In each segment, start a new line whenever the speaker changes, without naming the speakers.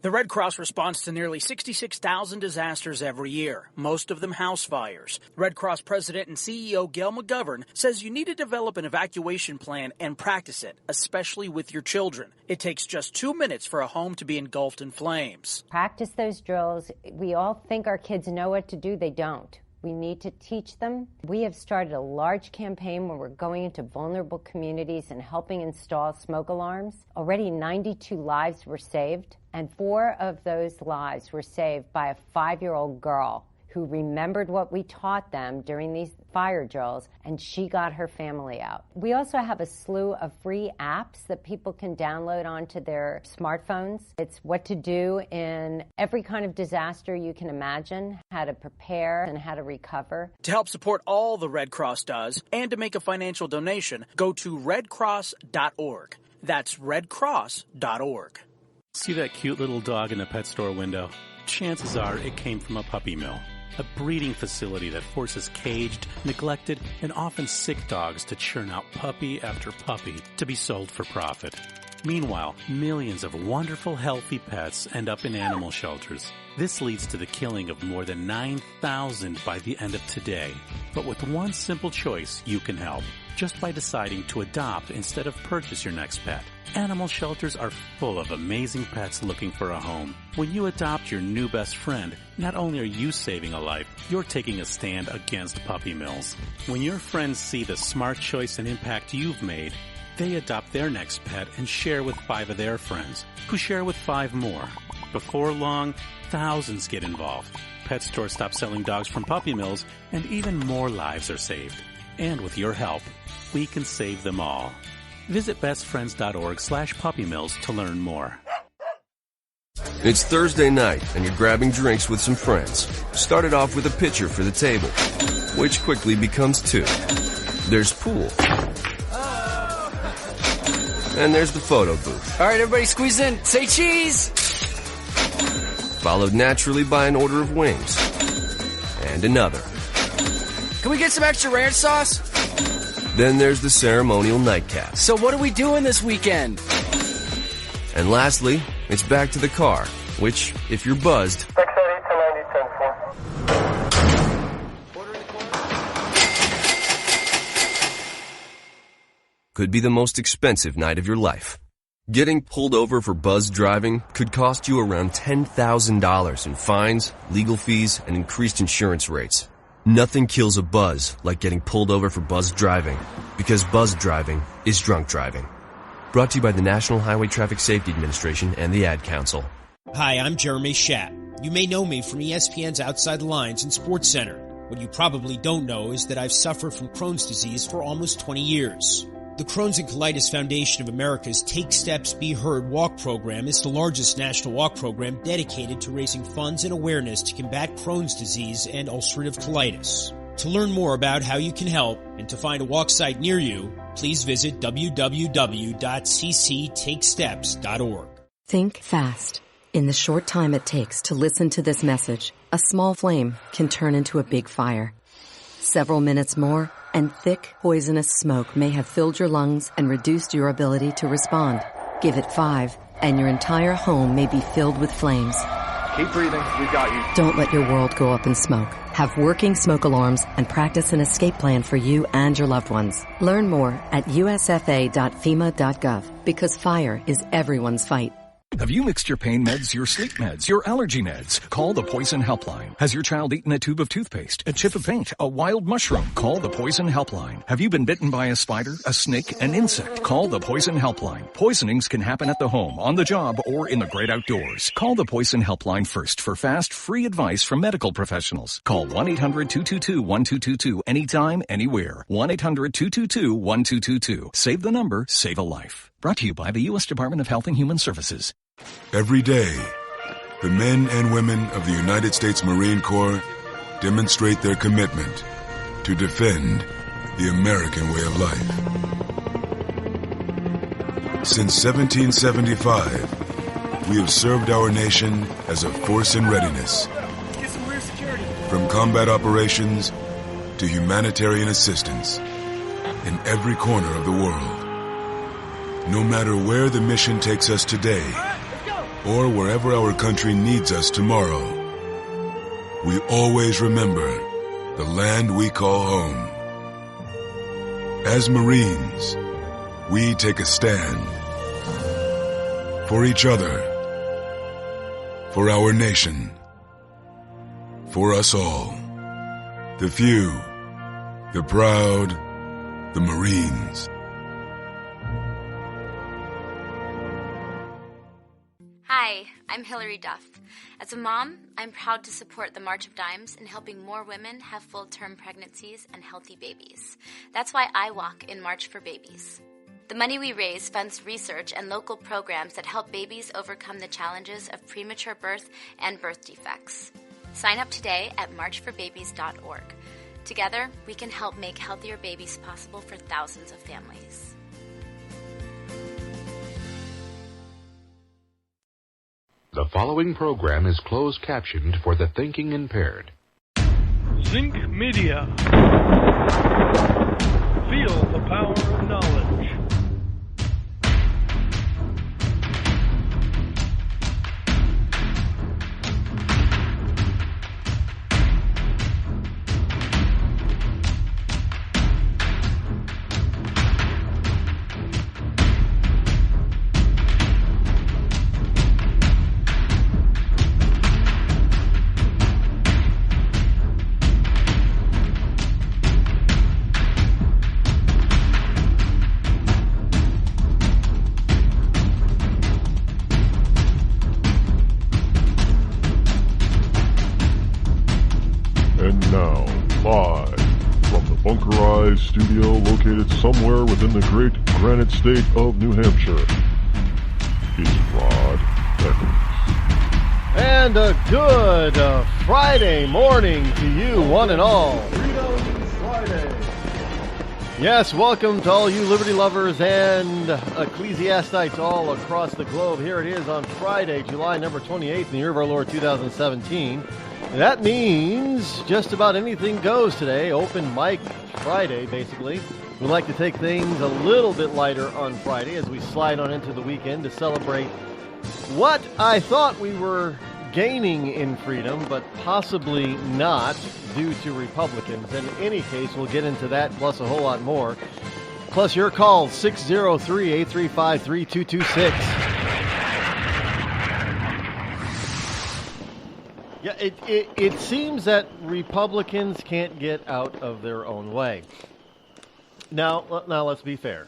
The Red Cross responds to nearly 66,000 disasters every year, most of them house fires. Red Cross President and CEO Gail McGovern says you need to develop an evacuation plan and practice it, especially with your children. It takes just 2 minutes for a home to be engulfed in flames.
Practice those drills. We all think our kids know what to do. They don't. We need to teach them. We have started a large campaign where we're going into vulnerable communities and helping install smoke alarms. Already 92 lives were saved, and 4 of those lives were saved by a 5-year-old girl who remembered what we taught them during these fire drills, and she got her family out. We also have a slew of free apps that people can download onto their smartphones. It's what to do in every kind of disaster you can imagine, how to prepare and how to recover.
To help support all the Red Cross does and to make a financial donation, go to redcross.org. That's redcross.org.
See that cute little dog in the pet store window? Chances are it came from a puppy mill. A breeding facility that forces caged, neglected, and often sick dogs to churn out puppy after puppy to be sold for profit. Meanwhile, millions of wonderful, healthy pets end up in animal shelters. This leads to the killing of more than 9,000 by the end of today. But with one simple choice, you can help. Just by deciding to adopt instead of purchase your next pet. Animal shelters are full of amazing pets looking for a home. When you adopt your new best friend, not only are you saving a life, you're taking a stand against puppy mills. When your friends see the smart choice and impact you've made, they adopt their next pet and share with 5 of their friends, who share with 5 more. Before long, thousands get involved. Pet stores stop selling dogs from puppy mills, and even more lives are saved. And with your help, we can save them all. Visit bestfriends.org/puppymills to learn more.
It's Thursday night, and you're grabbing drinks with some friends. Started off with a pitcher for the table, which quickly becomes 2. There's pool. And there's the photo booth.
All right, everybody squeeze in. Say cheese!
Followed naturally by an order of wings. And another.
Can we get some extra ranch sauce?
Then there's the ceremonial nightcap.
So what are we doing this weekend?
And lastly, it's back to the car, which, if you're buzzed, could be the most expensive night of your life. Getting pulled over for buzzed driving could cost you around $10,000 in fines, legal fees, and increased insurance rates. Nothing kills a buzz like getting pulled over for buzzed driving, because buzzed driving is drunk driving. Brought to you by the National Highway Traffic Safety Administration and the Ad Council.
Hi, I'm Jeremy Schaap. You may know me from ESPN's Outside the Lines and Sports Center. What you probably don't know is that I've suffered from Crohn's disease for almost 20 years. The Crohn's and Colitis Foundation of America's Take Steps, Be Heard walk program is the largest national walk program dedicated to raising funds and awareness to combat Crohn's disease and ulcerative colitis. To learn more about how you can help and to find a walk site near you, please visit www.cctakesteps.org.
Think fast. In the short time it takes to listen to this message, a small flame can turn into a big fire. Several minutes more, and thick, poisonous smoke may have filled your lungs and reduced your ability to respond. Give it 5, and your entire home may be filled with flames.
Keep breathing. We've got you.
Don't let your world go up in smoke. Have working smoke alarms and practice an escape plan for you and your loved ones. Learn more at usfa.fema.gov, because fire is everyone's fight.
Have you mixed your pain meds, your sleep meds, your allergy meds? Call the Poison Helpline. Has your child eaten a tube of toothpaste, a chip of paint, a wild mushroom? Call the Poison Helpline. Have you been bitten by a spider, a snake, an insect? Call the Poison Helpline. Poisonings can happen at the home, on the job, or in the great outdoors. Call the Poison Helpline first for fast, free advice from medical professionals. Call 1-800-222-1222 anytime, anywhere. 1-800-222-1222. Save the number, save a life. Brought to you by the U.S. Department of Health and Human Services.
Every day, the men and women of the United States Marine Corps demonstrate their commitment to defend the American way of life. Since 1775, we have served our nation as a force in readiness. From combat operations to humanitarian assistance in every corner of the world. No matter where the mission takes us today, or wherever our country needs us tomorrow, we always remember the land we call home. As Marines, we take a stand for each other, for our nation, for us all, the few, the proud, the Marines.
Hi, I'm Hilary Duff. As a mom, I'm proud to support the March of Dimes in helping more women have full-term pregnancies and healthy babies. That's why I walk in March for Babies. The money we raise funds research and local programs that help babies overcome the challenges of premature birth and birth defects. Sign up today at marchforbabies.org. Together, we can help make healthier babies possible for thousands of families.
The following program is closed captioned for the thinking impaired.
Zinc Media. Feel the power of knowledge.
Studio located somewhere within the great granite state of New Hampshire is Rod Eccles.
And a good Friday morning to you, one and all.
Freedom Friday.
Yes, welcome to all you liberty lovers and ecclesiastites all across the globe. Here it is on Friday, July number 28th in the year of our Lord 2017. That means just about anything goes today. Open mic Friday, basically. We like to take things a little bit lighter on Friday as we slide on into the weekend to celebrate what I thought we were gaining in freedom, but possibly not due to Republicans. In any case, we'll get into that plus a whole lot more. Plus your calls, 603-835-3226. Yeah, it seems that Republicans can't get out of their own way. Now let's be fair.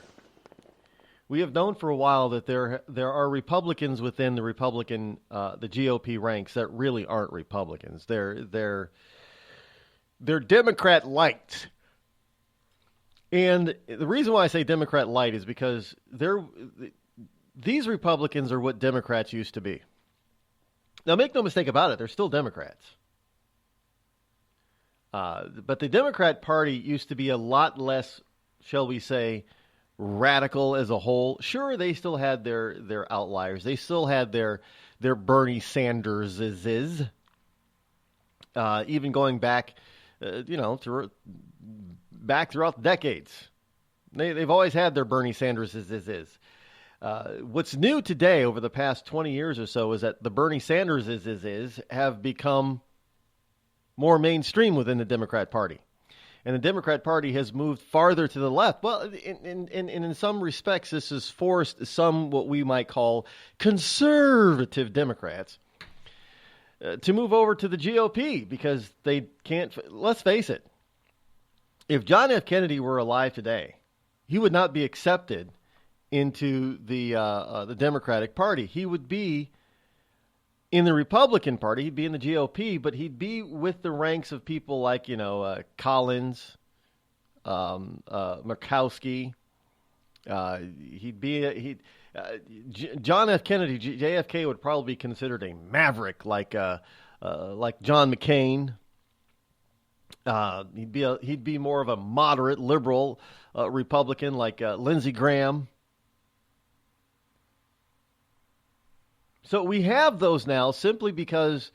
We have known for a while that there are Republicans within the the GOP ranks that really aren't Republicans. They're Democrat light. And the reason why I say Democrat light is because these Republicans are what Democrats used to be. Now, make no mistake about it, they're still Democrats. But the Democrat Party used to be a lot less, shall we say, radical as a whole. Sure, they still had their outliers. They still had their Bernie Sanderses, even going back, back throughout the decades. They've always had their Bernie Sanderses. What's new today over the past 20 years or so is that the Bernie Sanders have become more mainstream within the Democrat Party. And the Democrat Party has moved farther to the left. Well, in some respects, this has forced some what we might call conservative Democrats to move over to the GOP because they can't. Let's face it. If John F. Kennedy were alive today, he would not be accepted into the Democratic Party. He would be in the Republican Party. He'd be in the GOP, but he'd be with the ranks of people like Collins, Murkowski. John F. Kennedy, JFK would probably be considered a maverick, like John McCain. He'd be more of a moderate liberal Republican, like Lindsey Graham. So we have those now simply because,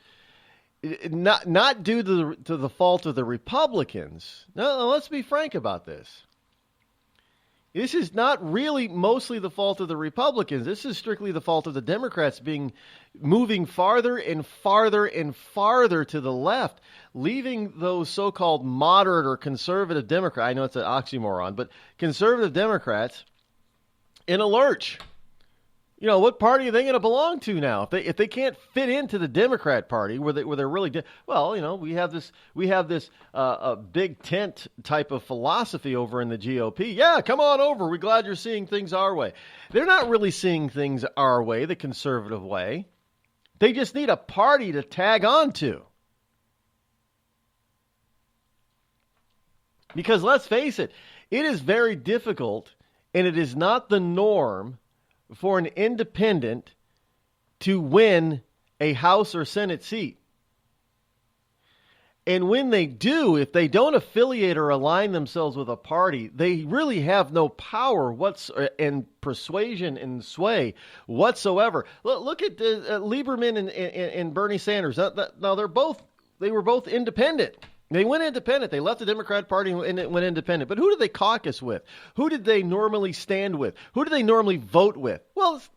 not due to the fault of the Republicans. No, let's be frank about this. This is not really mostly the fault of the Republicans. This is strictly the fault of the Democrats moving farther and farther and farther to the left, leaving those so-called moderate or conservative Democrats, I know it's an oxymoron, but conservative Democrats in a lurch. You know, what party are they going to belong to now? If they can't fit into the Democrat Party, where they're really well, you know, we have this big tent type of philosophy over in the GOP. Yeah, come on over. We're glad you're seeing things our way. They're not really seeing things our way, the conservative way. They just need a party to tag on to. Because let's face it, it is very difficult, and it is not the norm for an independent to win a House or Senate seat. And when they do, if they don't affiliate or align themselves with a party, they really have no power and persuasion and sway whatsoever. Look at Lieberman and Bernie Sanders. Now they were both independent. They went independent. They left the Democrat Party and went independent. But who did they caucus with? Who did they normally stand with? Who do they normally vote with? Well, it's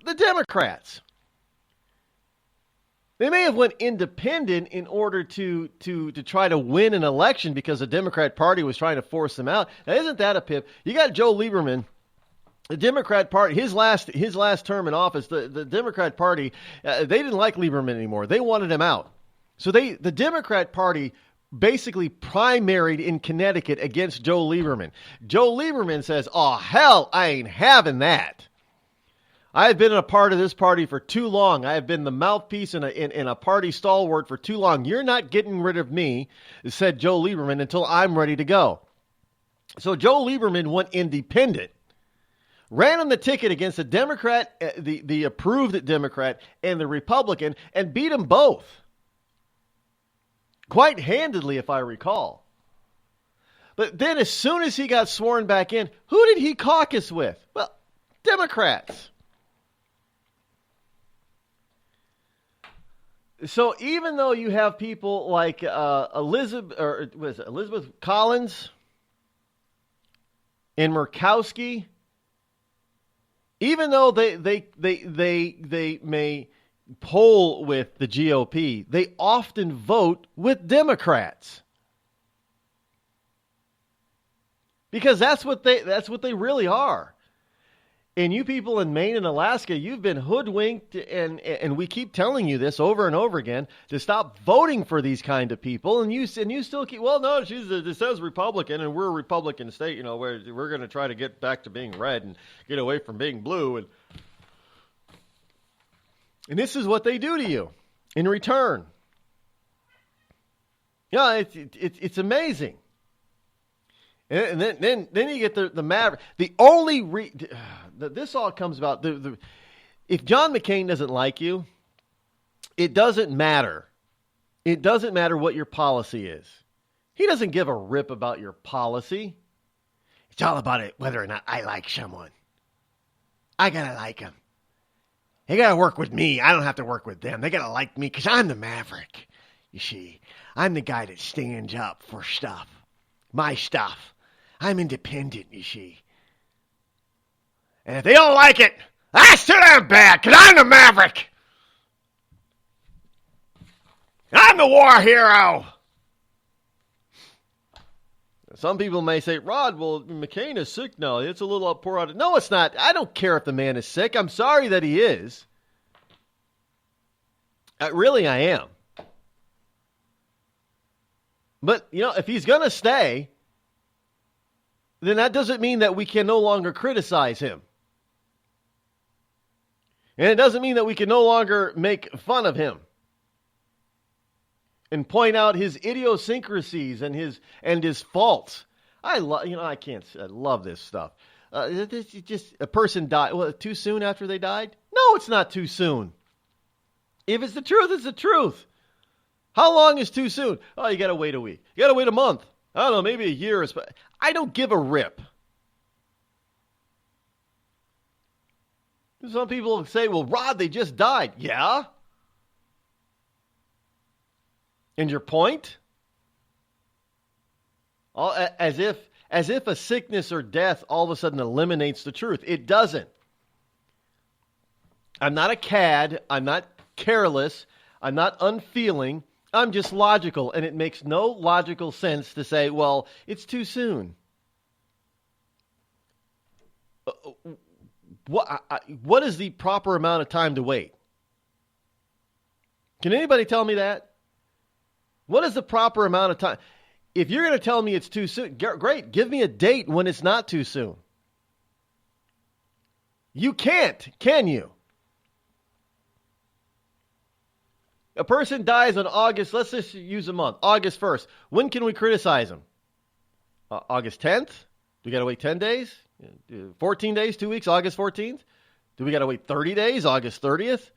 the Democrats. They may have went independent in order to try to win an election because the Democrat Party was trying to force them out. Now, isn't that a pip? You got Joe Lieberman. The Democrat Party, his last term in office, the Democrat Party, they didn't like Lieberman anymore. They wanted him out. So the Democrat Party basically primaried in Connecticut against Joe Lieberman. Joe Lieberman says, oh, hell, I ain't having that. I have been a part of this party for too long. I have been the mouthpiece in a party stalwart for too long. You're not getting rid of me, said Joe Lieberman, until I'm ready to go. So Joe Lieberman went independent, ran on the ticket against the Democrat, the approved Democrat, and the Republican, and beat them both. Quite handedly, if I recall. But then as soon as he got sworn back in, who did he caucus with? Well, Democrats. So even though you have people like Elizabeth Collins and Murkowski, even though they may poll with the GOP, they often vote with Democrats. Because that's what they really are. And you people in Maine and Alaska, you've been hoodwinked, and we keep telling you this over and over again, to stop voting for these kind of people, and you still keep, well, no, it says Republican, and we're a Republican state, you know, we're going to try to get back to being red and get away from being blue, and this is what they do to you in return. Yeah, it's amazing. And then you get the Maverick. The only this all comes about if John McCain doesn't like you, it doesn't matter. It doesn't matter what your policy is. He doesn't give a rip about your policy. It's all about it whether or not I like someone. I gotta like him. They gotta work with me. I don't have to work with them. They gotta like me because I'm the Maverick. You see, I'm the guy that stands up for stuff. My stuff. I'm independent, you see. And if they don't like it, that's too damn bad, because I'm the Maverick. I'm the war hero. Some people may say, Rod, well, McCain is sick now. It's a little pour out. No, it's not. I don't care if the man is sick. I'm sorry that he is. Really, I am. But, you know, if he's going to stay, then that doesn't mean that we can no longer criticize him. And it doesn't mean that we can no longer make fun of him and point out his idiosyncrasies and his faults. I love this stuff. Just a person died. Well, too soon after they died? No, it's not too soon. If it's the truth, it's the truth. How long is too soon? Oh, you got to wait a week. You got to wait a month. I don't know, maybe a year. I don't give a rip. Some people say, well, Rod, they just died. Yeah? And your point? As if as if a sickness or death all of a sudden eliminates the truth. It doesn't. I'm not a cad. I'm not careless. I'm not unfeeling. I'm just logical, and it makes no logical sense to say, well, it's too soon. What is the proper amount of time to wait? Can anybody tell me that? What is the proper amount of time? If you're going to tell me it's too soon, great. Give me a date when it's not too soon. You can't, can you? A person dies on August, let's just use a month, August 1st. When can we criticize them? August 10th? Do we got to wait 10 days? 14 days, 2 weeks, August 14th? Do we got to wait 30 days, August 30th?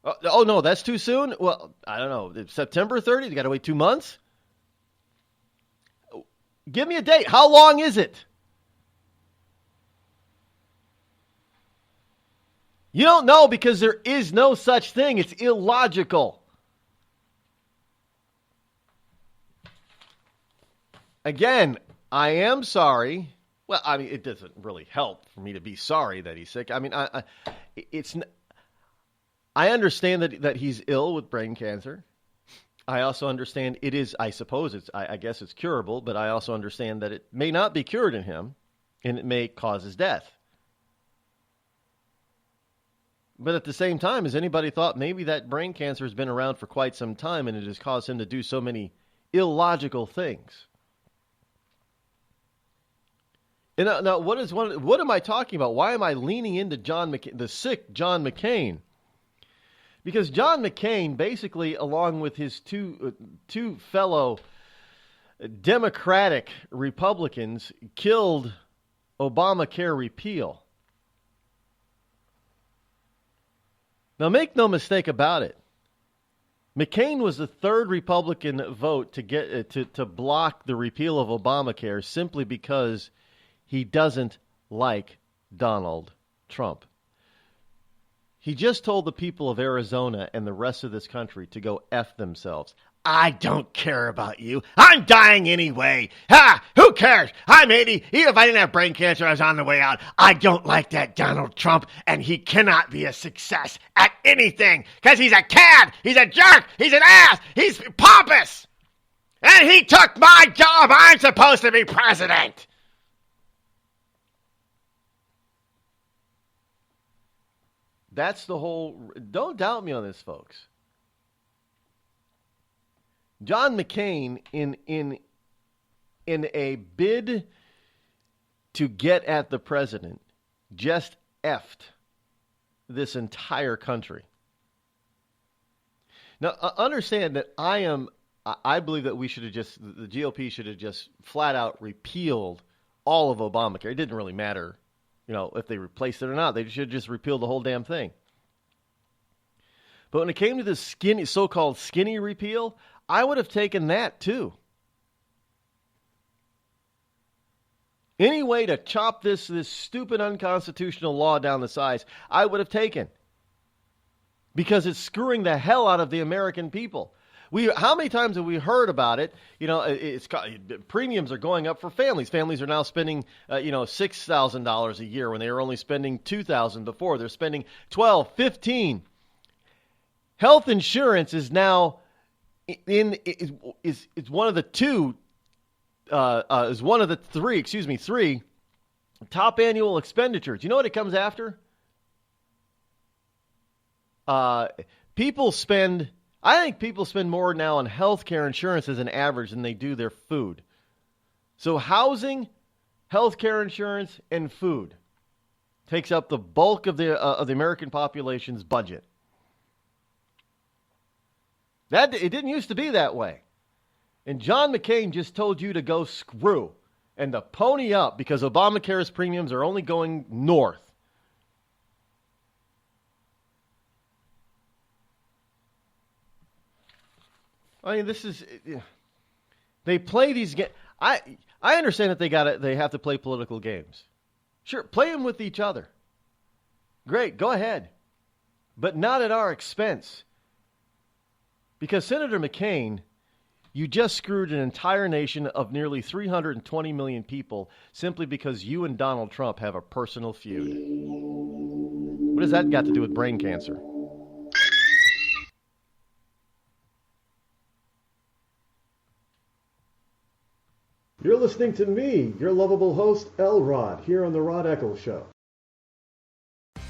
Oh, no, that's too soon? Well, I don't know. September 30th? You got to wait 2 months? Give me a date. How long is it? You don't know because there is no such thing. It's illogical. Again, I am sorry. Well, I mean, it doesn't really help for me to be sorry that he's sick. I mean, I understand that he's ill with brain cancer. I also understand it is, I suppose I guess it's curable, but I also understand that it may not be cured in him and it may cause his death. But at the same time, has anybody thought maybe that brain cancer has been around for quite some time and it has caused him to do so many illogical things? And now, what am I talking about? Why am I leaning into the sick John McCain? Because John McCain, basically, along with his two fellow Democratic Republicans, killed Obamacare repeal. Now, make no mistake about it. McCain was the third Republican vote to get to block the repeal of Obamacare simply because he doesn't like Donald Trump. He just told the people of Arizona and the rest of this country to go F themselves. I don't care about you. I'm dying anyway. Who cares? I'm 80. Even if I didn't have brain cancer, I was on the way out. I don't like that Donald Trump, and he cannot be a success at anything because he's a cad. He's a jerk. He's an ass. He's pompous. And he took my job. I'm supposed to be president. That's the whole... Don't doubt me on this, folks. John McCain, in a bid to get at the president, just effed this entire country. Now, understand that I believe that the GOP should have just flat out repealed all of Obamacare. It didn't really matter, if they replaced it or not. They should just repeal the whole damn thing. But when it came to this so-called skinny repeal, I would have taken that too. Any way to chop this stupid unconstitutional law down the sides, I would have taken. Because it's screwing the hell out of the American people. How many times have we heard about it? Premiums are going up for families. Families are now spending, $6,000 a year when they were only spending $2,000 before. They're spending $12,000, $15,000. Health insurance is now is one of the three top annual expenditures. You know what it comes after? I think people spend more now on health care insurance as an average than they do their food. So housing, health care insurance, and food takes up the bulk of the American population's budget. It didn't used to be that way. And John McCain just told you to go screw and to pony up because Obamacare's premiums are only going north. I mean, they play these games. I understand that they have to play political games. Sure, play them with each other. Great, go ahead. But not at our expense. Because Senator McCain You just screwed an entire nation of nearly 320 million people simply because you and Donald Trump have a personal feud. What has that got to do with brain cancer?
You're listening to me, your lovable host, L. Rod, here on The Rod Eccles Show.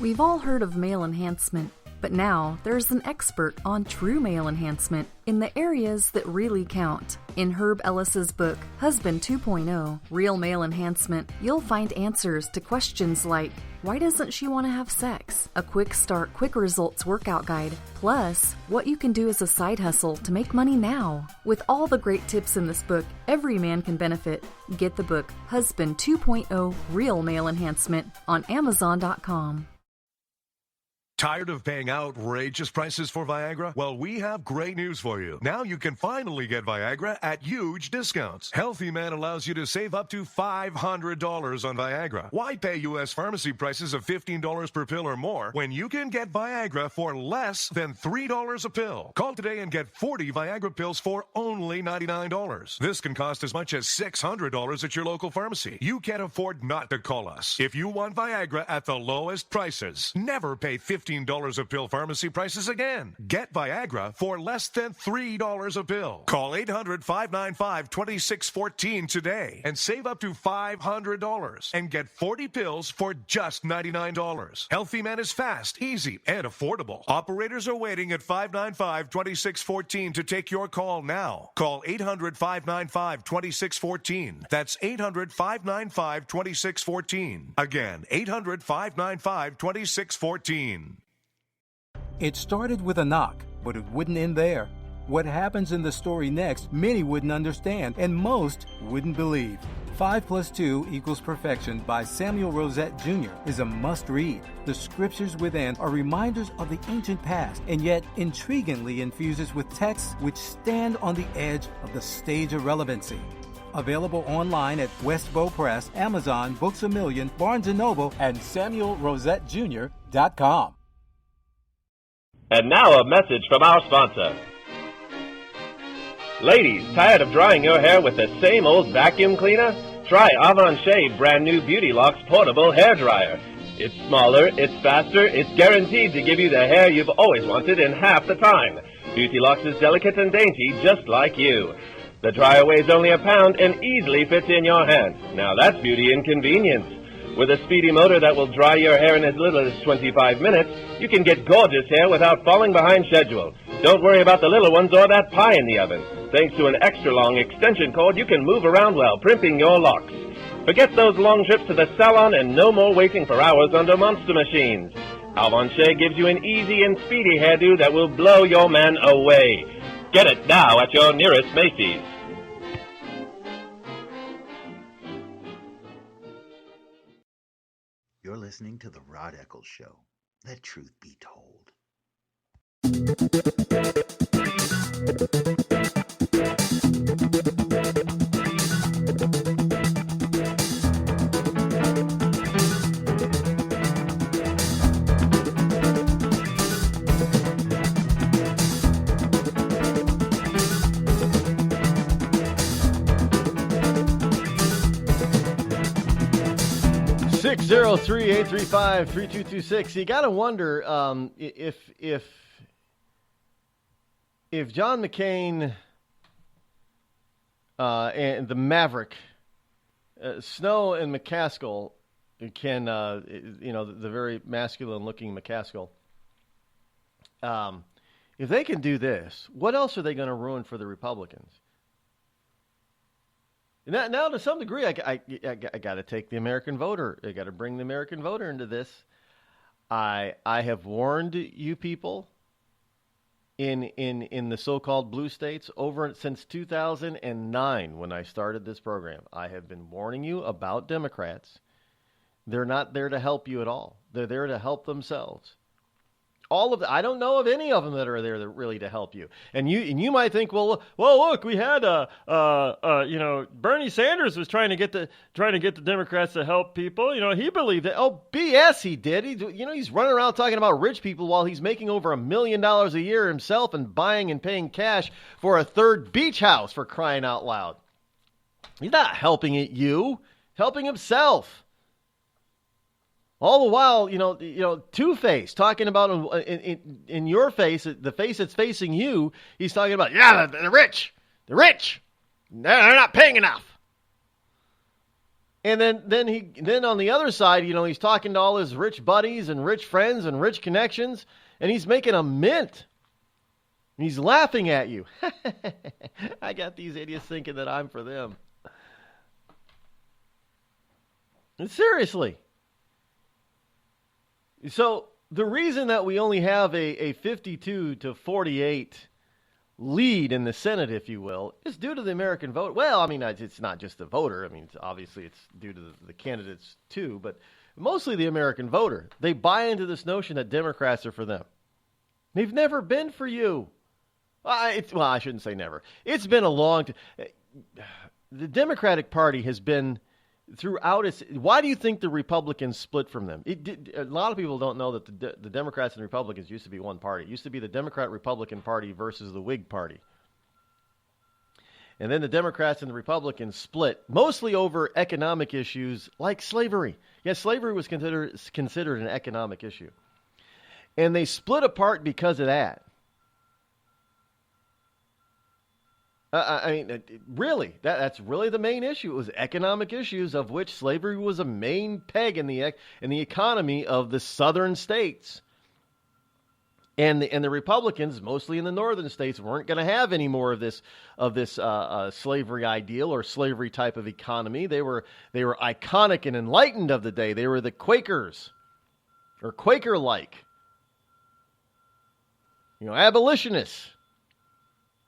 We've all heard of male enhancement, but now there's an expert on true male enhancement in the areas that really count. In Herb Ellis's book, Husband 2.0, Real Male Enhancement, you'll find answers to questions like, why doesn't she want to have sex? A quick start, quick results workout guide, plus what you can do as a side hustle to make money now. With all the great tips in this book, every man can benefit. Get the book, Husband 2.0, Real Male Enhancement, on Amazon.com.
Tired of paying outrageous prices for Viagra? Well, we have great news for you. Now you can finally get Viagra at huge discounts. Healthy Man allows you to save up to $500 on Viagra. Why pay U.S. pharmacy prices of $15 per pill or more when you can get Viagra for less than $3 a pill? Call today and get 40 Viagra pills for only $99. This can cost as much as $600 at your local pharmacy. You can't afford not to call us. If you want Viagra at the lowest prices, never pay $15 a pill pharmacy prices again. Get Viagra for less than $3 a pill. Call 800-595-2614 today and save up to $500 and get 40 pills for just $99. Healthy Man is fast, easy, and affordable. Operators are waiting at 595-2614 to take your call now. Call 800-595-2614. That's 800-595-2614. Again, 800-595-2614.
It started with a knock, but it wouldn't end there. What happens in the story next, many wouldn't understand, and most wouldn't believe. 5 + 2 = Perfection by Samuel Rosette Jr. is a must-read. The scriptures within are reminders of the ancient past, and yet intriguingly infuses with texts which stand on the edge of the stage of relevancy. Available online at Westbow Press, Amazon, Books A Million, Barnes & Noble, and SamuelRosetteJr.com.
And now a message from our sponsor. Ladies, tired of drying your hair with the same old vacuum cleaner? Try Avon Shave brand new Beauty Locks portable hair dryer. It's smaller, it's faster, it's guaranteed to give you the hair you've always wanted in half the time. Beauty Locks is delicate and dainty, just like you. The dryer weighs only a pound and easily fits in your hand. Now that's beauty and convenience. With a speedy motor that will dry your hair in as little as 25 minutes, you can get gorgeous hair without falling behind schedule. Don't worry about the little ones or that pie in the oven. Thanks to an extra-long extension cord, you can move around while primping your locks. Forget those long trips to the salon and no more waiting for hours under monster machines. Avon Shea gives you an easy and speedy hairdo that will blow your man away. Get it now at your nearest Macy's.
You're listening to The Rod Eccles Show. Let truth be told.
603-835-3226. You got to wonder if John McCain and the Maverick, Snow and McCaskill can, the very masculine-looking McCaskill, if they can do this, what else are they going to ruin for the Republicans? Now, to some degree, I got to take the American voter. I got to bring the American voter into this. I have warned you people in the so-called blue states since 2009 when I started this program. I have been warning you about Democrats. They're not there to help you at all. They're there to help themselves. I don't know of any of them that are there that really to help you. And you might think, well, look, we had Bernie Sanders was trying to get the Democrats to help people. He believed it. Oh, BS, he did. He's running around talking about rich people while he's making over $1 million a year himself and buying and paying cash for a third beach house, for crying out loud. He's not helping you, helping himself. All the while, Two-Face talking about in your face, the face that's facing you, he's talking about, they're rich. They're rich. They're not paying enough. And then on the other side, he's talking to all his rich buddies and rich friends and rich connections, and he's making a mint. He's laughing at you. I got these idiots thinking that I'm for them. And seriously. So the reason that we only have a 52-48 lead in the Senate, if you will, is due to the American vote. Well, I mean, it's not just the voter. I mean, obviously it's due to the candidates too, but mostly the American voter. They buy into this notion that Democrats are for them. They've never been for you. I shouldn't say never. It's been a long time. The Democratic Party has been throughout its. Why do you think the Republicans split from them? A lot of people don't know that the Democrats and the Republicans used to be one party. It used to be the Democrat-Republican Party versus the Whig Party. And then the Democrats and the Republicans split, mostly over economic issues like slavery. Yes, slavery was considered an economic issue. And they split apart because of that. Really, that's really the main issue. It was economic issues, of which slavery was a main peg in the economy of the southern states. And the Republicans, mostly in the northern states, weren't going to have any more of this slavery ideal or slavery type of economy. They were iconic and enlightened of the day. They were the Quakers, or Quaker-like, abolitionists.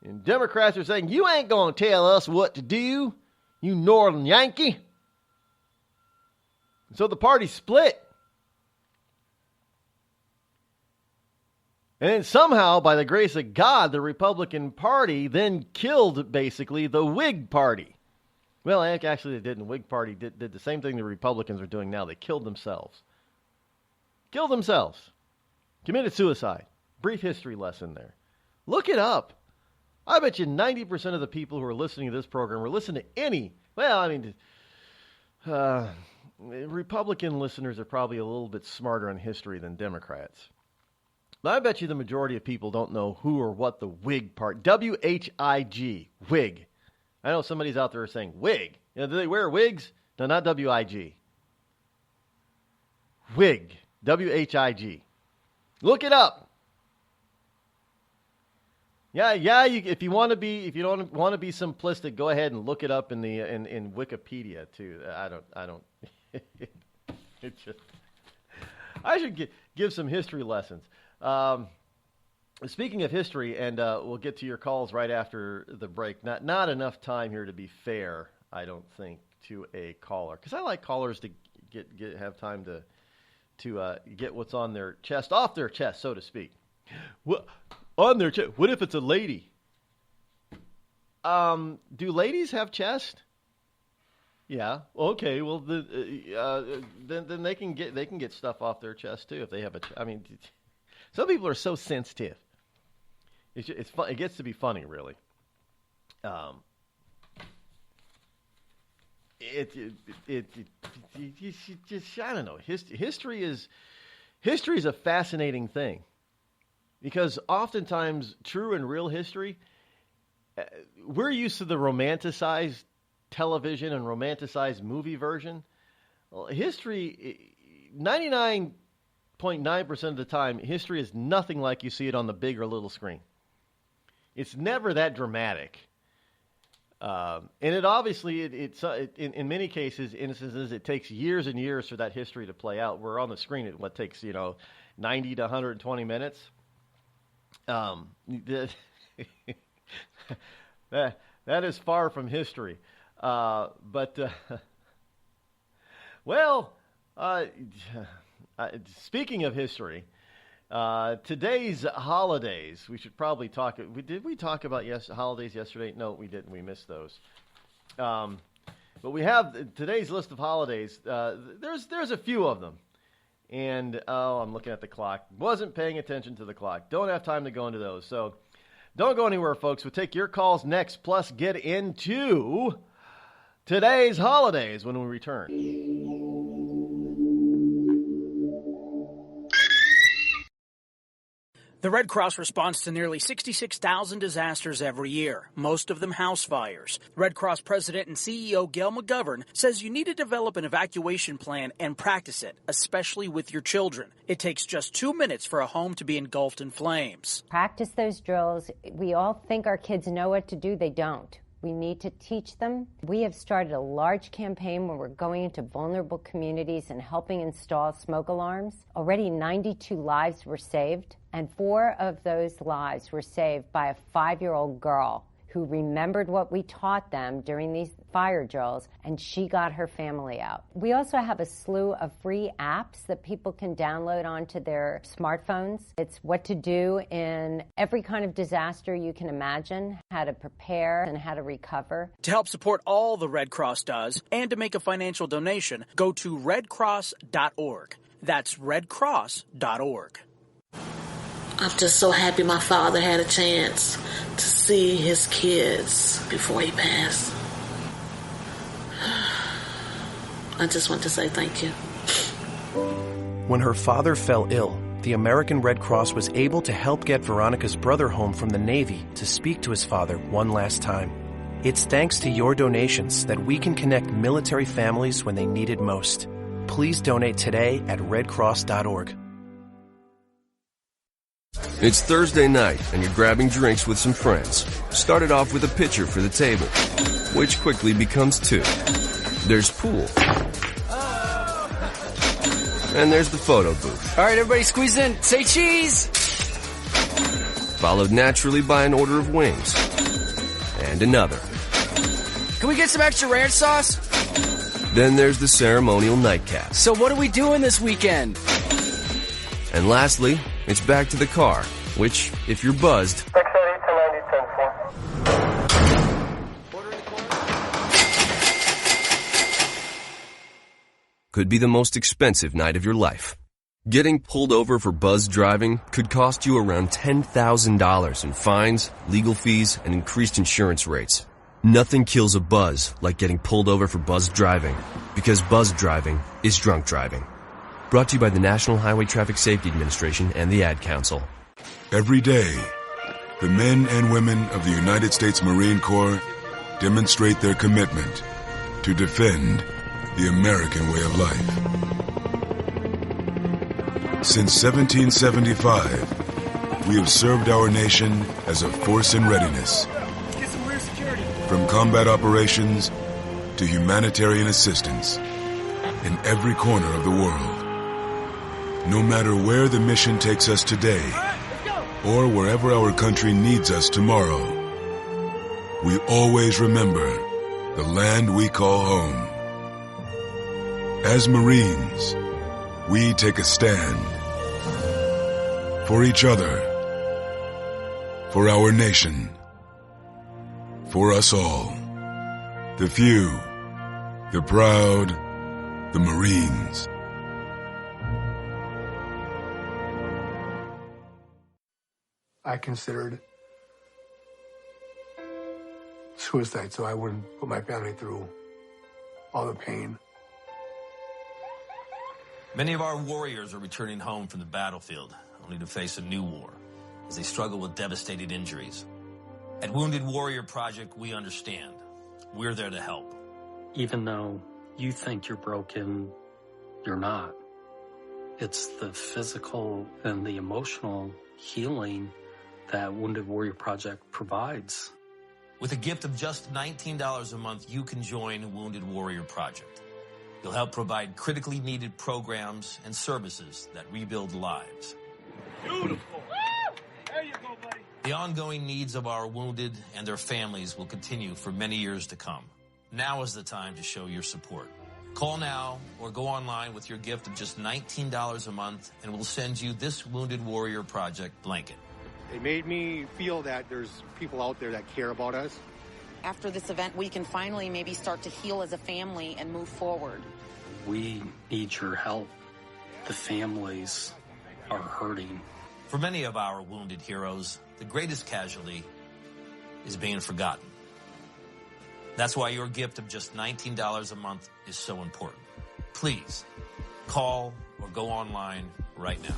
And Democrats are saying, you ain't going to tell us what to do, you northern Yankee. So the party split. And then somehow, by the grace of God, the Republican Party then killed, basically, the Whig Party. Well, actually, they didn't. The Whig Party did the same thing the Republicans are doing now. They killed themselves. Killed themselves. Committed suicide. Brief history lesson there. Look it up. I bet you 90% of the people who are listening to this program are listening to Republican listeners are probably a little bit smarter on history than Democrats. But I bet you the majority of people don't know who or what the Whig Party, W-H-I-G, Whig. I know somebody's out there saying, Whig. Do they wear wigs? No, not W-I-G. Whig, W-H-I-G. Look it up. Yeah. If you don't want to be simplistic, go ahead and look it up in Wikipedia too. I don't. It's just. I should give some history lessons. Speaking of history, and we'll get to your calls right after the break. Not enough time here to be fair, I don't think, to a caller, because I like callers to have time to get what's on their chest off their chest, so to speak. What? On their chest. What if it's a lady? Do ladies have chest? Yeah. Okay. Well, then they can get stuff off their chest too if they have some people are so sensitive. It's fun. It gets to be funny, really. Just I don't know. History is a fascinating thing. Because oftentimes, true and real history, we're used to the romanticized television and romanticized movie version. Well, history, 99.9% of the time, history is nothing like you see it on the big or little screen. It's never that dramatic. And it obviously, in many instances, it takes years and years for that history to play out. Where on the screen, it takes 90 to 120 minutes. That is far from history. Speaking of history, Today's holidays, we should probably talk. Did we talk about holidays yesterday? No, we didn't. We missed those. But we have today's list of holidays. There's a few of them. And, I'm looking at the clock. Wasn't paying attention to the clock. Don't have time to go into those. So don't go anywhere, folks. We'll take your calls next, plus get into today's holidays when we return.
The Red Cross responds to nearly 66,000 disasters every year, most of them house fires. Red Cross President and CEO Gail McGovern says you need to develop an evacuation plan and practice it, especially with your children. It takes just 2 minutes for a home to be engulfed in flames.
Practice those drills. We all think our kids know what to do. They don't. We need to teach them. We have started a large campaign where we're going into vulnerable communities and helping install smoke alarms. Already 92 lives were saved, and 4 of those lives were saved by a 5-year-old girl who remembered what we taught them during these fire drills, and she got her family out. We also have a slew of free apps that people can download onto their smartphones. It's what to do in every kind of disaster you can imagine, how to prepare and how to recover.
To help support all the Red Cross does and to make a financial donation, go to redcross.org. That's redcross.org.
I'm just so happy my father had a chance to see his kids before he passed. I just want to say thank you.
When her father fell ill, the American Red Cross was able to help get Veronica's brother home from the Navy to speak to his father one last time. It's thanks to your donations that we can connect military families when they need it most. Please donate today at redcross.org.
It's Thursday night, and you're grabbing drinks with some friends. Started off with a pitcher for the table, which quickly becomes 2. There's pool. And there's the photo booth.
All right, everybody squeeze in. Say cheese!
Followed naturally by an order of wings. And another.
Can we get some extra ranch sauce?
Then there's the ceremonial nightcap.
So what are we doing this weekend?
And lastly, it's back to the car, which, if you're buzzed, could be the most expensive night of your life. Getting pulled over for buzz driving could cost you around $10,000 in fines, legal fees, and increased insurance rates. Nothing kills a buzz like getting pulled over for buzz driving, because buzz driving is drunk driving. Brought to you by the National Highway Traffic Safety Administration and the Ad Council.
Every day, the men and women of the United States Marine Corps demonstrate their commitment to defend the American way of life. Since 1775, we have served our nation as a force in readiness. From combat operations to humanitarian assistance in every corner of the world. No matter where the mission takes us today, or wherever our country needs us tomorrow, we always remember the land we call home. As Marines, we take a stand for each other, for our nation, for us all. The few, the proud, the Marines.
I considered suicide so I wouldn't put my family through all the pain.
Many of our warriors are returning home from the battlefield, only to face a new war as they struggle with devastating injuries. At Wounded Warrior Project, we understand. We're there to help.
Even though you think you're broken, you're not. It's the physical and the emotional healing that Wounded Warrior Project provides.
With a gift of just $19 a month, you can join Wounded Warrior Project. You'll help provide critically needed programs and services that rebuild lives.
Beautiful. There you go, buddy.
The ongoing needs of our wounded and their families will continue for many years to come. Now is the time to show your support. Call now or go online with your gift of just $19 a month, and we'll send you this Wounded Warrior Project blanket.
It made me feel that there's people out there that care about us.
After this event, we can finally maybe start to heal as a family and move forward.
We need your help. The families are hurting.
For many of our wounded heroes, the greatest casualty is being forgotten. That's why your gift of just $19 a month is so important. Please call or go online right now.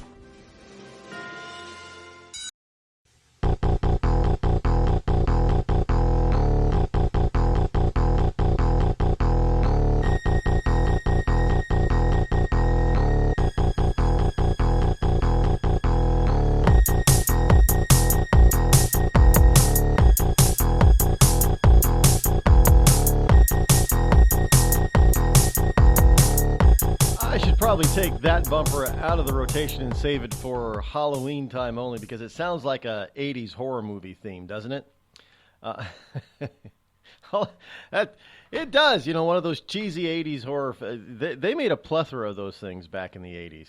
Probably take that bumper out of the rotation and save it for Halloween time only, because it sounds like a 80s horror movie theme, doesn't it? It does. You know, one of those cheesy 80s horror. They made a plethora of those things back in the 80s.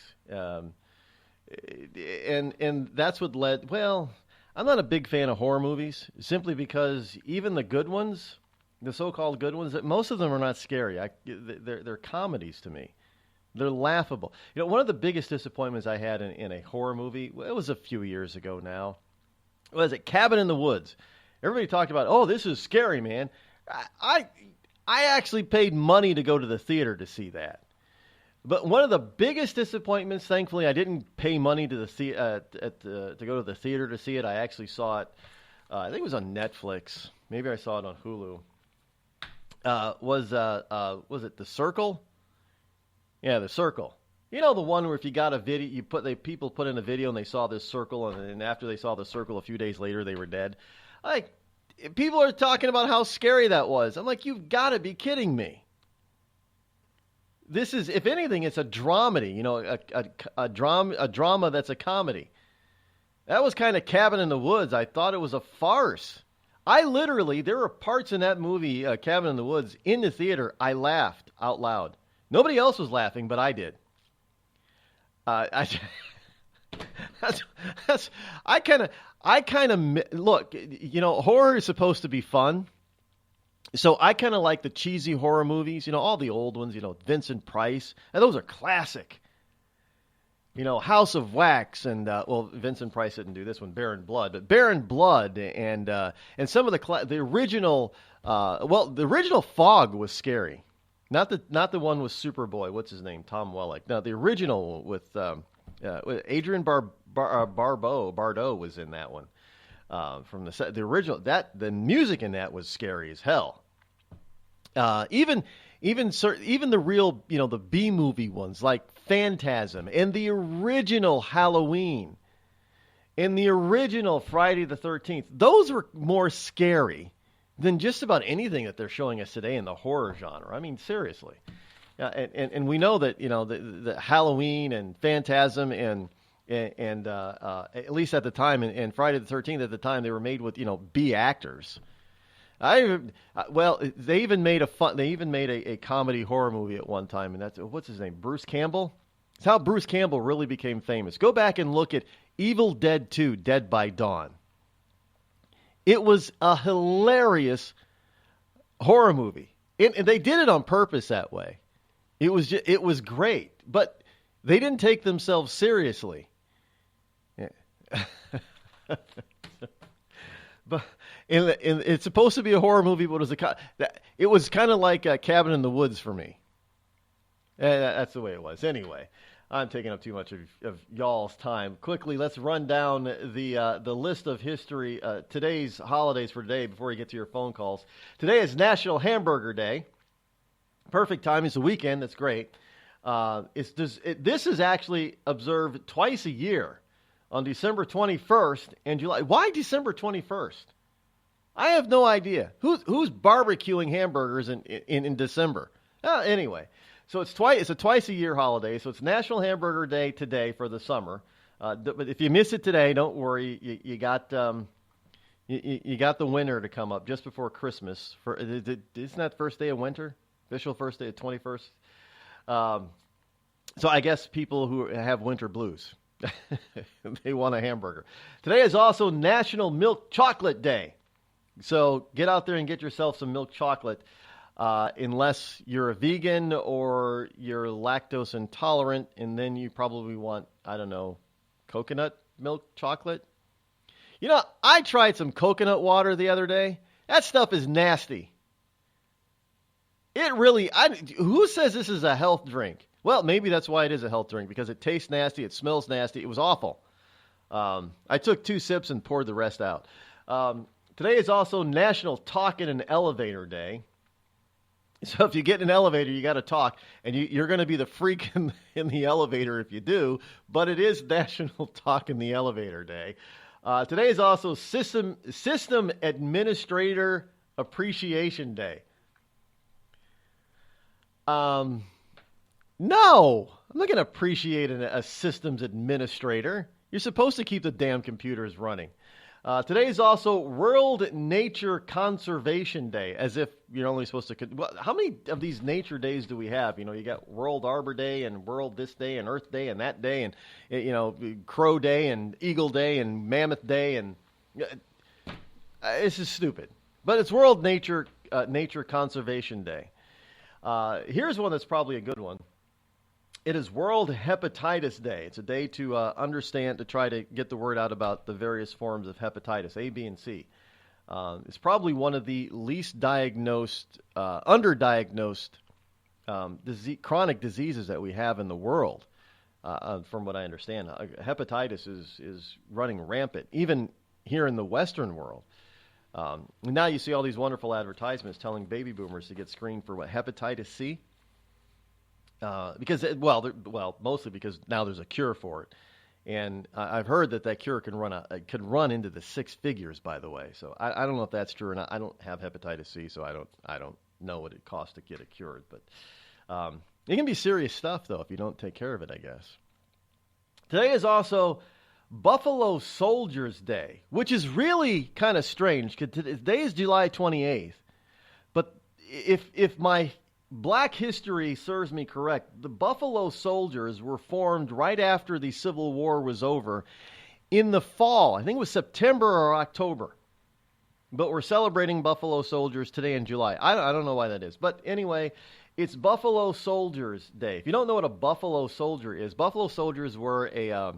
And that's what led. Well, I'm not a big fan of horror movies, simply because even the good ones, the so-called good ones, most of them are not scary. They're comedies to me. They're laughable. You know, one of the biggest disappointments I had in a horror movie, it was a few years ago now, was it Cabin in the Woods. Everybody talked about, oh, this is scary, man. I actually paid money to go to the theater to see that. But one of the biggest disappointments, thankfully, I didn't pay money to to go to the theater to see it. I actually saw it. I think it was on Netflix. Maybe I saw it on Hulu. Was it The Circle? Yeah, The Circle. You know, the one where if you got a video, people put in a video and they saw this circle, and then after they saw the circle a few days later, they were dead. Like, people are talking about how scary that was. I'm like, you've got to be kidding me. This is, if anything, it's a dramedy. You know, a drama that's a comedy. That was kind of Cabin in the Woods. I thought it was a farce. There were parts in that movie, Cabin in the Woods, in the theater, I laughed out loud. Nobody else was laughing, but I did. I kind of look. You know, horror is supposed to be fun, so I kind of like the cheesy horror movies. You know, all the old ones. You know, Vincent Price, and those are classic. You know, House of Wax, and Vincent Price didn't do this one, Baron Blood, but Baron Blood, and some of the original. The original Fog was scary. Not the one with Superboy. What's his name? Tom Wellick. No, the original with Adrian Barbeau was in that one. From the original, the music in that was scary as hell. Even the real, you know, the B movie ones like Phantasm and the original Halloween and the original Friday the 13th. Those were more scary than just about anything that they're showing us today in the horror genre. I mean, seriously. And we know that, you know, the Halloween and Phantasm and at least at the time, and Friday the 13th at the time, they were made with, you know, B actors. They even made a comedy horror movie at one time, and that's, what's his name, Bruce Campbell? It's how Bruce Campbell really became famous. Go back and look at Evil Dead 2, Dead by Dawn. It was a hilarious horror movie. And they did it on purpose that way. It was great, but they didn't take themselves seriously. Yeah. But it's supposed to be a horror movie, but it was kind of like a Cabin in the Woods for me. That's the way it was. Anyway, I'm taking up too much of y'all's time. Quickly, let's run down the list of history, today's holidays for today before we get to your phone calls. Today is National Hamburger Day. Perfect time. It's a weekend. That's great. This is actually observed twice a year, on December 21st and July. Why December 21st? I have no idea. Who's barbecuing hamburgers in December? Anyway. So it's a twice a year holiday. So it's National Hamburger Day today for the summer. But if you miss it today, don't worry. You got the winter to come up just before Christmas. Isn't that the first day of winter? Official first day of 21st. So I guess people who have winter blues, they want a hamburger. Today is also National Milk Chocolate Day. So get out there and get yourself some milk chocolate, unless you're a vegan or you're lactose intolerant, and then you probably want, I don't know, coconut milk chocolate. You know, I tried some coconut water the other day. That stuff is nasty. It really, who says this is a health drink? Well, maybe that's why it is a health drink, because it tastes nasty, it smells nasty. It was awful. I took 2 sips and poured the rest out. Today is also National Talk in an Elevator Day. So if you get in an elevator, you got to talk, and you're going to be the freak in the elevator if you do, but it is National Talk in the Elevator Day. Today is also System Administrator Appreciation Day. No, I'm not going to appreciate a systems administrator. You're supposed to keep the damn computers running. Today is also World Nature Conservation Day, as if you're only supposed to... Well, how many of these nature days do we have? You know, you got World Arbor Day and World this day and Earth Day and that day and, you know, Crow Day and Eagle Day and Mammoth Day. And this is stupid. But it's World Nature Conservation Day. Here's one that's probably a good one. It is World Hepatitis Day. It's a day to to try to get the word out about the various forms of hepatitis, A, B, and C. It's probably one of the least diagnosed, underdiagnosed chronic diseases that we have in the world, from what I understand. Hepatitis is running rampant, even here in the Western world. Now you see all these wonderful advertisements telling baby boomers to get screened for what, hepatitis C? Mostly because now there's a cure for it, and I've heard that cure can run into the 6 figures. By the way, so I don't know if that's true or not. I don't have hepatitis C, so I don't know what it costs to get it cured. But it can be serious stuff though if you don't take care of it, I guess. Today is also Buffalo Soldiers Day, which is really kind of strange because today is July 28th. But if my Black history serves me correct, the Buffalo Soldiers were formed right after the Civil War was over in the fall. I think it was September or October. But we're celebrating Buffalo Soldiers today in July. I don't know why that is. But anyway, it's Buffalo Soldiers Day. If you don't know what a Buffalo Soldier is, Buffalo Soldiers were a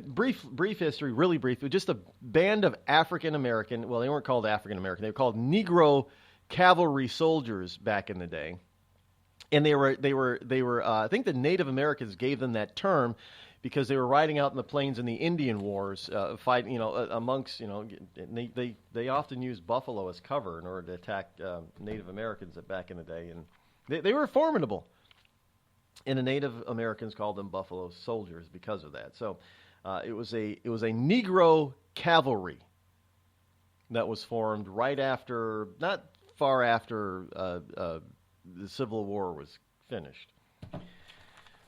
brief history, really brief, just a band of African American, well, they weren't called African American, they were called Negro cavalry soldiers back in the day, and they were I think the Native Americans gave them that term because they were riding out in the plains in the Indian Wars, fighting, amongst, they often used buffalo as cover in order to attack Native Americans back in the day, and they were formidable, and the Native Americans called them Buffalo Soldiers because of that. So it was a Negro cavalry that was formed right after, not far after the Civil War was finished.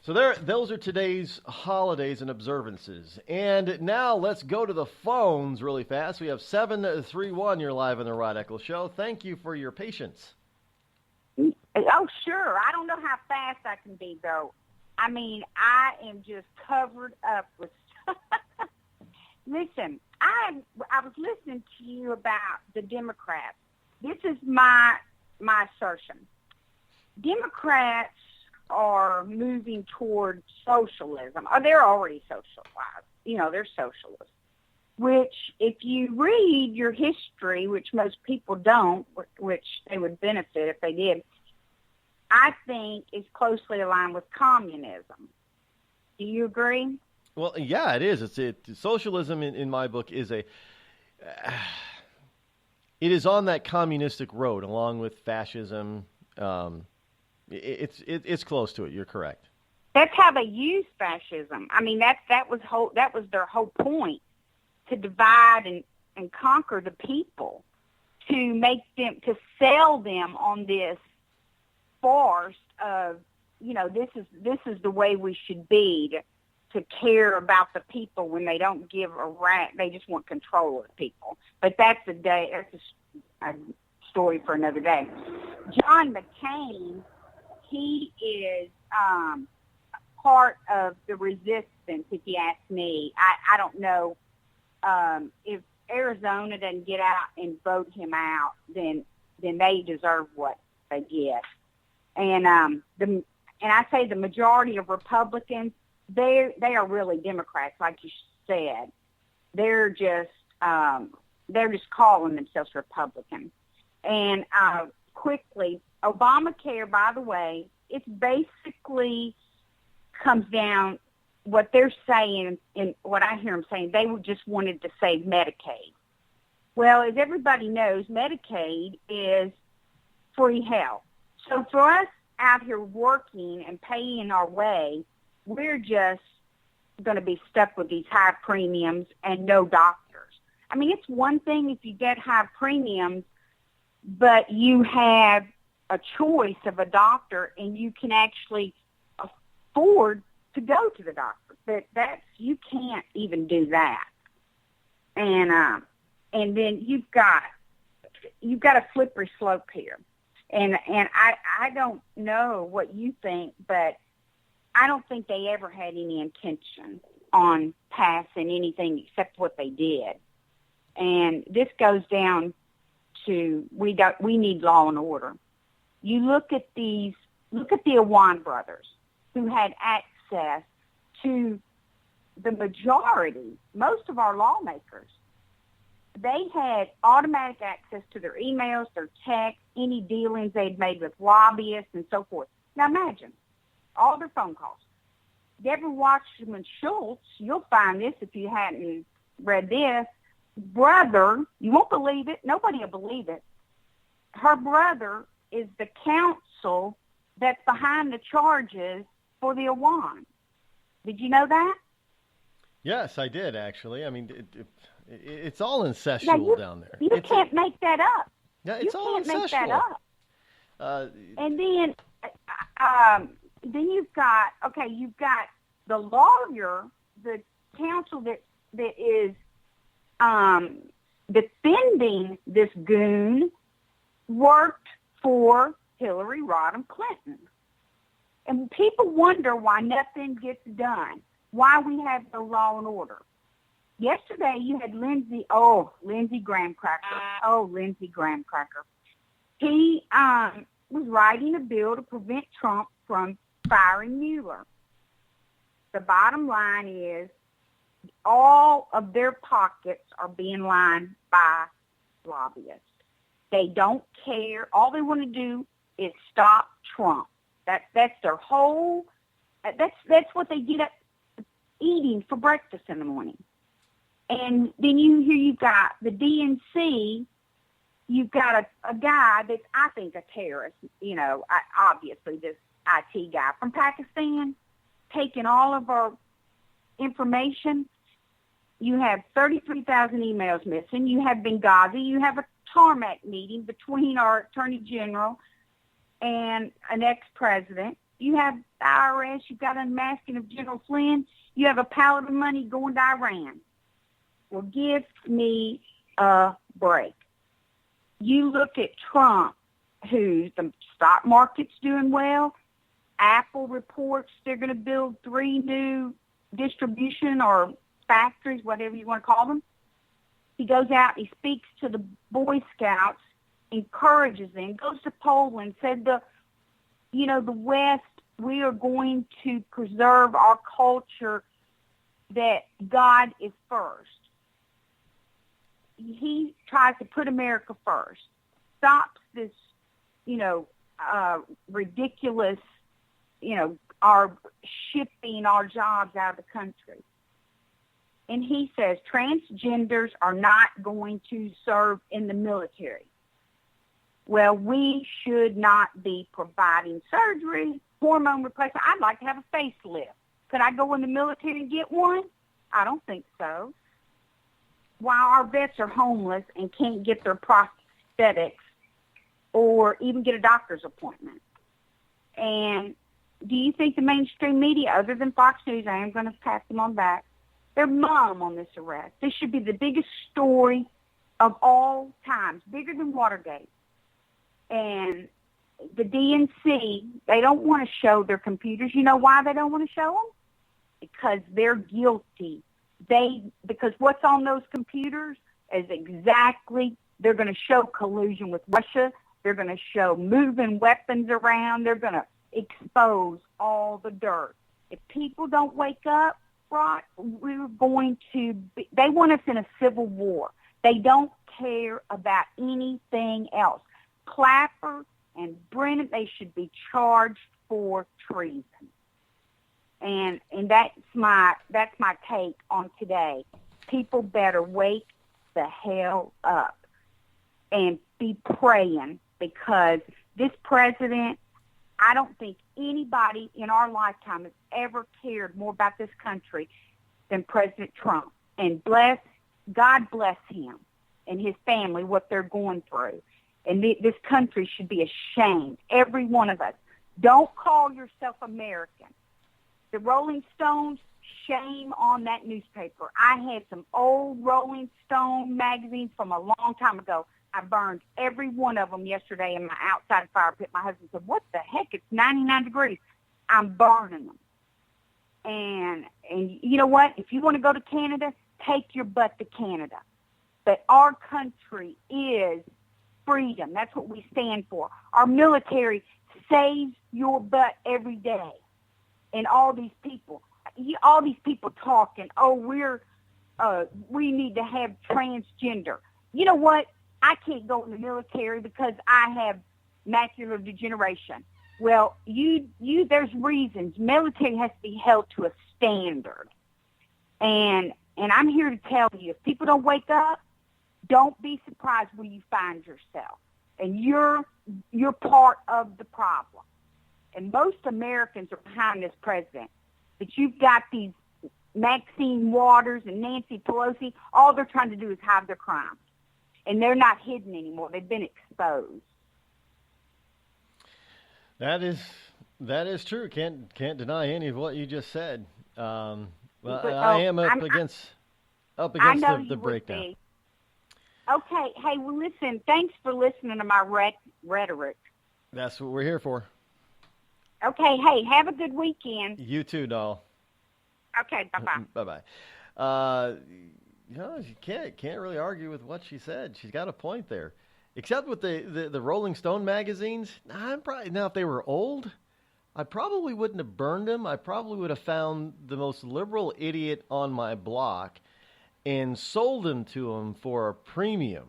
So those are today's holidays and observances. And now let's go to the phones really fast. We have 731. You're live on the Rod Eccles Show. Thank you for your patience.
Oh, sure. I don't know how fast I can be, though. I mean, I am just covered up with stuff. Listen, I was listening to you about the Democrats. This is my assertion. Democrats are moving toward socialism. They're already socialized. They're socialists. Which, if you read your history, which most people don't, which they would benefit if they did, I think is closely aligned with communism. Do you agree?
Well, yeah, it is. Socialism in my book is it is on that communistic road, along with fascism. It's close to it. You're correct.
That's how they use fascism. I mean, that was their whole point, to divide and conquer the people, to sell them on this farce of, this is the way we should be, to care about the people when they don't give a rat. They just want control of people. But that's a story for another day. John McCain he is part of the resistance, if you ask me. I don't know if Arizona doesn't get out and vote him out, then they deserve what they get. And I say the majority of Republicans, they are really Democrats, like you said. They're just calling themselves Republican. And quickly, Obamacare, by the way, it's basically comes down what they're saying, and what I hear them saying, they just wanted to save Medicaid. Well, as everybody knows, Medicaid is free health. So for us out here working and paying our way, we're just going to be stuck with these high premiums and no doctors. I mean, it's one thing if you get high premiums, but you have a choice of a doctor and you can actually afford to go to the doctor. But you can't even do that. And then you've got a slippery slope here. And I don't know what you think, but I don't think they ever had any intention on passing anything except what they did. And this goes down to we need law and order. You look at the Awan brothers who had access to the majority, most of our lawmakers. They had automatic access to their emails, their texts, any dealings they'd made with lobbyists and so forth. Now imagine all their phone calls. Deborah Wasserman Schultz, you'll find this if you hadn't read this, brother, you won't believe it, nobody will believe it, her brother is the counsel that's behind the charges for the Awan. Did you know that?
Yes, I did, actually. I mean, it's all incestual down there.
You can't make that up.
Yeah, it's all incestual.
You can't make that up. And then you've got the lawyer, the counsel that is defending this goon worked for Hillary Rodham Clinton. And people wonder why nothing gets done, why we have no law and order. Yesterday you had Lindsey Graham Cracker. He was writing a bill to prevent Trump from firing Mueller. The bottom line is all of their pockets are being lined by lobbyists. They don't care. All they want to do is stop Trump. That's their whole. That's what they get up eating for breakfast in the morning. And then you've got the DNC. You've got a guy that's, I think, a terrorist. You know, obviously this IT guy from Pakistan, taking all of our information. You have 33,000 emails missing. You have Benghazi. You have a tarmac meeting between our Attorney General and an ex-president. You have the IRS. You've got unmasking of General Flynn. You have a pallet of money going to Iran. Well, give me a break. You look at Trump, who the stock market's doing well. Apple reports they're going to build 3 new distribution or factories, whatever you want to call them. He goes out, he speaks to the Boy Scouts, encourages them, goes to Poland, said the West, we are going to preserve our culture, that God is first. He tries to put America first, stops this, ridiculous, our shipping our jobs out of the country. And he says transgenders are not going to serve in the military. Well, we should not be providing surgery, hormone replacement. I'd like to have a facelift. Could I go in the military and get one? I don't think so. While our vets are homeless and can't get their prosthetics or even get a doctor's appointment. And do you think the mainstream media, other than Fox News, I am going to pass them on back, they're mum on this arrest? This should be the biggest story of all times, bigger than Watergate. And the DNC, they don't want to show their computers. You know why they don't want to show them? Because they're guilty. Because what's on those computers is exactly, they're going to show collusion with Russia. They're going to show moving weapons around. They're going to expose all the dirt. If people don't wake up, Rod, we're going to be, they want us in a civil war. They don't care about anything else. Clapper and Brennan, they should be charged for treason. And that's my take on today. People better wake the hell up and be praying, because this president, I don't think anybody in our lifetime has ever cared more about this country than President Trump. And God bless him and his family, what they're going through. And this country should be ashamed, every one of us. Don't call yourself American. The Rolling Stones, shame on that newspaper. I had some old Rolling Stone magazines from a long time ago. I burned every one of them yesterday in my outside fire pit. My husband said, "What the heck? It's 99 degrees." I'm burning them. And you know what? If you want to go to Canada, take your butt to Canada. But our country is freedom. That's what we stand for. Our military saves your butt every day. And all these people talking, we need to have transgender. You know what? I can't go in the military because I have macular degeneration. Well, there's reasons. Military has to be held to a standard. And I'm here to tell you, if people don't wake up, don't be surprised where you find yourself. And you're part of the problem. And most Americans are behind this president. But you've got these Maxine Waters and Nancy Pelosi, all they're trying to do is hide their crimes. And they're not hidden anymore. They've been exposed.
That is true. Can't deny any of what you just said. I am up against the breakdown.
Be. Okay. Hey, well, listen. Thanks for listening to my rhetoric.
That's what we're here for.
Okay. Hey, have a good weekend.
You too, doll.
Okay. Bye-bye.
Bye-bye. You can't really argue with what she said. She's got a point there. Except with the Rolling Stone magazines. Now, if they were old, I probably wouldn't have burned them. I probably would have found the most liberal idiot on my block and sold them to him for a premium.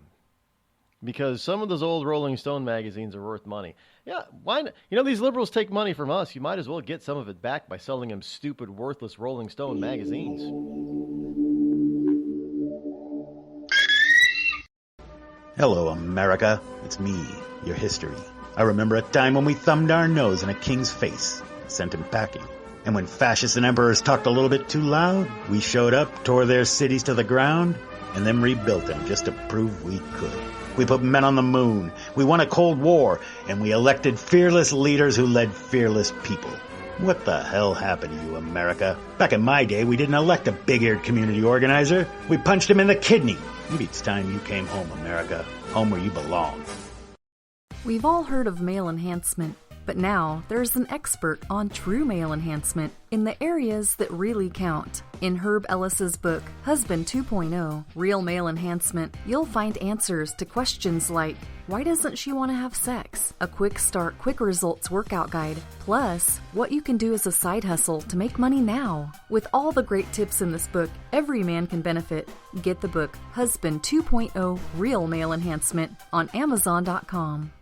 Because some of those old Rolling Stone magazines are worth money. Yeah, why not? These liberals take money from us. You might as well get some of it back by selling them stupid, worthless Rolling Stone magazines.
Hello, America. It's me, your history. I remember a time when we thumbed our nose in a king's face, sent him packing. And when fascists and emperors talked a little bit too loud, we showed up, tore their cities to the ground, and then rebuilt them just to prove we could. We put men on the moon, we won a Cold War, and we elected fearless leaders who led fearless people. What the hell happened to you, America? Back in my day, we didn't elect a big-eared community organizer. We punched him in the kidney. Maybe it's time you came home, America. Home where you belong.
We've all heard of male enhancement, but now there's an expert on true male enhancement in the areas that really count. In Herb Ellis's book, Husband 2.0, Real Male Enhancement, you'll find answers to questions like, why doesn't she want to have sex? A quick start, quick results workout guide, plus what you can do as a side hustle to make money now. With all the great tips in this book, every man can benefit. Get the book, Husband 2.0, Real Male Enhancement, on Amazon.com.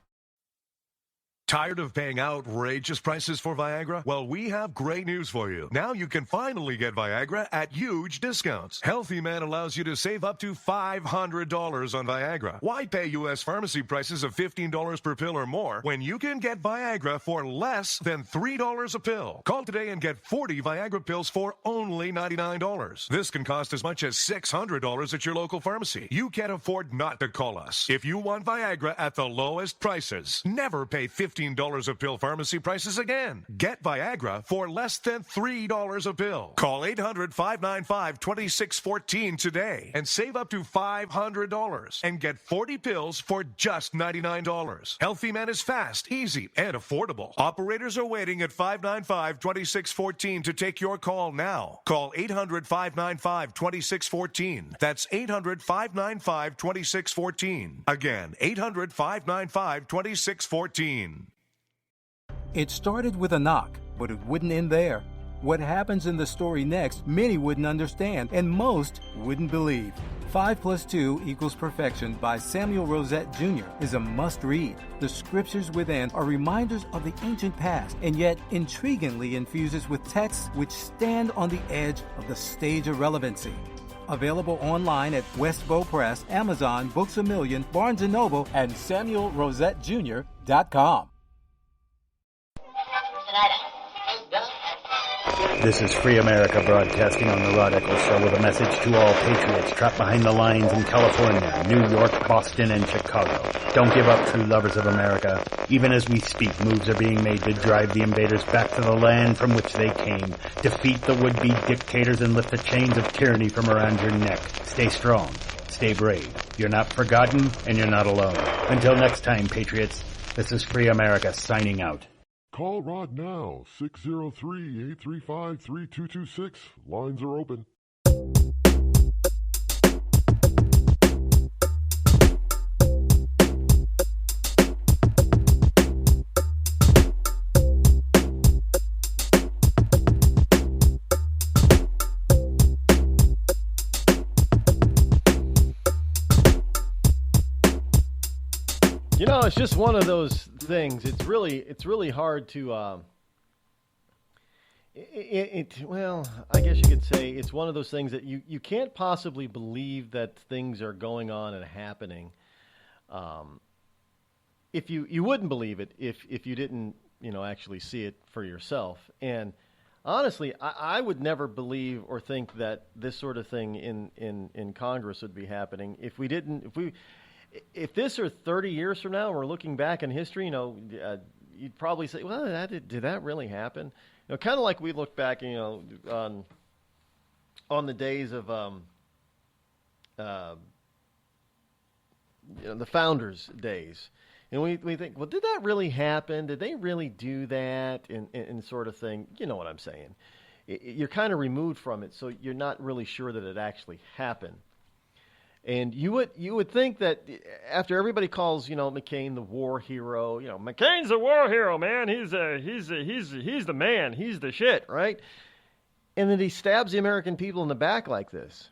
Tired of paying outrageous prices for Viagra? Well, we have great news for you. Now you can finally get Viagra at huge discounts. Healthy Man allows you to save up to $500 on Viagra. Why pay U.S. pharmacy prices of $15 per pill or more when you can get Viagra for less than $3 a pill? Call today and get 40 Viagra pills for only $99. This can cost as much as $600 at your local pharmacy. You can't afford not to call us. If you want Viagra at the lowest prices, never pay $15 $15 a pill pharmacy prices again. Get Viagra for less than $3 a pill. Call 800-595-2614 today and save up to $500 and get 40 pills for just $99. Healthy Man is fast, easy, and affordable. Operators are waiting at 595-2614 to take your call now. Call 800-595-2614. That's 800-595-2614. Again, 800-595-2614.
It started with a knock, but it wouldn't end there. What happens in the story next, many wouldn't understand, and most wouldn't believe. 5 + 2 = Perfection by Samuel Rosette Jr. is a must-read. The scriptures within are reminders of the ancient past, and yet intriguingly infuses with texts which stand on the edge of the stage of relevancy. Available online at Westbow Press, Amazon, Books A Million, Barnes & Noble, and SamuelRosetteJr.com.
This is Free America broadcasting on the Rod Eccles Show with a message to all patriots trapped behind the lines in California, New York, Boston, and Chicago. Don't give up, true lovers of America. Even as we speak, moves are being made to drive the invaders back to the land from which they came. Defeat the would-be dictators and lift the chains of tyranny from around your neck. Stay strong. Stay brave. You're not forgotten, and you're not alone. Until next time, patriots, this is Free America signing out.
Call Rod now, 603-835-3226. Lines are open.
You know, it's just one of those things. It's really hard to. Well, I guess you could say it's one of those things that you can't possibly believe that things are going on and happening. If you wouldn't believe it if you didn't actually see it for yourself. And honestly, I would never believe or think that this sort of thing in Congress would be happening if this are 30 years from now and we're looking back in history, you'd probably say, well, did that really happen? Kind of like we look back, on the days of the founders' days. And we think, well, did that really happen? Did they really do that? And sort of thing. You know what I'm saying. You're kind of removed from it, so you're not really sure that it actually happened. And you would think that after everybody calls McCain the war hero, McCain's the war hero, man. He's the man. He's the shit, right? And then he stabs the American people in the back like this.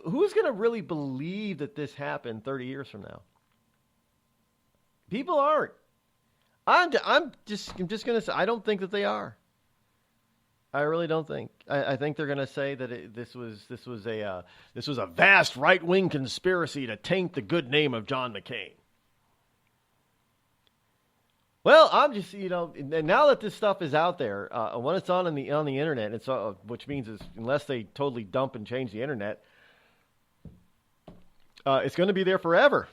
Who's going to really believe that this happened 30 years from now? People aren't. I'm just going to say I don't think that they are. I really don't think. I think they're going to say that this was a vast right-wing conspiracy to taint the good name of John McCain. Well, I'm just and now that this stuff is out there, when it's on the internet, which means unless they totally dump and change the internet, it's going to be there forever.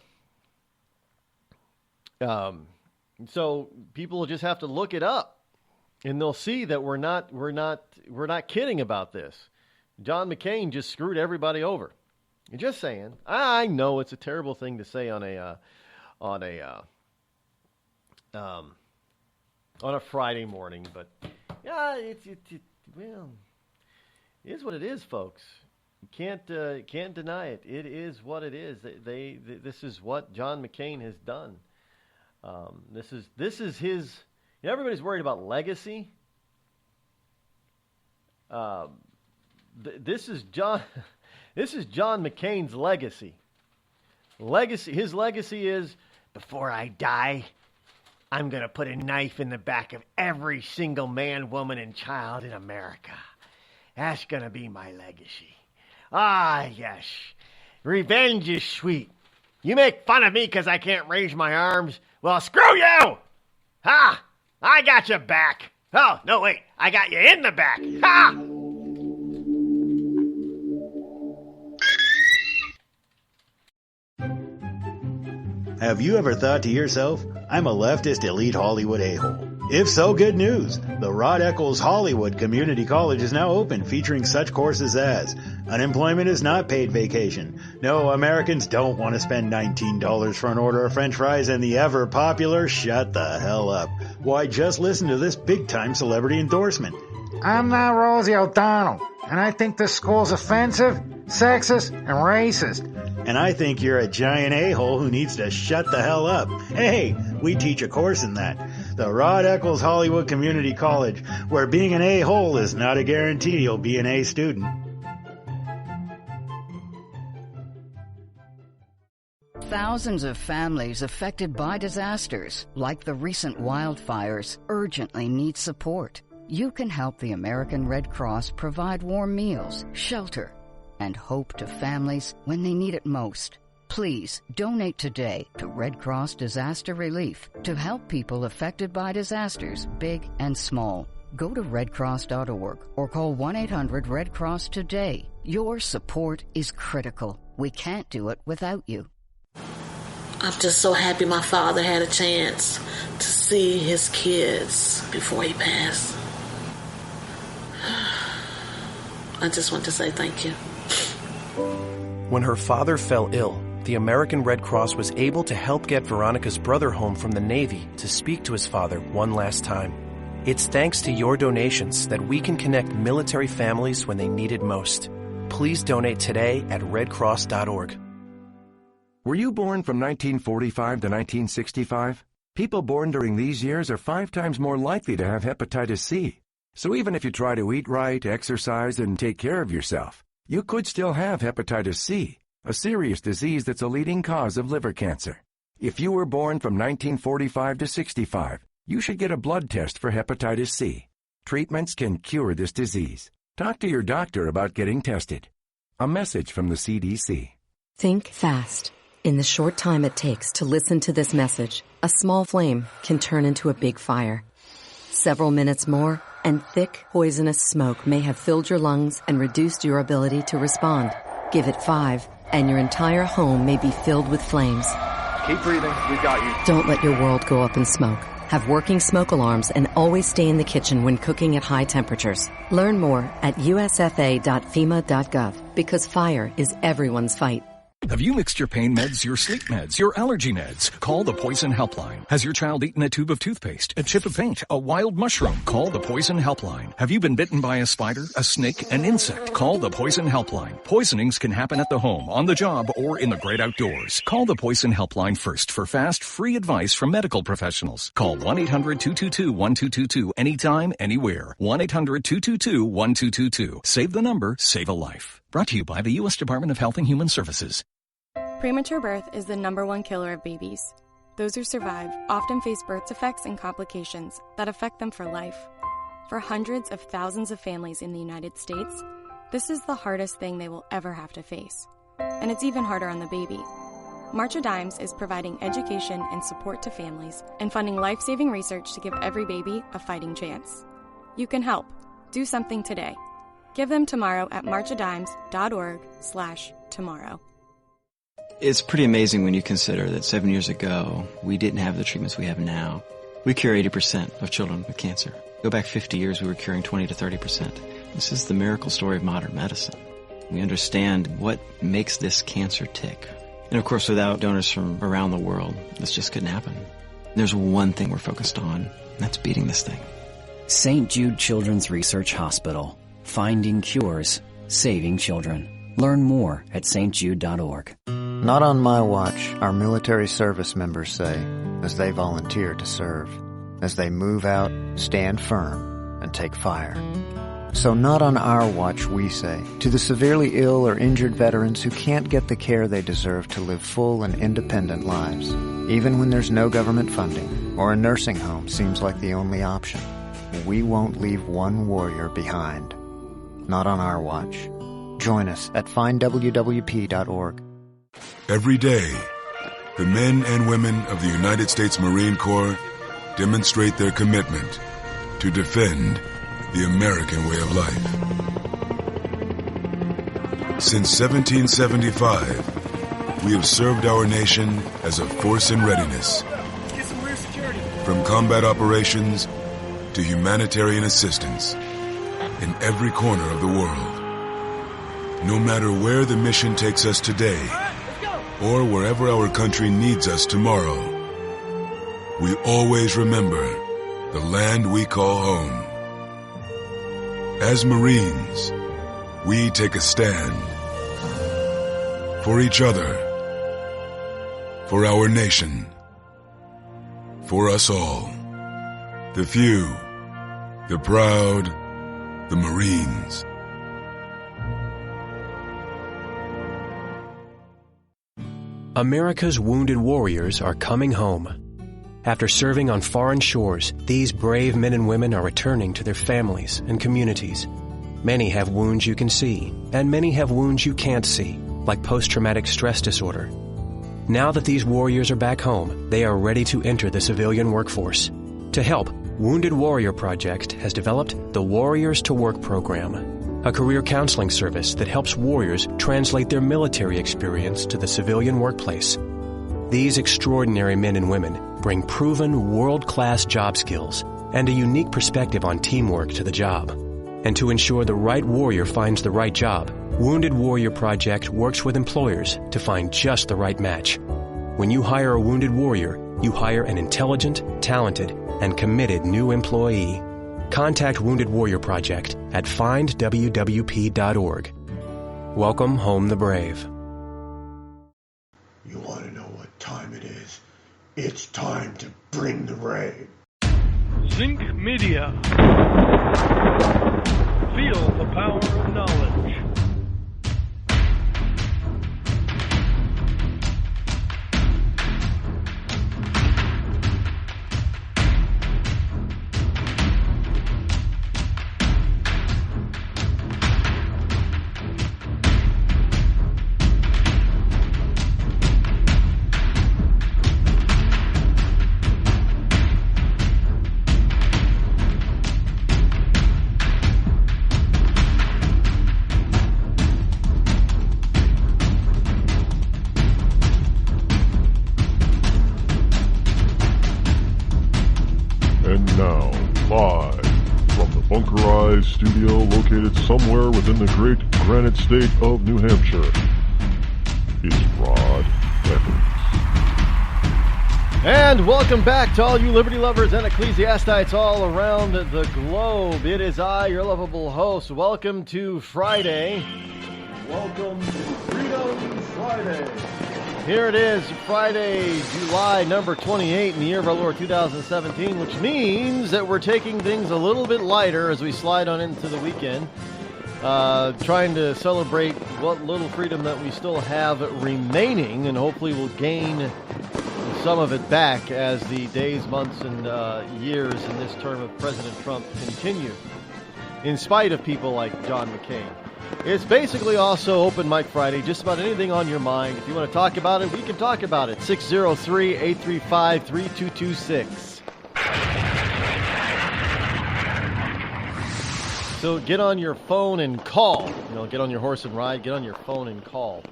So people will just have to look it up. And they'll see that we're not kidding about this. John McCain just screwed everybody over. You're just saying. I know it's a terrible thing to say on a Friday morning, but yeah, it is what it is, folks. You can't deny it. It is what it is. This is what John McCain has done. This is his. Everybody's worried about legacy. This is John McCain's legacy. His legacy is, before I die, I'm going to put a knife in the back of every single man, woman, and child in America. That's going to be my legacy. Ah, yes. Revenge is sweet. You make fun of me because I can't raise my arms? Well, screw you! Ha! I got your back. Oh, no, wait. I got you in the back. Ha!
Have you ever thought to yourself, I'm a leftist elite Hollywood a-hole. If so, good news. The Rod Eccles Hollywood Community College is now open, featuring such courses as unemployment is not paid vacation. No, Americans don't want to spend $19 for an order of french fries, and the ever popular shut the hell up. Why, just listen to this big-time celebrity endorsement.
I'm not Rosie O'Donnell, and I think this school's offensive, sexist, and racist.
And I think you're a giant a-hole who needs to shut the hell up. Hey, we teach a course in that. The Rod Eccles Hollywood Community College, where being an a-hole is not a guarantee you'll be an A student.
Thousands of families affected by disasters, like the recent wildfires, urgently need support. You can help the American Red Cross provide warm meals, shelter, and hope to families when they need it most. Please donate today to Red Cross Disaster Relief to help people affected by disasters, big and small. Go to redcross.org or call 1-800-RED-CROSS today. Your support is critical. We can't do it without you.
I'm just so happy my father had a chance to see his kids before he passed. I just want to say thank you.
When her father fell ill, the American Red Cross was able to help get Veronica's brother home from the Navy to speak to his father one last time. It's thanks to your donations that we can connect military families when they need it most. Please donate today at redcross.org.
Were you born from 1945 to 1965? People born during these years are 5 times more likely to have hepatitis C. So even if you try to eat right, exercise, and take care of yourself, you could still have hepatitis C, a serious disease that's a leading cause of liver cancer. If you were born from 1945 to 65, you should get a blood test for hepatitis C. Treatments can cure this disease. Talk to your doctor about getting tested. A message from the CDC.
Think fast. In the short time it takes to listen to this message, a small flame can turn into a big fire. Several minutes more, and thick, poisonous smoke may have filled your lungs and reduced your ability to respond. Give it 5, and your entire home may be filled with flames.
Keep breathing. We've got you.
Don't let your world go up in smoke. Have working smoke alarms and always stay in the kitchen when cooking at high temperatures. Learn more at usfa.fema.gov, because fire is everyone's fight.
Have you mixed your pain meds, your sleep meds, your allergy meds? Call the Poison Helpline. Has your child eaten a tube of toothpaste, a chip of paint, a wild mushroom? Call the Poison Helpline. Have you been bitten by a spider, a snake, an insect? Call the Poison Helpline. Poisonings can happen at the home, on the job, or in the great outdoors. Call the Poison Helpline first for fast, free advice from medical professionals. Call 1-800-222-1222 anytime, anywhere. 1-800-222-1222. Save the number, save a life. Brought to you by the U.S. Department of Health and Human Services.
Premature birth is the #1 killer of babies. Those who survive often face birth defects and complications that affect them for life. For hundreds of thousands of families in the United States, this is the hardest thing they will ever have to face. And it's even harder on the baby. March of Dimes is providing education and support to families and funding life-saving research to give every baby a fighting chance. You can help. Do something today. Give them tomorrow at marchofdimes.org/tomorrow.
It's pretty amazing when you consider that 7 years ago, we didn't have the treatments we have now. We cure 80% of children with cancer. Go back 50 years, we were curing 20 to 30%. This is the miracle story of modern medicine. We understand what makes this cancer tick. And of course, without donors from around the world, this just couldn't happen. There's one thing we're focused on, and that's beating this thing.
St. Jude Children's Research Hospital. Finding cures, saving children. Learn more at stjude.org.
Not on my watch, our military service members say, as they volunteer to serve. As they move out, stand firm, and take fire. So not on our watch, we say, to the severely ill or injured veterans who can't get the care they deserve to live full and independent lives, even when there's no government funding, or a nursing home seems like the only option. We won't leave one warrior behind. Not on our watch. Join us at findwwp.org.
Every day, the men and women of the United States Marine Corps demonstrate their commitment to defend the American way of life. Since 1775, we have served our nation as a force in readiness, From combat operations to humanitarian assistance in every corner of the world. No matter where the mission takes us today or wherever our country needs us tomorrow, we always remember the land we call home. As Marines, we take a stand for each other, for our nation, for us all. The few, the proud, the Marines.
America's wounded warriors are coming home. After serving on foreign shores, these brave men and women are returning to their families and communities. Many have wounds you can see, and many have wounds you can't see, like post-traumatic stress disorder. Now that these warriors are back home, they are ready to enter the civilian workforce. To help, Wounded Warrior Project has developed the Warriors to Work program, a career counseling service that helps warriors translate their military experience to the civilian workplace. These extraordinary men and women bring proven world-class job skills and a unique perspective on teamwork to the job. And to ensure the right warrior finds the right job, Wounded Warrior Project works with employers to find just the right match. When you hire a wounded warrior, you hire an intelligent, talented, and committed new employee. Contact Wounded Warrior Project at findwwp.org. Welcome home the brave.
You want to know what time it is? It's time to bring the rain.
Zinc Media. Feel the power of knowledge.
Studio located somewhere within the great granite state of New Hampshire is Rod Eccles.
And welcome back to all you liberty lovers and ecclesiastites all around the globe. It is I, your lovable host. Welcome to Friday. Welcome to Freedom Friday. Here it is, Friday, July number 28 in the year of our Lord 2017, which means that we're taking things a little bit lighter as we slide on into the weekend, trying to celebrate what little freedom that we still have remaining, and hopefully we'll gain some of it back as the days, months, and years in this term of President Trump continue, in spite of people like John McCain. It's basically also Open Mic Friday, just about anything on your mind. If you want to talk about it, we can talk about it. 603-835-3226. So get on your phone and call. Get on your horse and ride. Get on your phone and call.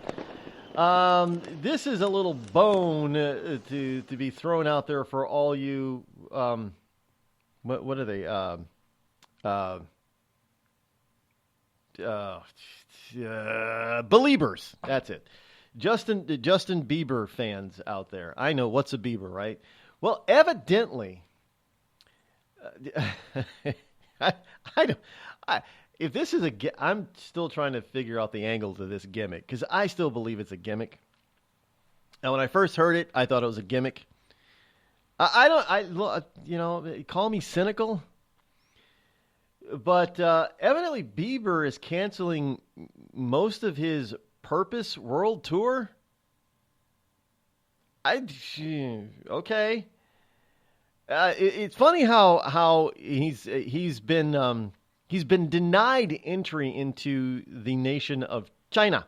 This is a little bone to be thrown out there for all you, what are they? Beliebers. That's it. Justin Bieber fans out there. I know, what's a Bieber, right? Well, evidently, if this is I'm still trying to figure out the angle to this gimmick, because I still believe it's a gimmick. And when I first heard it, I thought it was a gimmick. Call me cynical. But evidently Bieber is canceling most of his Purpose World Tour. Okay. It's funny how he's been denied entry into the nation of China.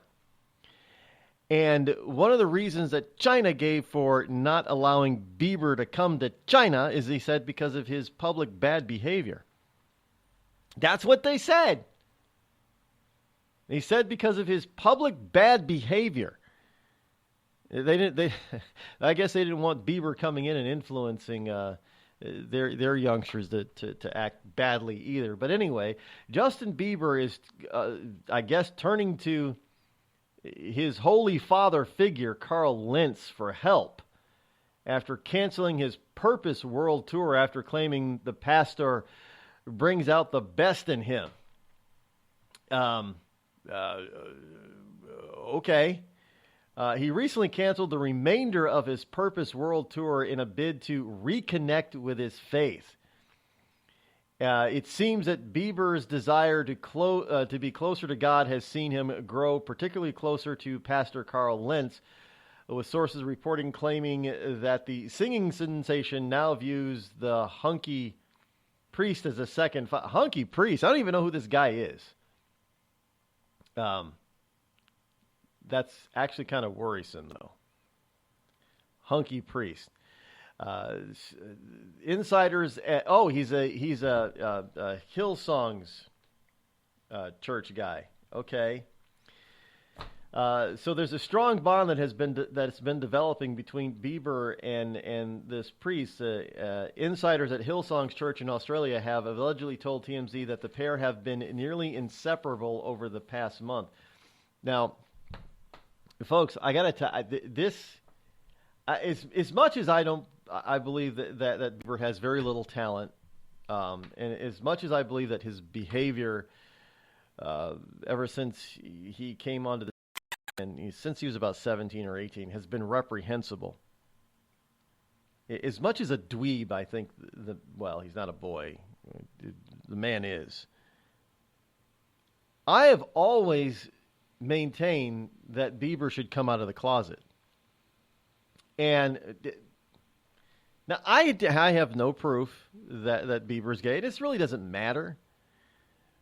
And one of the reasons that China gave for not allowing Bieber to come to China is, he said, because of his public bad behavior. That's what they said. They said because of his public bad behavior. I guess they didn't want Bieber coming in and influencing their youngsters to act badly either. But anyway, Justin Bieber is, I guess, turning to his holy father figure, Carl Lentz, for help after canceling his Purpose World Tour after claiming the pastor brings out the best in him. Okay. He recently canceled the remainder of his Purpose World Tour in a bid to reconnect with his faith. It seems that Bieber's desire to be closer to God has seen him grow particularly closer to Pastor Carl Lentz, with sources reporting claiming that the singing sensation now views the hunky priest as a second hunky priest. I don't even know who this guy is. That's actually kind of worrisome, though. Hunky priest. Insiders. He's a Hillsong's church guy. Okay. So there's a strong bond that's been developing between Bieber and this priest. Insiders at Hillsong's church in Australia have allegedly told TMZ that the pair have been nearly inseparable over the past month. Now, folks, I gotta tell this. As much as I believe that Bieber has very little talent, and as much as I believe that his behavior, ever since he came onto the and since he was about 17 or 18, has been reprehensible. As much as a dweeb, I think he's not a boy. The man is. I have always maintained that Bieber should come out of the closet. And now I have no proof that Bieber's gay. This really doesn't matter.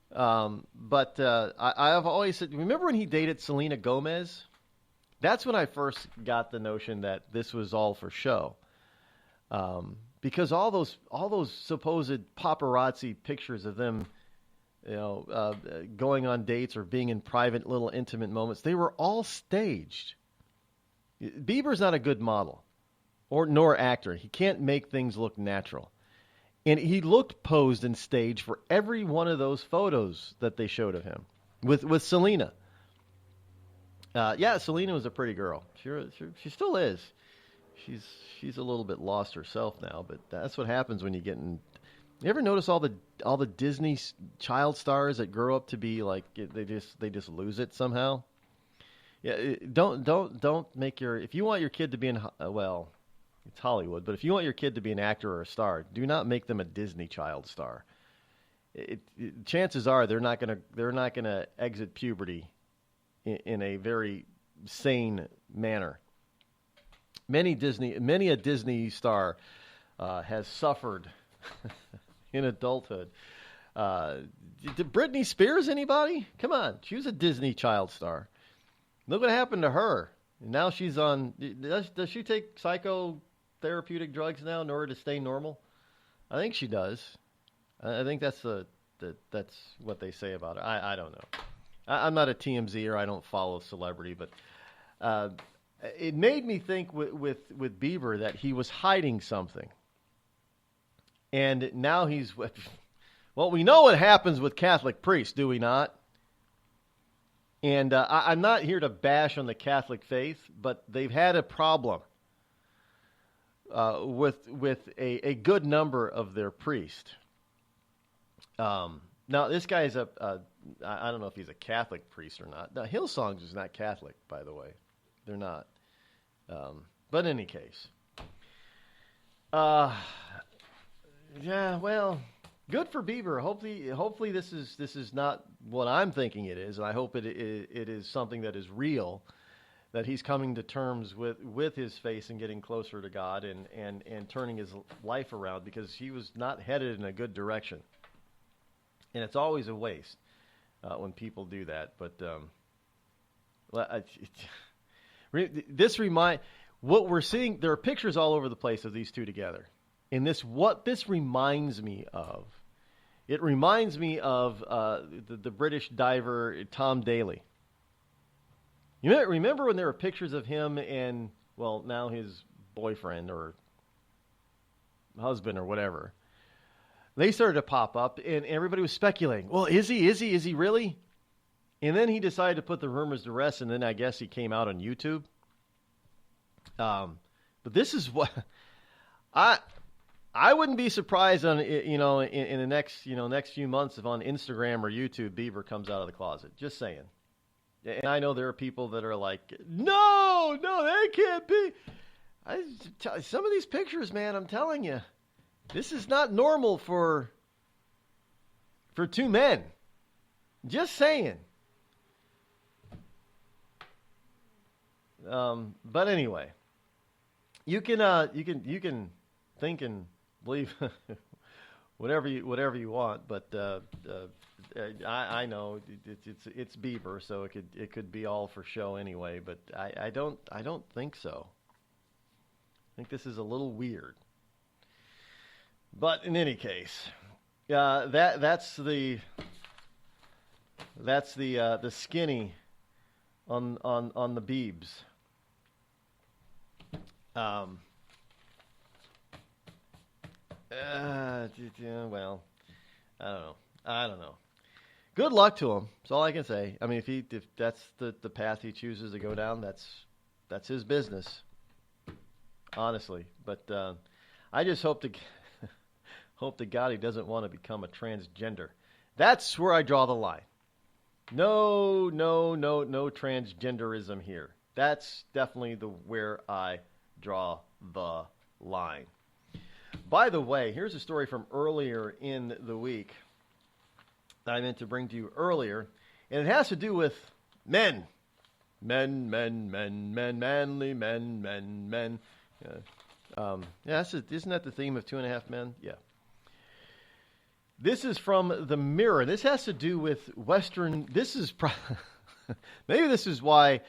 But I have always said, remember when he dated Selena Gomez? That's when I first got the notion that this was all for show. Because all those supposed paparazzi pictures of them, going on dates or being in private little intimate moments, they were all staged. Bieber's not a good model nor actor. He can't make things look natural. And he looked posed and staged for every one of those photos that they showed of him with Selena. Selena was a pretty girl. She still is. She's a little bit lost herself now, but that's what happens when you get in. You ever notice all the Disney child stars that grow up to be like they just lose it somehow? Yeah, don't make if you want your kid to be in it's Hollywood, but if you want your kid to be an actor or a star, do not make them a Disney child star. Chances are they're not gonna exit puberty in a very sane manner. Many a Disney star has suffered in adulthood. Did Britney Spears, anybody? Come on, she was a Disney child star. Look what happened to her. Now she's on. Does she take psychotherapeutic drugs now in order to stay normal? I think she does. I think that's that's what they say about it. I don't know. I'm not a TMZer. I don't follow celebrity, but it made me think with Bieber that he was hiding something, and now he's. Well, we know what happens with Catholic priests, do we not? And I'm not here to bash on the Catholic faith, but they've had a problem with a good number of their priests. Now, this guy is I don't know if he's a Catholic priest or not. Now, Hillsong's is not Catholic, by the way. They're not. But in any case. Good for Bieber. Hopefully this is not what I'm thinking it is, and I hope it is something that is real, that he's coming to terms with his faith and getting closer to God and turning his life around, because he was not headed in a good direction. And it's always a waste when people do that. But what we're seeing, there are pictures all over the place of these two together. And what this reminds me of, it reminds me of the British diver Tom Daley. You remember when there were pictures of him and, now his boyfriend, or husband or whatever. They started to pop up, and everybody was speculating. Well, is he really? And then he decided to put the rumors to rest, and then I guess he came out on YouTube. But this is what I wouldn't be surprised on in the next few months if on Instagram or YouTube Bieber comes out of the closet. Just saying. And I know there are people that are like, no, that can't be. Some of these pictures, man, I'm telling you. This is not normal for two men. Just saying. But anyway, you can think and believe whatever you want. But I know it's Bieber, so it could be all for show anyway. But I don't think so. I think this is a little weird. But in any case, that's the skinny on the Biebs. Well, I don't know. Good luck to him. That's all I can say. I mean, if that's the path he chooses to go down, that's his business. Honestly, but I just hope to God he doesn't want to become a transgender. That's where I draw the line. No transgenderism here. That's definitely where I draw the line. By the way, here's a story from earlier in the week that I meant to bring to you earlier, and it has to do with men. Men, manly men. Isn't that the theme of 2.5 Men? Yeah. This is from The Mirror. This has to do with Western. Maybe this is why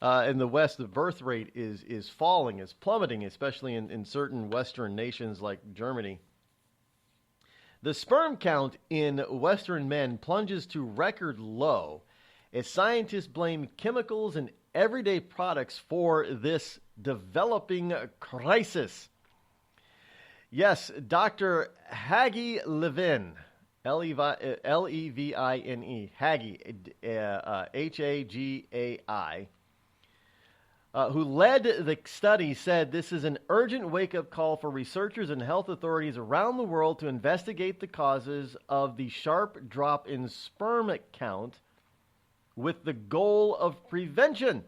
in the West the birth rate is falling, is plummeting, especially in certain Western nations like Germany. The sperm count in Western men plunges to record low as scientists blame chemicals and everyday products for this developing crisis. Yes, Dr. Hagi Levin, Levine, Hagi, Hagai, who led the study, said this is an urgent wake-up call for researchers and health authorities around the world to investigate the causes of the sharp drop in sperm count with the goal of prevention.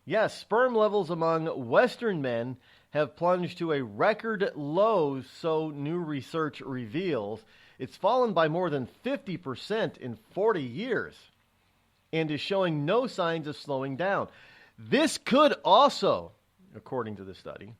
Yes, sperm levels among Western men have plunged to a record low, so new research reveals. It's fallen by more than 50% in 40 years and is showing no signs of slowing down. This could also, according to the study,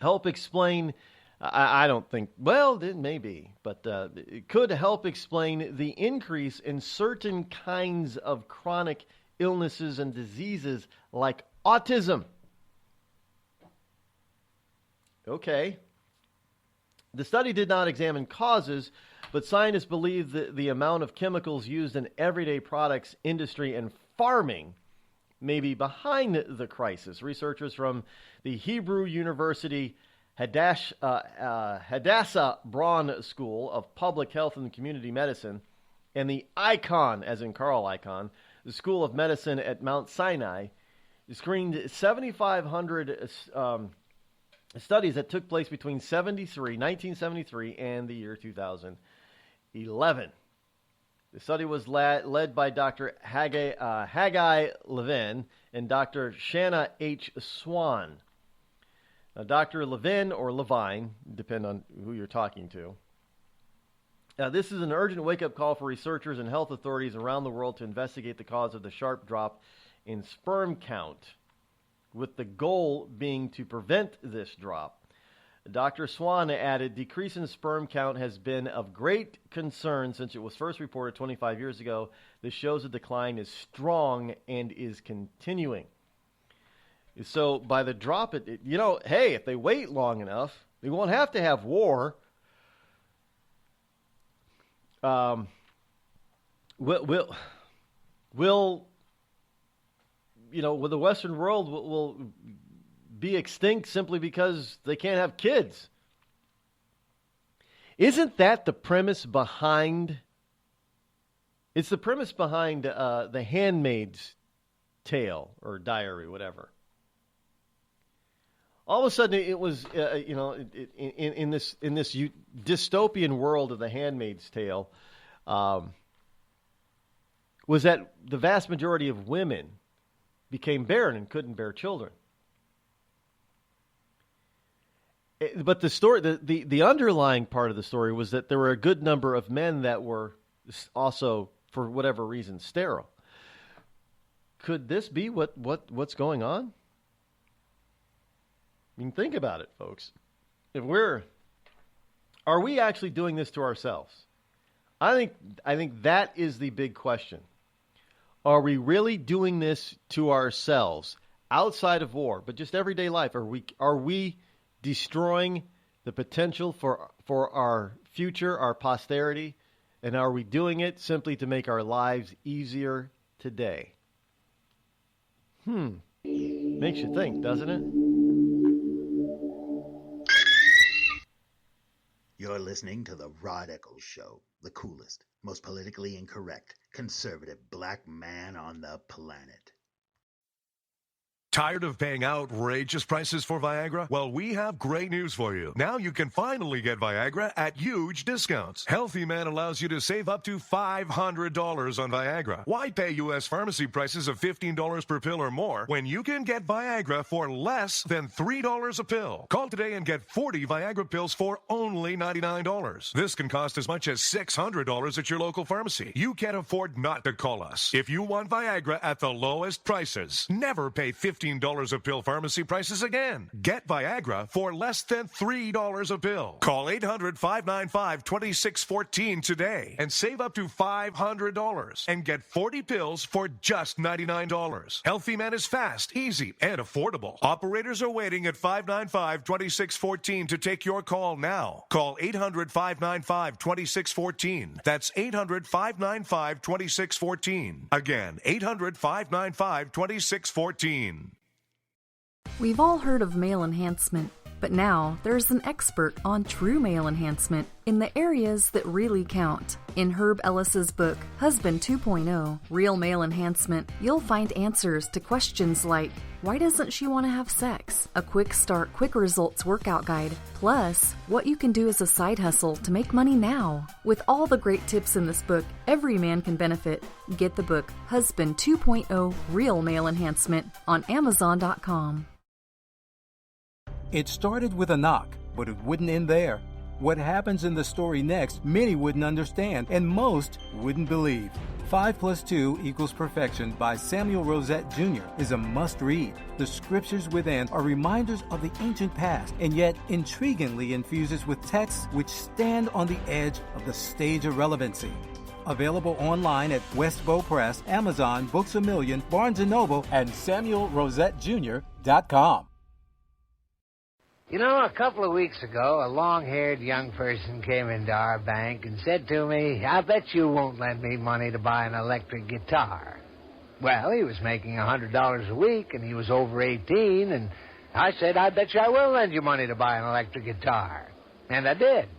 help explain, I don't think, well, it may be, but it could help explain the increase in certain kinds of chronic illnesses and diseases like autism. Okay. The study did not examine causes, but scientists believe that the amount of chemicals used in everyday products, industry, and farming may be behind the crisis. Researchers from the Hebrew University Hadassah Braun School of Public Health and Community Medicine and the Icahn, as in Carl Icahn, the School of Medicine at Mount Sinai, screened 7,500 studies that took place between 1973 and the year 2011. The study was led by Dr. Hagi Levin and Dr. Shanna H. Swan. Now, Dr. Levin, or Levine, depend on who you're talking to. This is an urgent wake-up call for researchers and health authorities around the world to investigate the cause of the sharp drop in sperm count, with the goal being to prevent this drop. Dr. Swan added, decrease in sperm count has been of great concern since it was first reported 25 years ago. This shows the decline is strong and is continuing. So by the drop, hey, if they wait long enough, they won't have to have war. Will the Western world will be extinct simply because they can't have kids. Isn't that the premise behind? It's the premise behind The Handmaid's Tale or Diary, whatever. All of a sudden, it was in this dystopian world of The Handmaid's Tale, was that the vast majority of women became barren and couldn't bear children. But the story, the underlying part of the story was that there were a good number of men that were also, for whatever reason, sterile. Could this be what's going on? I mean, think about it, folks. Are we actually doing this to ourselves? I think that is the big question. Are we really doing this to ourselves outside of war, but just everyday life? Are we destroying the potential for our future, our posterity, and are we doing it simply to make our lives easier today? Makes you think, doesn't it?
You're listening to the Rod Eccles Show, the coolest, most politically incorrect, conservative black man on the planet.
Tired of paying outrageous prices for Viagra? Well, we have great news for you. Now you can finally get Viagra at huge discounts. Healthy Man allows you to save up to $500 on Viagra. Why pay U.S. pharmacy prices of $15 per pill or more when you can get Viagra for less than $3 a pill? Call today and get 40 Viagra pills for only $99. This can cost as much as $600 at your local pharmacy. You can't afford not to call us. If you want Viagra at the lowest prices, never pay $15 a pill pharmacy prices again. Get Viagra for less than $3 a pill. Call 800-595-2614 today and save up to $500 and get 40 pills for just $99. Healthy Man is fast, easy, and affordable. Operators are waiting at 595-2614 to take your call now. Call 800-595-2614. That's 800-595-2614. Again, 800-595-2614.
We've all heard of male enhancement, but now there's an expert on true male enhancement in the areas that really count. In Herb Ellis's book, Husband 2.0, Real Male Enhancement, you'll find answers to questions like, why doesn't she want to have sex? A quick start, quick results workout guide, plus what you can do as a side hustle to make money now. With all the great tips in this book, every man can benefit. Get the book, Husband 2.0, Real Male Enhancement, on Amazon.com.
It started with a knock, but it wouldn't end there. What happens in the story next, many wouldn't understand, and most wouldn't believe. 5 + 2 = Perfection by Samuel Rosette Jr. is a must-read. The scriptures within are reminders of the ancient past, and yet intriguingly infuses with texts which stand on the edge of the stage of relevancy. Available online at Westbow Press, Amazon, Books A Million, Barnes & Noble, and SamuelRosetteJr.com.
You know, a couple of weeks ago, a long-haired young person came into our bank and said to me, I bet you won't lend me money to buy an electric guitar. Well, he was making $100 a week, and he was over 18, and I said, I bet you I will lend you money to buy an electric guitar. And I did.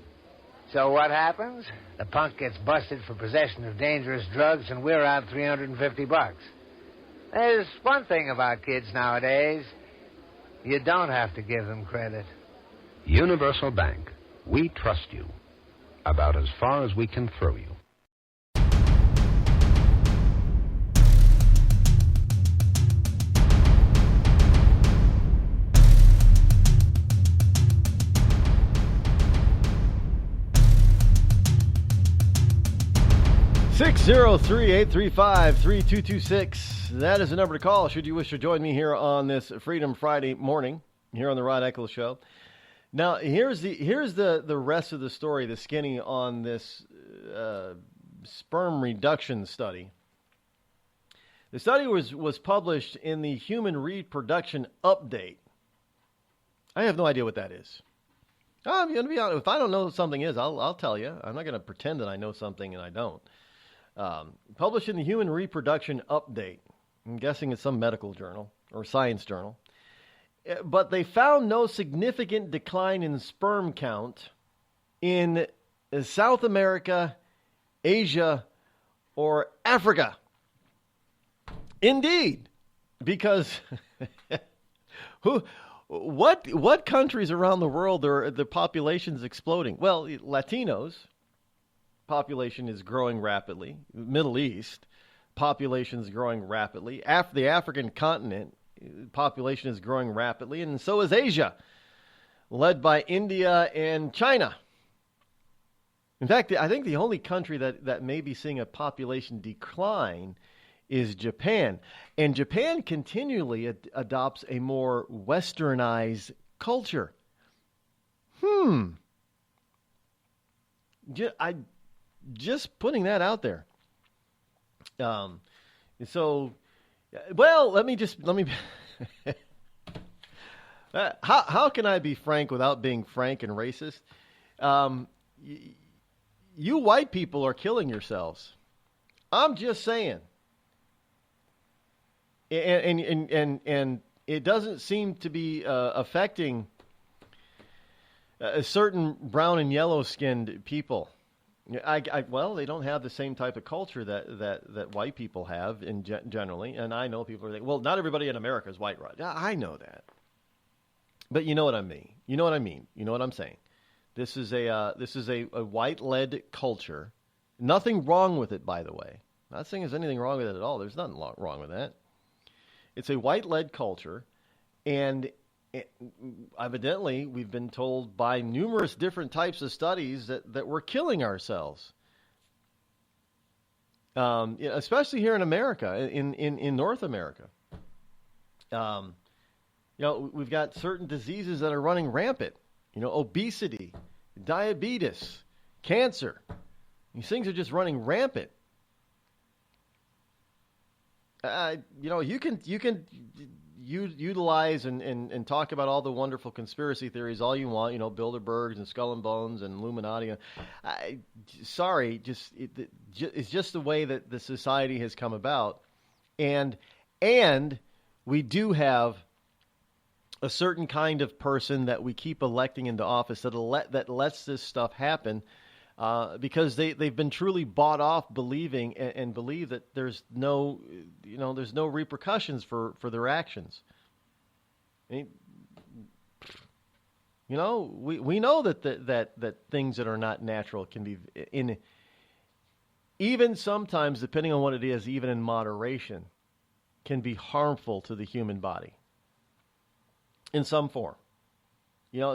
So what happens? The punk gets busted for possession of dangerous drugs, and we're out $350. There's one thing about kids nowadays. You don't have to give them credit.
Universal Bank. We trust you. About as far as we can throw you.
603-835-3226. That is the number to call should you wish to join me here on this Freedom Friday morning here on the Rod Eccles Show. Now, here's the rest of the story, the skinny on this sperm reduction study. The study was published in the Human Reproduction Update. I have no idea what that is. I'm going to be honest. If I don't know what something is, I'll tell you. I'm not going to pretend that I know something and I don't. Published in the Human Reproduction Update. I'm guessing it's some medical journal or science journal. but they found no significant decline in sperm count in South America, Asia, or Africa. Indeed, because what countries around the world are the population's exploding? Well, Latinos population is growing rapidly. Middle East population is growing rapidly. The African continent population is growing rapidly, and so is Asia, led by India and China. In fact, I think the only country that may be seeing a population decline is Japan. And Japan continually adopts a more westernized culture. Just putting that out there. So, well, let me how can I be frank without being frank and racist? You white people are killing yourselves. I'm just saying. And it doesn't seem to be affecting a certain brown and yellow skinned people. Well, they don't have the same type of culture that white people have generally. And I know people are like, well, not everybody in America is white, Rod. Yeah, I know that. But you know what I mean. You know what I mean. You know what I'm saying. This is a white-led culture. Nothing wrong with it, by the way. I'm not saying there's anything wrong with it at all. There's nothing wrong with that. It's a white-led culture, and evidently we've been told by numerous different types of studies that we're killing ourselves. Especially here in America, in North America. We've got certain diseases that are running rampant. Obesity, diabetes, cancer. These things are just running rampant. You can utilize and talk about all the wonderful conspiracy theories all you want. Bilderbergs and Skull and Bones and Illuminati. It's just the way that the society has come about, and we do have a certain kind of person that we keep electing into office that lets this stuff happen because they've been truly bought off believing and believe that there's no repercussions for their actions. I mean, we know that things that are not natural can be even sometimes, depending on what it is, even in moderation, can be harmful to the human body. In some form.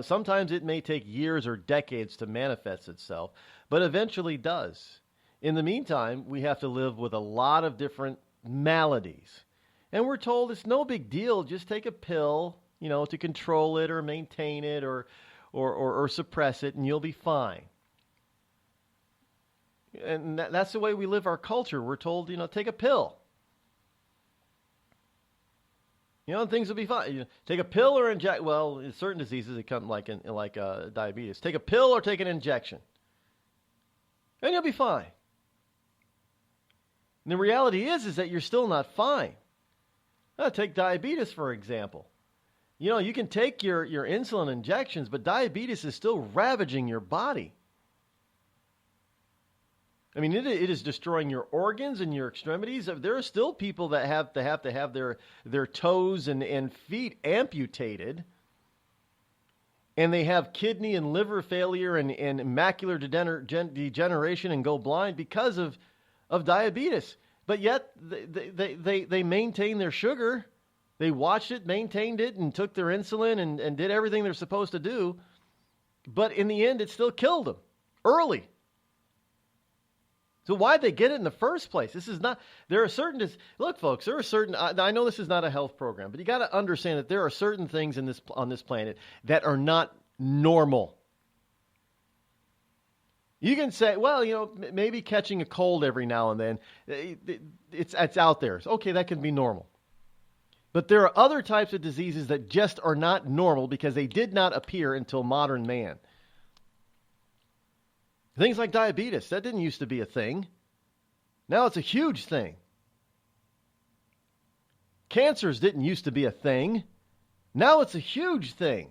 Sometimes it may take years or decades to manifest itself, but eventually does. In the meantime, we have to live with a lot of different maladies. And we're told it's no big deal, just take a pill, to control it or maintain it or suppress it, and you'll be fine. And that's the way we live our culture. We're told, take a pill. Things will be fine. Take a pill or inject. Well, in certain diseases, it comes like diabetes. Take a pill or take an injection, and you'll be fine. And the reality is that you're still not fine. Now, take diabetes, for example. You can take your insulin injections, but diabetes is still ravaging your body. I mean, it is destroying your organs and your extremities. There are still people that have to have their toes and feet amputated, and they have kidney and liver failure and macular degeneration and go blind because of diabetes. But yet they maintain their sugar. They watched it, maintained it, and took their insulin and did everything they're supposed to do. But in the end, it still killed them early. So why'd they get it in the first place? Look, folks, there are certain, I know this is not a health program, but you got to understand that there are certain things on this planet that are not normal. You can say, well, maybe catching a cold every now and then, it's out there. Okay, that can be normal. But there are other types of diseases that just are not normal because they did not appear until modern man. Things like diabetes, that didn't used to be a thing. Now it's a huge thing. Cancers didn't used to be a thing. Now it's a huge thing.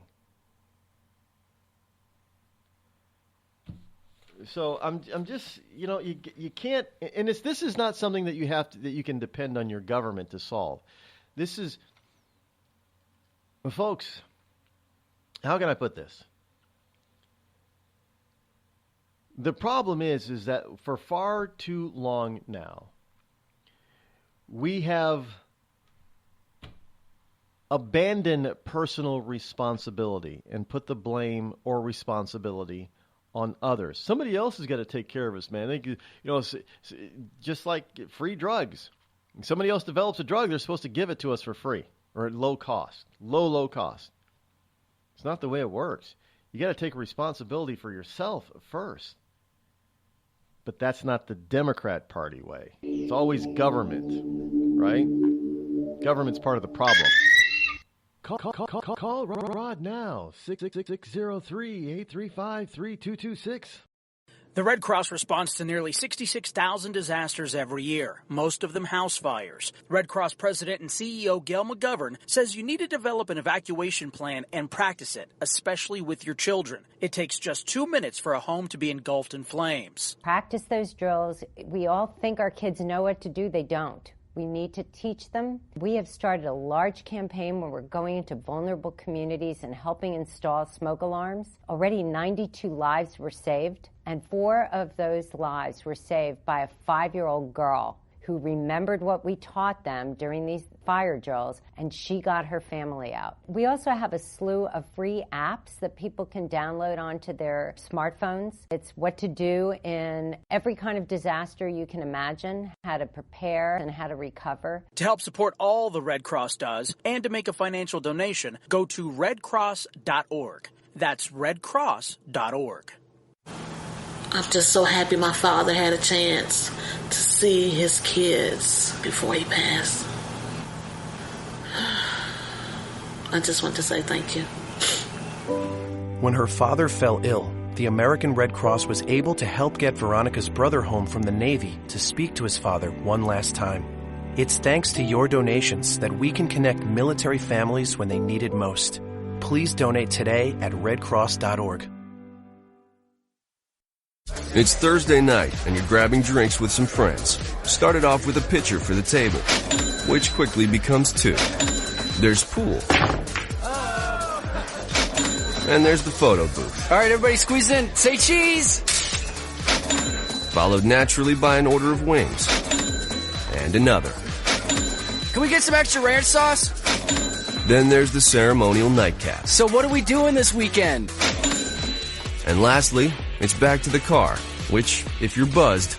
So I'm just, you can't, and this is not something that that you can depend on your government to solve. This is, folks, how can I put this? The problem is that for far too long now, we have abandoned personal responsibility and put the blame or responsibility on others. Somebody else has got to take care of us, man. Just like free drugs. Somebody else develops a drug, they're supposed to give it to us for free or at low cost. Low cost. It's not the way it works. You got to take responsibility for yourself first. But that's not the Democrat Party way. It's always government, right? Government's part of the problem. Call Rod now, 666-603-835-3226.
The Red Cross responds to nearly 66,000 disasters every year, most of them house fires. Red Cross President and CEO Gail McGovern says you need to develop an evacuation plan and practice it, especially with your children. It takes just 2 minutes for a home to be engulfed in flames.
Practice those drills. We all think our kids know what to do. They don't. We need to teach them. We have started a large campaign where we're going into vulnerable communities and helping install smoke alarms. Already 92 lives were saved, and 4 of those lives were saved by a 5-year-old girl who remembered what we taught them during these fire drills, and she got her family out. We also have a slew of free apps that people can download onto their smartphones. It's what to do in every kind of disaster you can imagine, how to prepare and how to recover.
To help support all the Red Cross does and to make a financial donation, go to redcross.org. That's redcross.org.
I'm just so happy my father had a chance to see his kids before he passed. I just want to say thank you.
When her father fell ill, the American Red Cross was able to help get Veronica's brother home from the Navy to speak to his father one last time. It's thanks to your donations that we can connect military families when they need it most. Please donate today at redcross.org.
It's Thursday night, and you're grabbing drinks with some friends. Started off with a pitcher for the table, which quickly becomes 2. There's pool. And there's the photo booth.
All right, everybody squeeze in. Say cheese!
Followed naturally by an order of wings. And another.
Can we get some extra ranch sauce?
Then there's the ceremonial nightcap.
So what are we doing this weekend?
And lastly, it's back to the car, which, if you're buzzed,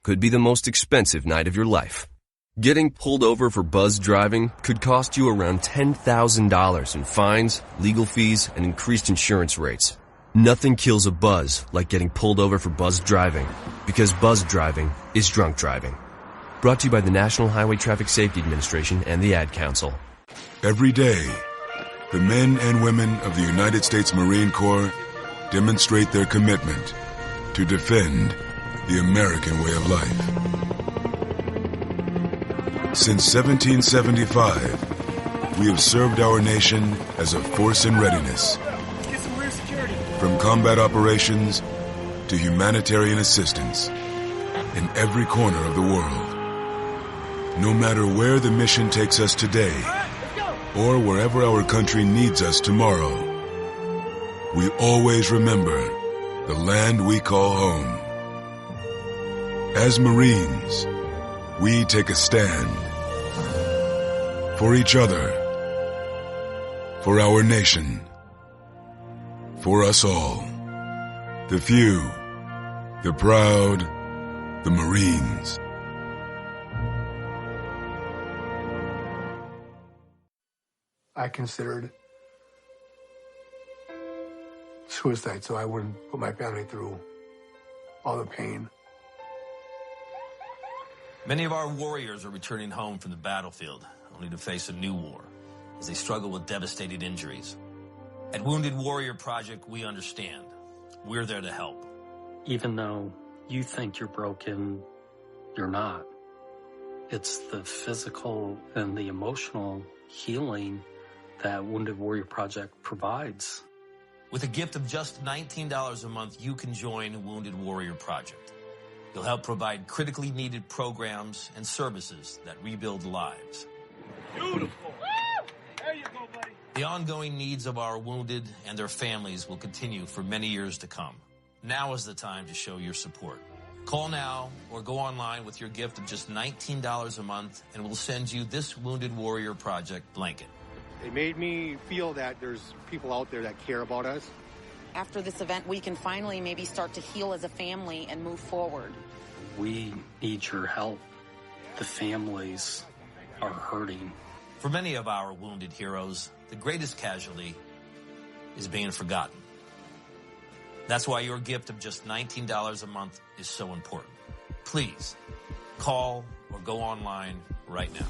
could be the most expensive night of your life. Getting pulled over for buzzed driving could cost you around $10,000 in fines, legal fees, and increased insurance rates. Nothing kills a buzz like getting pulled over for buzzed driving, because buzzed driving is drunk driving. Brought to you by the National Highway Traffic Safety Administration and the Ad Council.
Every day, the men and women of the United States Marine Corps demonstrate their commitment to defend the American way of life. Since 1775, we have served our nation as a force in readiness.
Get some rear security.
From combat operations to humanitarian assistance in every corner of the world. No matter where the mission takes us today, or wherever our country needs us tomorrow, we always remember the land we call home. As Marines, we take a stand for each other, for our nation, for us all, the few, the proud, the Marines.
I considered suicide so I wouldn't put my family through all the pain.
Many of our warriors are returning home from the battlefield, only to face a new war as they struggle with devastating injuries. At Wounded Warrior Project, we understand. We're there to help.
Even though
You think you're broken, you're not. It's the physical and the emotional healing that Wounded Warrior Project provides.
With a gift of just $19 a month, you can join Wounded Warrior Project. You'll help provide critically needed programs and services that rebuild lives.
Beautiful. There you go, buddy.
The ongoing needs of our wounded and their families will continue for many years to come. Now is the time to show your support. Call now or go online with your gift of just $19 a month, and we'll send you this Wounded Warrior Project blanket.
It made me feel that there's people out there that care about us.
After this event, we can finally maybe start to heal as a family and move forward.
We need your help. The families are hurting.
For many of our wounded heroes, the greatest casualty is being forgotten. That's why your gift of just $19 a month is so important. Please, call or go online right now.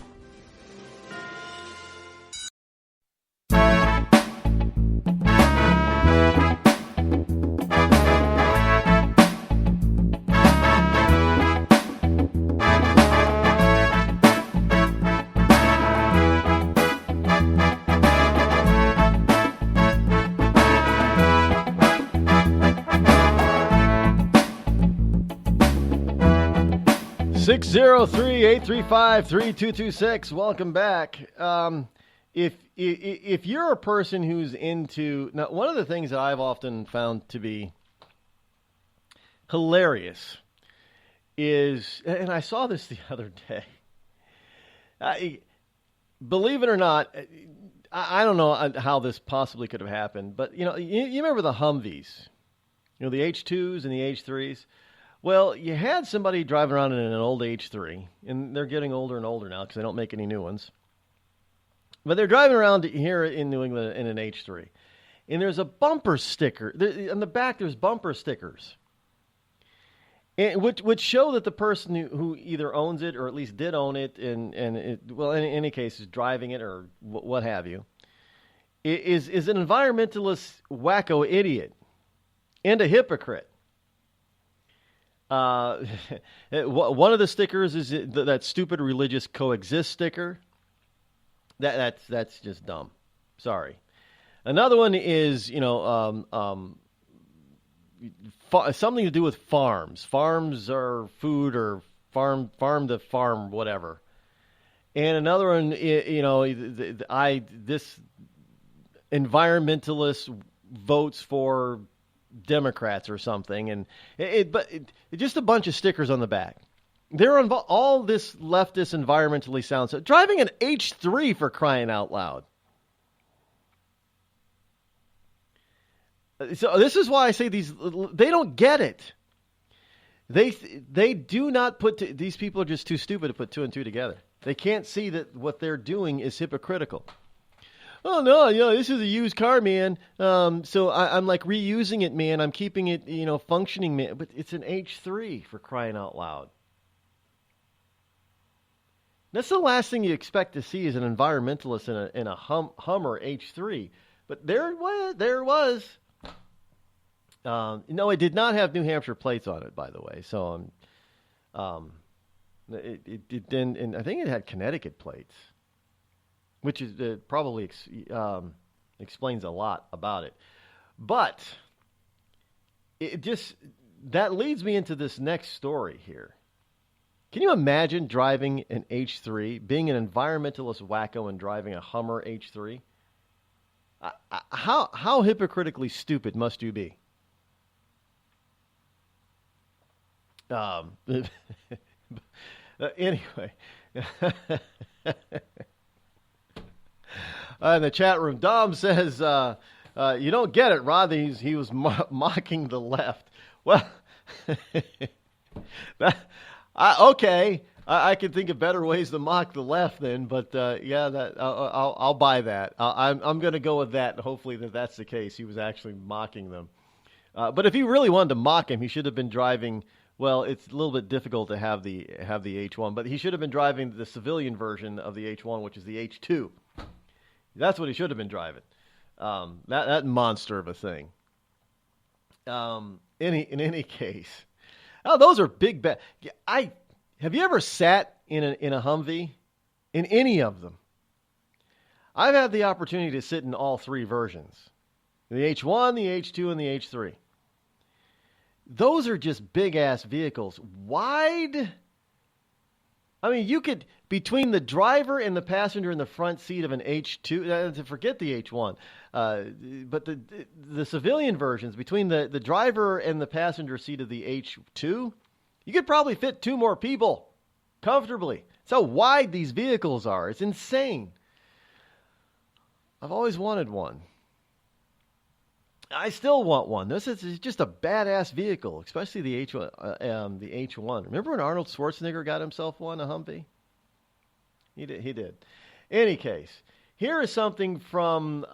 603-835-3226. Welcome back. If you're a person who's into now, one of the things that I've often found to be hilarious is, and I saw this the other day. Believe it or not, I don't know how this possibly could have happened, but you remember the Humvees, the H2s and the H3s. Well, you had somebody driving around in an old H3, and they're getting older and older now because they don't make any new ones. But they're driving around here in New England in an H3. And there's a bumper sticker. On the back, there's bumper stickers, which show that the person who either owns it or at least did own it, and in any case, is driving it or what have you, is an environmentalist wacko idiot and a hypocrite. One of the stickers is that stupid religious coexist sticker. That's just dumb. Sorry. Another one is something to do with farms. Farms are food or farm to farm whatever. And another one, this environmentalist votes for Democrats or something, and just a bunch of stickers on the back. They're involved. All this leftist environmentally sound stuff. Driving an H3 for crying out loud. So this is why I say they don't get it. They do not put these people are just too stupid to put two and two together. They can't see that what they're doing is hypocritical. Oh, no, this is a used car, man. So I'm like reusing it, man. I'm keeping it, functioning, man. But it's an H3 for crying out loud. That's the last thing you expect to see is an environmentalist in a Hummer H3. But there it was. No, it did not have New Hampshire plates on it, by the way. So it didn't, and I think it had Connecticut plates, which is probably explains a lot about it. But that leads me into this next story here. Can you imagine driving an H3, being an environmentalist wacko and driving a Hummer H3? How hypocritically stupid must you be? Anyway. In the chat room, Dom says, you don't get it, Rod. He was mocking the left. Well, okay. I can think of better ways to mock the left then, but I'll buy that. I'm going to go with that, and hopefully that's the case. He was actually mocking them. But if he really wanted to mock him, he should have been driving. Well, it's a little bit difficult to have the H1, but he should have been driving the civilian version of the H1, which is the H2. That's what he should have been driving. That monster of a thing. In any case, Oh, those are big bad. Have you ever sat in a Humvee? In any of them? I've had the opportunity to sit in all three versions. The H1, the H2, and the H3. Those are just big-ass vehicles. Wide. I mean, you could, between the driver and the passenger in the front seat of an H2, forget the H1, but the civilian versions, between the driver and the passenger seat of the H2, you could probably fit two more people comfortably. That's how wide these vehicles are. It's insane. I've always wanted one. I still want one. This is just a badass vehicle, especially the H1. The H1. Remember when Arnold Schwarzenegger got himself one, a Humvee? He did. Any case, here is something from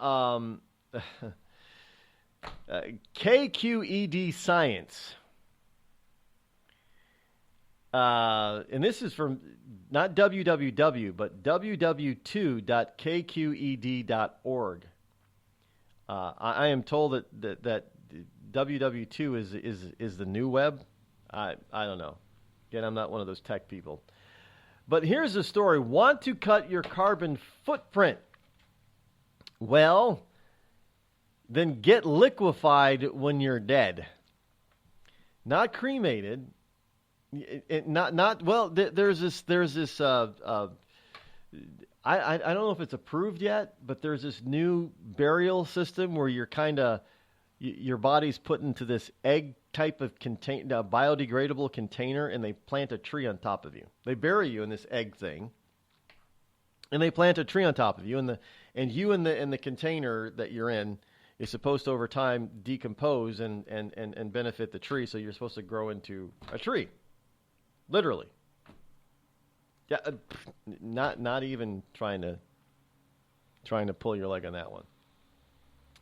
KQED Science. And this is from not www, but www.kqed.org. I am told that www2 is the new web. I don't know. Again, I'm not one of those tech people. But here's the story. Want to cut your carbon footprint? Well, then get liquefied when you're dead. Not cremated. There's this I don't know if it's approved yet, but there's this new burial system where you're your body's put into this egg type of biodegradable container, and they plant a tree on top of you. They bury you in this egg thing, and they plant a tree on top of you, and you in the container that you're in is supposed to over time decompose and benefit the tree. So you're supposed to grow into a tree. Literally. Yeah, not even trying to pull your leg on that one.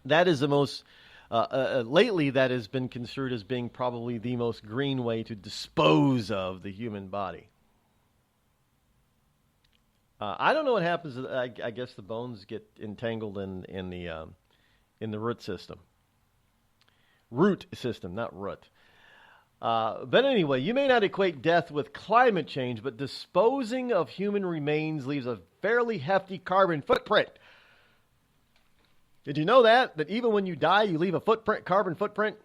That is the most lately that has been construed as being probably the most green way to dispose of the human body. I don't know what happens. I guess the bones get entangled in the root system. Root system, not root. But anyway, you may not equate death with climate change, but disposing of human remains leaves a fairly hefty carbon footprint. Did you know that even when you die, you leave a carbon footprint?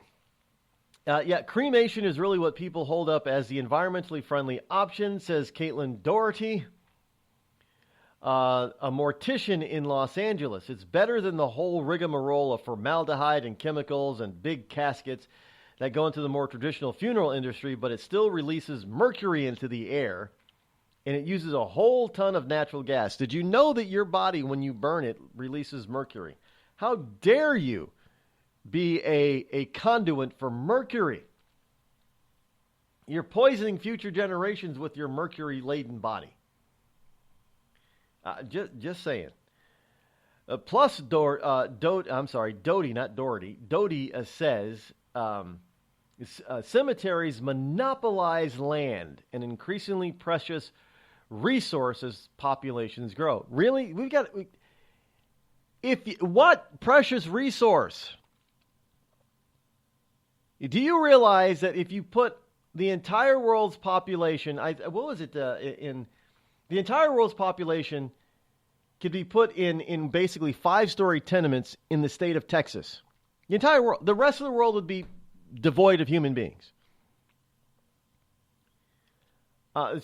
Cremation is really what people hold up as the environmentally friendly option, says Caitlin Doherty, a mortician in Los Angeles. It's better than the whole rigmarole of formaldehyde and chemicals and big caskets that go into the more traditional funeral industry, but it still releases mercury into the air, and it uses a whole ton of natural gas. Did you know that your body, when you burn it, releases mercury? How dare you be a conduit for mercury? You're poisoning future generations with your mercury-laden body. Just saying. Plus, Doty, not Doherty. Doty says cemeteries monopolize land and increasingly precious resources populations grow. Really? What precious resource? Do you realize that if you put the entire world's population, the entire world's population could be put in basically 5-story tenements in the state of Texas. The entire world, the rest of the world would be devoid of human beings. You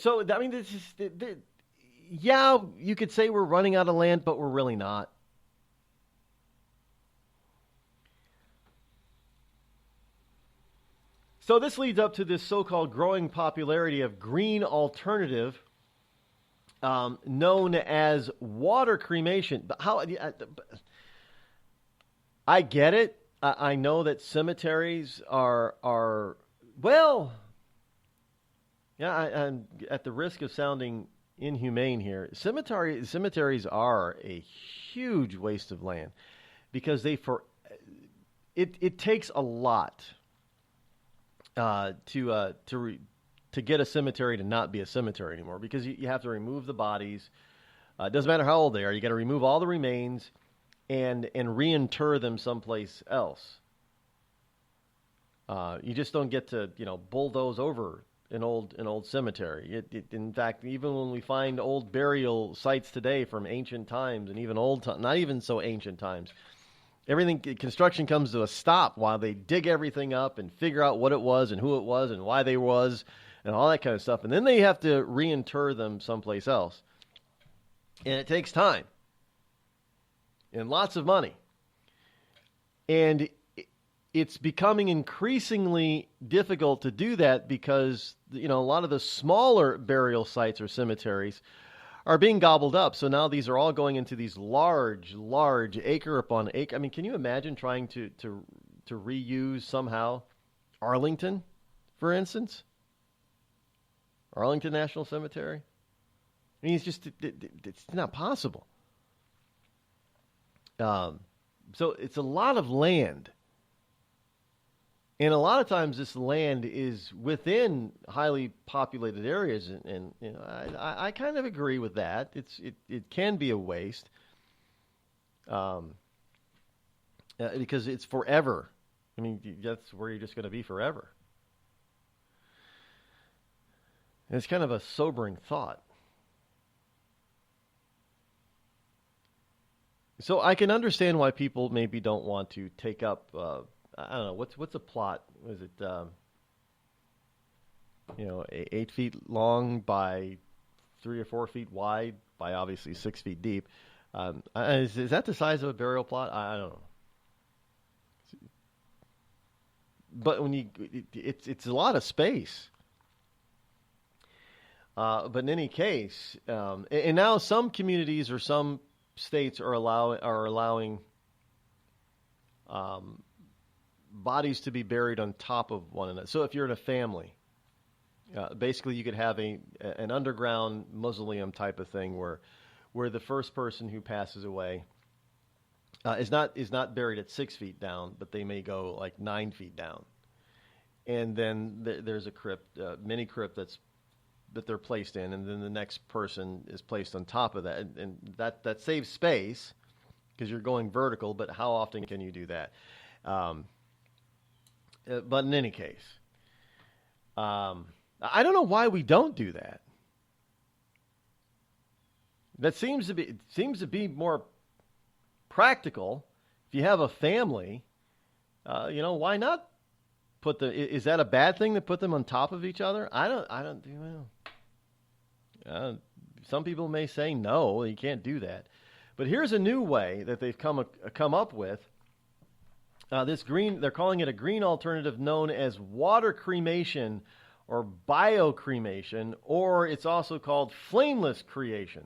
could say we're running out of land, but we're really not. So this leads up to this so-called growing popularity of green alternative known as water cremation. But I get it. I know that cemeteries are I'm at the risk of sounding inhumane here. Cemeteries are a huge waste of land because it takes a lot to get a cemetery to not be a cemetery anymore, because you have to remove the bodies. It doesn't matter how old they are. You got to remove all the remains and reinter them someplace else. You just don't get to, bulldoze over an old cemetery. In fact, even when we find old burial sites today from ancient times and even not even so ancient times, construction comes to a stop while they dig everything up and figure out what it was and who it was and why they was and all that kind of stuff. And then they have to reinter them someplace else. And it takes time and lots of money. And it's becoming increasingly difficult to do that because, a lot of the smaller burial sites or cemeteries are being gobbled up. So now these are all going into these large acre upon acre. I mean, can you imagine trying to reuse somehow Arlington, for instance? Arlington National Cemetery? I mean, it's not possible. So it's a lot of land. And a lot of times this land is within highly populated areas, and I kind of agree with that. It can be a waste because it's forever. I mean, that's where you're just going to be forever. And it's kind of a sobering thought. So I can understand why people maybe don't want to take up. I don't know what's a plot. Was it 8 feet long by 3 or 4 feet wide by obviously 6 feet deep? Is that the size of a burial plot? I don't know. But it's a lot of space. But in any case, and now some communities or some states are allowing bodies to be buried on top of one another. So if you're in a family, basically you could have an underground mausoleum type of thing where the first person who passes away is not buried at 6 feet down, but they may go like 9 feet down, and then there's a crypt, mini crypt that they're placed in, and then the next person is placed on top of that, and that saves space because you're going vertical. But how often can you do that? But in any case, I don't know why we don't do that. That seems to be more practical. If you have a family, why not put is that a bad thing to put them on top of each other? I don't do well. Some people may say no, you can't do that. But here's a new way that they've come up with. They're calling it a green alternative known as water cremation or biocremation, or it's also called flameless cremation.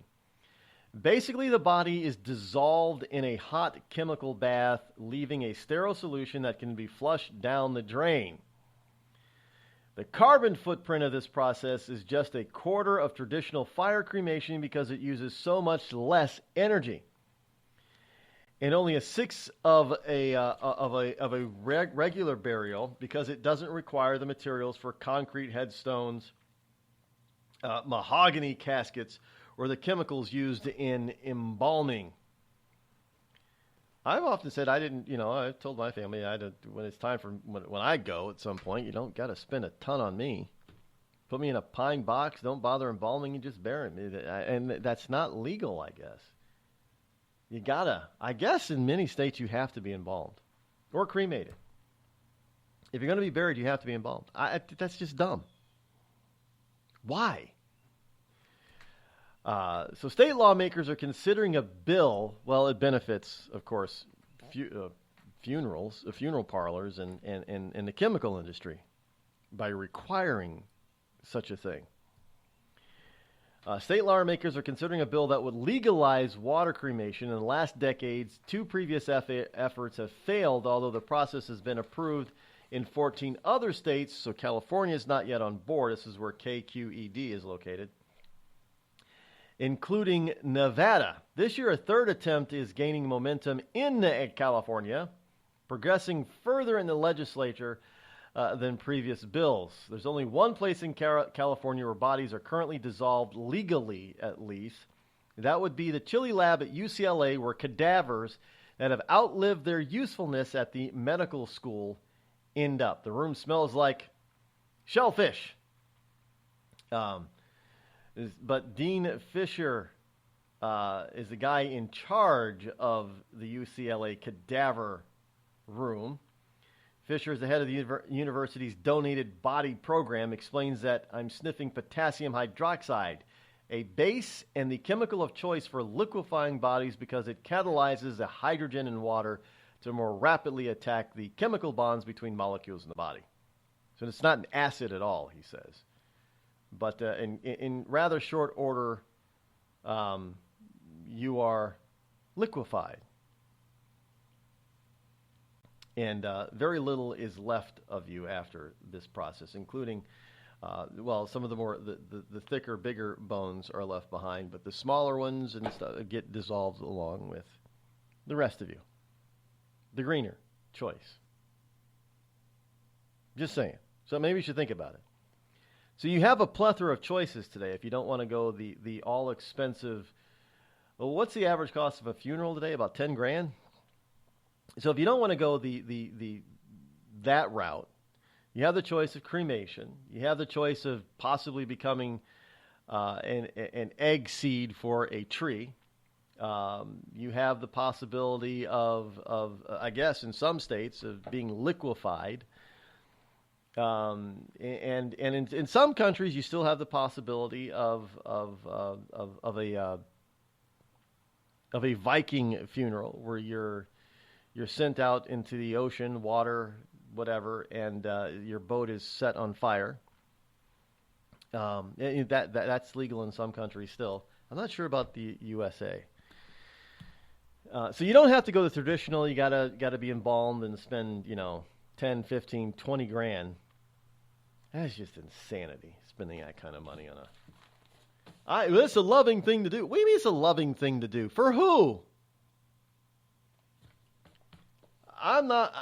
Basically, the body is dissolved in a hot chemical bath, leaving a sterile solution that can be flushed down the drain. The carbon footprint of this process is just a quarter of traditional fire cremation because it uses so much less energy. And only a sixth of a regular burial because it doesn't require the materials for concrete headstones, mahogany caskets, or the chemicals used in embalming. I've often said I've told my family when it's time for when I go at some point, you don't got to spend a ton on me. Put me in a pine box, don't bother embalming, and just bury me. And that's not legal, I guess. You gotta, I guess in many states you have to be embalmed or cremated. If you're going to be buried, you have to be embalmed. That's just dumb. Why? So state lawmakers are considering a bill. Well, it benefits, of course, funeral parlors and the chemical industry by requiring such a thing. State lawmakers are considering a bill that would legalize water cremation. In the last decades, 2 previous efforts have failed, although the process has been approved in 14 other states. So California is not yet on board. This is where KQED is located, including Nevada. This year, a third attempt is gaining momentum in California, progressing further in the legislature than previous bills. There's only one place in California where bodies are currently dissolved legally, at least. That would be the Chile lab at UCLA, where cadavers that have outlived their usefulness at the medical school end up. The room smells like shellfish. But Dean Fisher is the guy in charge of the UCLA cadaver room. Fisher is the head of the university's donated body program, explains that I'm sniffing potassium hydroxide, a base and the chemical of choice for liquefying bodies because it catalyzes the hydrogen in water to more rapidly attack the chemical bonds between molecules in the body. So it's not an acid at all, he says. But in rather short order, you are liquefied. And very little is left of you after this process, including, some of the thicker, bigger bones are left behind, but the smaller ones and stuff get dissolved along with the rest of you. The greener choice. Just saying. So maybe you should think about it. So you have a plethora of choices today if you don't want to go the all-expensive. Well, what's the average cost of a funeral today? About $10,000. So if you don't want to go that route, you have the choice of cremation. You have the choice of possibly becoming an egg seed for a tree. You have the possibility of I guess in some states of being liquefied. And in some countries, you still have the possibility of a Viking funeral where you're sent out into the ocean, water, whatever, and your boat is set on fire. That's legal in some countries still. I'm not sure about the USA. So you don't have to go the traditional. You gotta be embalmed and spend 10, 15, 20 grand. That's just insanity, spending that kind of money on it's a loving thing to do. What do you mean it's a loving thing to do? For who? I'm not.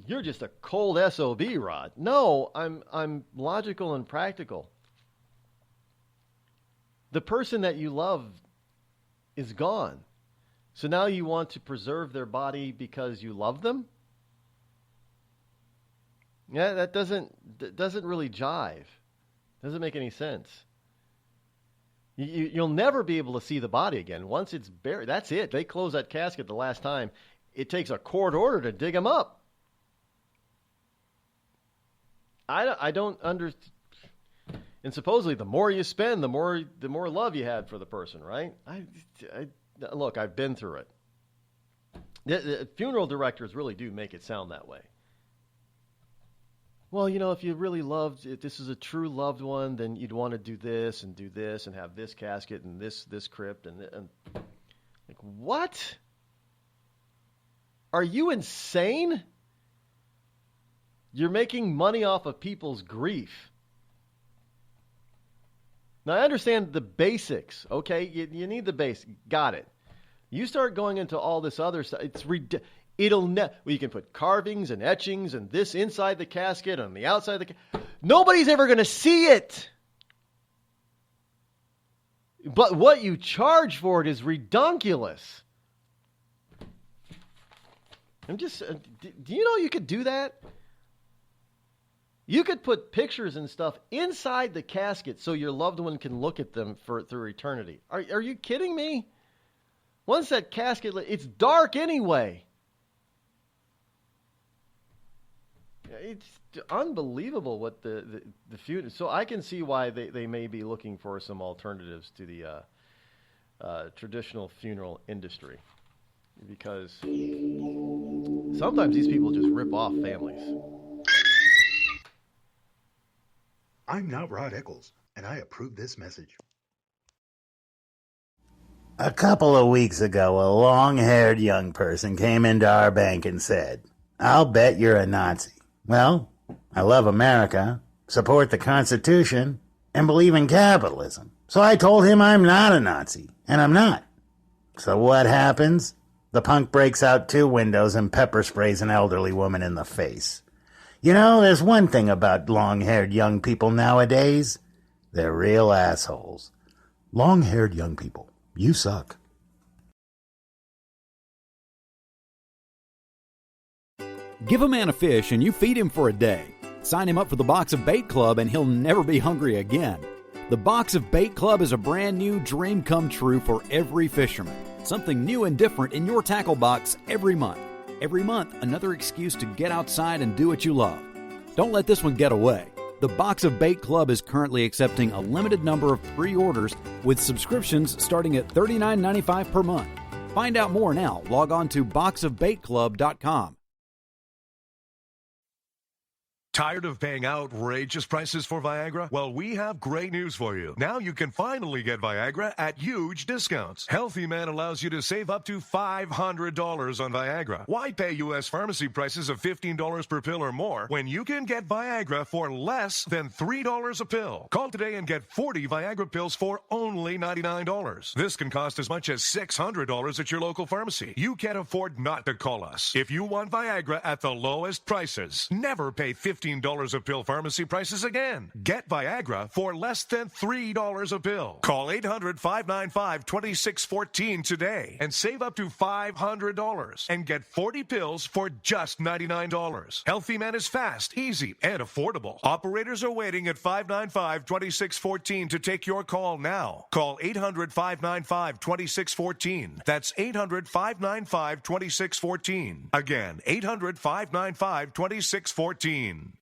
You're just a cold SOB, Rod. No, I'm logical and practical. The person that you love is gone. So now you want to preserve their body because you love them? Yeah, that doesn't really jive. Doesn't make any sense. You'll never be able to see the body again. Once it's buried, that's it. They close that casket the last time. It takes a court order to dig them up. I don't understand. And supposedly, the more you spend, the more love you had for the person, right? Look, I've been through it. The funeral directors really do make it sound that way. Well, if you really loved, if this is a true loved one, then you'd want to do this and have this casket and this crypt and like, what? Are you insane? You're making money off of people's grief. Now, I understand the basics, okay? You need the basics. Got it. You start going into all this other stuff, it's ridiculous. You can put carvings and etchings and this inside the casket and the outside of the casket. Nobody's ever going to see it. But what you charge for it is redonkulous. Do you know you could do that? You could put pictures and stuff inside the casket so your loved one can look at them through eternity. Are you kidding me? Once that casket, it's dark anyway. It's unbelievable what the future. So I can see why they may be looking for some alternatives to the traditional funeral industry, because sometimes these people just rip off families.
I'm not Rod Eccles, and I approve this message. A couple of weeks ago, a long-haired young person came into our bank and said, "I'll bet you're a Nazi." Well, I love America, support the Constitution, and believe in capitalism. So I told him I'm not a Nazi, and I'm not. So what happens? The punk breaks out 2 windows and pepper sprays an elderly woman in the face. There's one thing about long-haired young people nowadays. They're real assholes. Long-haired young people, you suck.
Give a man a fish and you feed him for a day. Sign him up for the Box of Bait Club and he'll never be hungry again. The Box of Bait Club is a brand new dream come true for every fisherman. Something new and different in your tackle box every month. Every month, another excuse to get outside and do what you love. Don't let this one get away. The Box of Bait Club is currently accepting a limited number of pre-orders with subscriptions starting at $39.95 per month. Find out more now. Log on to boxofbaitclub.com.
Tired of paying outrageous prices for Viagra? Well, we have great news for you. Now you can finally get Viagra at huge discounts. Healthy Man allows you to save up to $500 on Viagra. Why pay U.S. pharmacy prices of $15 per pill or more when you can get Viagra for less than $3 a pill? Call today and get 40 Viagra pills for only $99. This can cost as much as $600 at your local pharmacy. You can't afford not to call us. If you want Viagra at the lowest prices, never pay $15 a pill pharmacy prices again. Get Viagra for less than $3 a pill. Call 800-595-2614 today and save up to $500 and get 40 pills for just $99. Healthy Man is fast, easy, and affordable. Operators are waiting at 595-2614 to take your call now. Call 800-595-2614. That's 800-595-2614. Again, 800-595-2614.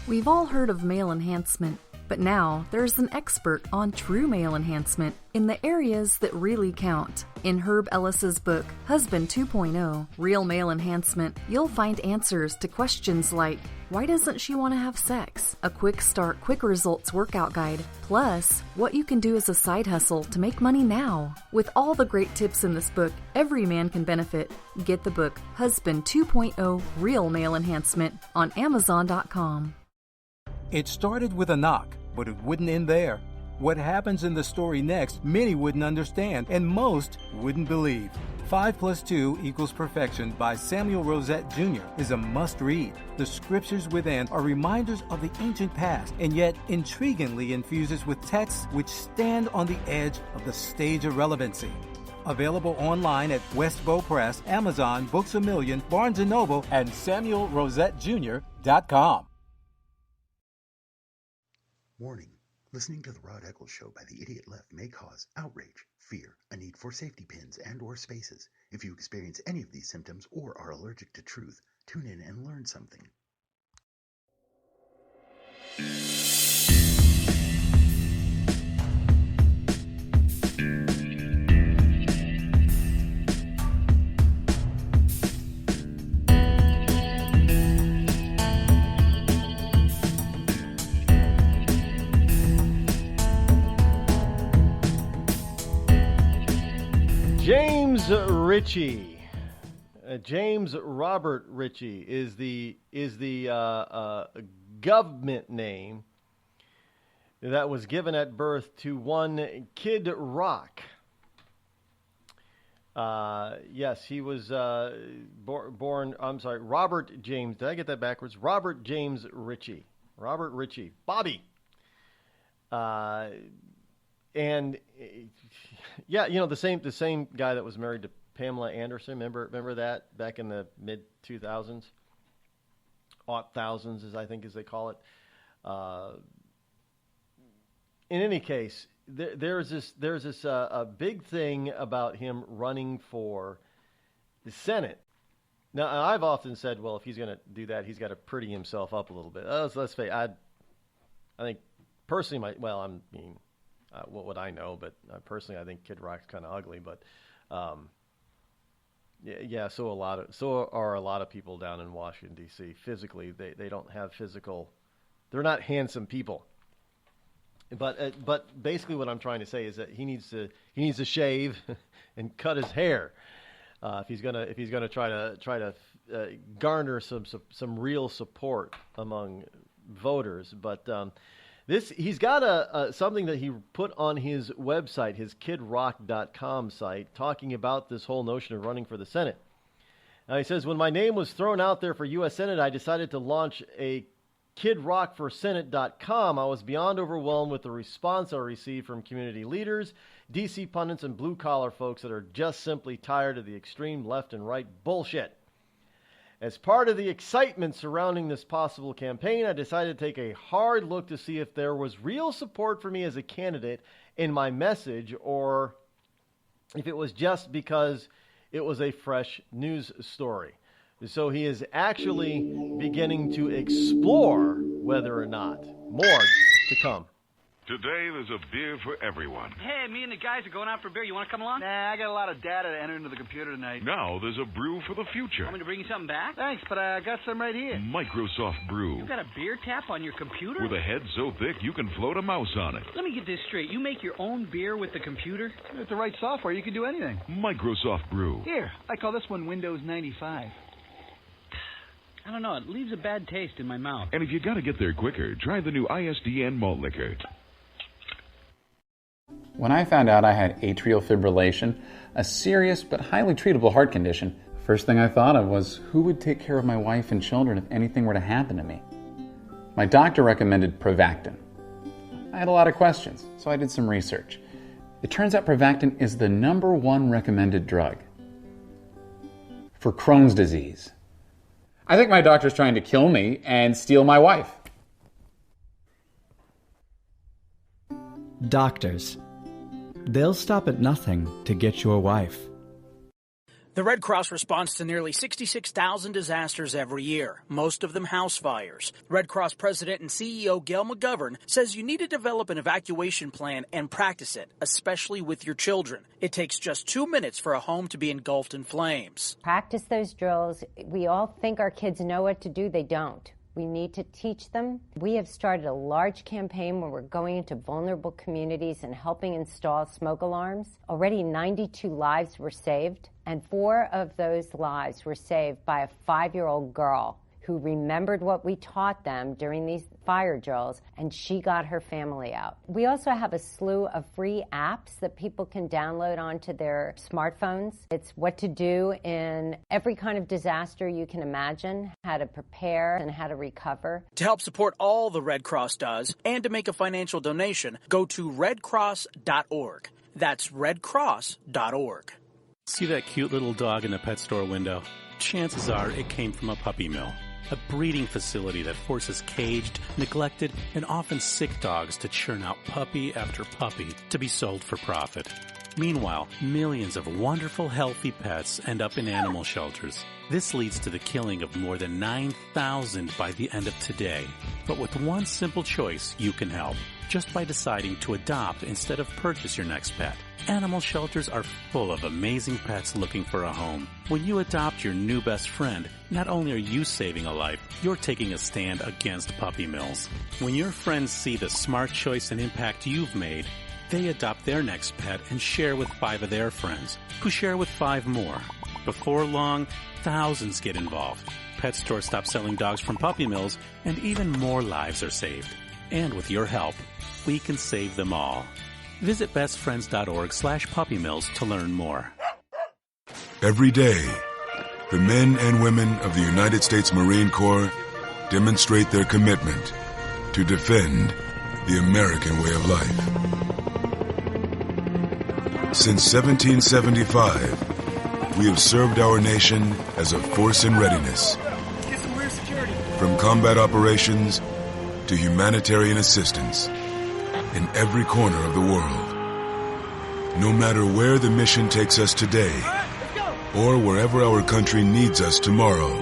We've all heard of male enhancement, but now there's an expert on true male enhancement in the areas that really count. In Herb Ellis's book, Husband 2.0, Real Male Enhancement, you'll find answers to questions like, why doesn't she want to have sex? A quick start, quick results workout guide, plus what you can do as a side hustle to make money now. With all the great tips in this book, every man can benefit. Get the book, Husband 2.0, Real Male Enhancement, on Amazon.com.
It started with a knock, but it wouldn't end there. What happens in the story next, many wouldn't understand, and most wouldn't believe. 5 + 2 = Perfection by Samuel Rosette Jr. is a must-read. The scriptures within are reminders of the ancient past, and yet intriguingly infuses with texts which stand on the edge of the stage of relevancy. Available online at Westbow Press, Amazon, Books A Million, Barnes & Noble, and SamuelRosetteJr.com.
Warning. Listening to the Rod Eccles Show by the Idiot Left may cause outrage, fear, a need for safety pins and or spaces. If you experience any of these symptoms or are allergic to truth, tune in and learn something.
James Robert Ritchie is the government name that was given at birth to one Kid Rock. Yes, he was born. I'm sorry, Robert James. Did I get that backwards? Robert James Ritchie. Robert Ritchie. Bobby. And yeah, you know, the same guy that was married to Pamela Anderson. Remember that back in the mid 2000s, aught thousands, as they call it. In any case, there's this a big thing about him running for the Senate. Now, I've often said, well, if he's going to do that, he's got to pretty himself up a little bit. Let's face it, I think personally, what would I know? But personally, I think Kid Rock's kind of ugly. But yeah. So are a lot of people down in Washington D.C. Physically, they don't have physical. They're not handsome people. But basically, what I'm trying to say is that he needs to shave and cut his hair if he's gonna try to garner some real support among voters. But he's got something that he put on his website, his KidRock.com site, talking about this whole notion of running for the Senate. Now he says, when my name was thrown out there for U.S. Senate, I decided to launch a KidRockForSenate.com. I was beyond overwhelmed with the response I received from community leaders, D.C. pundits, and blue-collar folks that are just simply tired of the extreme left and right bullshit. As part of the excitement surrounding this possible campaign, I decided to take a hard look to see if there was real support for me as a candidate in my message, or if it was just because it was a fresh news story. So he is actually beginning to explore whether or not. More to come.
Today, there's a beer for everyone.
Hey, me and the guys are going out for a beer. You want to come along? Nah, I got a lot of data to enter into the computer tonight.
Now there's a brew for the future.
Want me to bring you something back? Thanks, but I got some right here.
Microsoft Brew.
You got a beer tap on your computer?
With a head so thick you can float a mouse on it.
Let me get this straight. You make your own beer with the computer? With the right software, you can do anything.
Microsoft Brew.
Here, I call this one Windows 95. I don't know, it leaves a bad taste in my mouth.
And if you got to get there quicker, try the new ISDN malt liquor.
When I found out I had atrial fibrillation, a serious but highly treatable heart condition, first thing I thought of was who would take care of my wife and children if anything were to happen to me. My doctor recommended Prevactin. I had a lot of questions, so I did some research. It turns out Prevactin is the #1 recommended drug for Crohn's disease. I think my doctor's trying to kill me and steal my wife.
Doctors. They'll stop at nothing to get your wife.
The Red Cross responds to nearly 66,000 disasters every year, most of them house fires. Red Cross President and CEO Gail McGovern says you need to develop an evacuation plan and practice it, especially with your children. It takes just 2 minutes for a home to be engulfed in flames.
Practice those drills. We all think our kids know what to do. They don't. We need to teach them. We have started a large campaign where we're going into vulnerable communities and helping install smoke alarms. Already 92 lives were saved, and 4 of those lives were saved by a 5-year-old girl who remembered what we taught them during these fire drills, and she got her family out. We also have a slew of free apps that people can download onto their smartphones. It's what to do in every kind of disaster you can imagine, how to prepare and how to recover.
To help support all the Red Cross does and to make a financial donation, go to redcross.org. That's redcross.org.
See that cute little dog in the pet store window? Chances are it came from a puppy mill. A breeding facility that forces caged, neglected, and often sick dogs to churn out puppy after puppy to be sold for profit. Meanwhile, millions of wonderful, healthy pets end up in animal shelters. This leads to the killing of more than 9,000 by the end of today. But with one simple choice, you can help. Just by deciding to adopt instead of purchase your next pet. Animal shelters are full of amazing pets looking for a home. When you adopt your new best friend, not only are you saving a life, you're taking a stand against puppy mills. When your friends see the smart choice and impact you've made, they adopt their next pet and share with 5 of their friends, who share with 5 more. Before long, thousands get involved. Pet stores stop selling dogs from puppy mills, and even more lives are saved. And with your help, we can save them all. Visit bestfriends.org/puppymills to learn more.
Every day, the men and women of the United States Marine Corps demonstrate their commitment to defend the American way of life. Since 1775, we have served our nation as a force in readiness.
Get some rear security.
From combat operations to humanitarian assistance in every corner of the world. No matter where the mission takes us today, or wherever our country needs us tomorrow,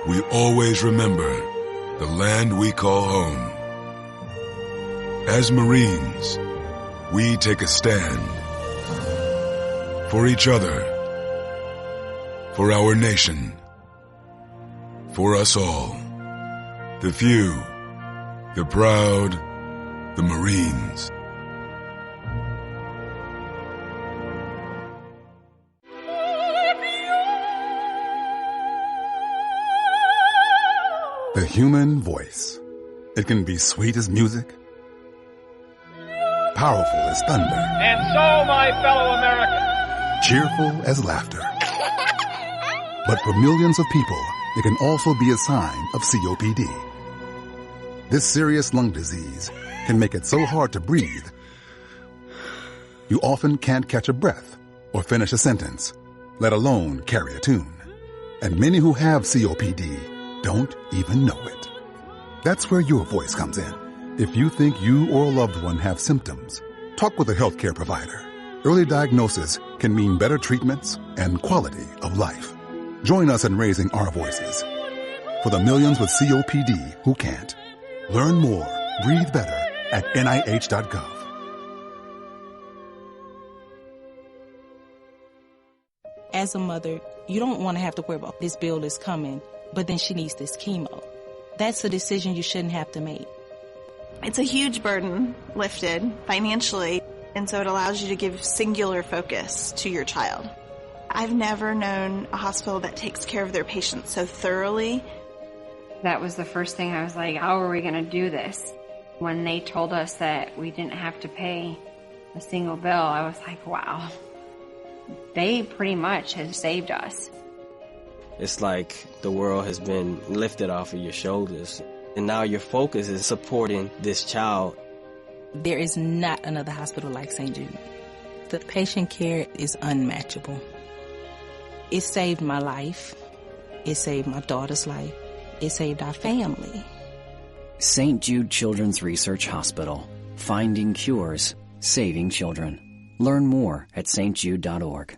we always remember the land we call home. As Marines, we take a stand for each other, for our nation, for us all. The few, the proud, the Marines.
The human voice. It can be sweet as music, powerful as thunder,
And so, my fellow Americans,
cheerful as laughter. But for millions of people, it can also be a sign of COPD. This serious lung disease can make it so hard to breathe, you often can't catch a breath or finish a sentence, let alone carry a tune. And many who have COPD don't even know it. That's where your voice comes in. If you think you or a loved one have symptoms, talk with a healthcare provider. Early diagnosis can mean better treatments and quality of life. Join us in raising our voices for the millions with COPD who can't. Learn more, breathe better at NIH.gov.
As a mother, you don't want to have to worry about this bill is coming, but then she needs this chemo. That's a decision you shouldn't have to make.
It's a huge burden lifted financially, and so it allows you to give singular focus to your child. I've never known a hospital that takes care of their patients so thoroughly.
That was the first thing I was like, how are we going to do this? When they told us that we didn't have to pay a single bill, I was like, wow. They pretty much have saved us.
It's like the world has been lifted off of your shoulders, and now your focus is supporting this child.
There is not another hospital like St. Jude. The patient care is unmatchable. It saved my life. It saved my daughter's life. It saved our family.
St. Jude Children's Research Hospital. Finding cures, saving children. Learn more at stjude.org.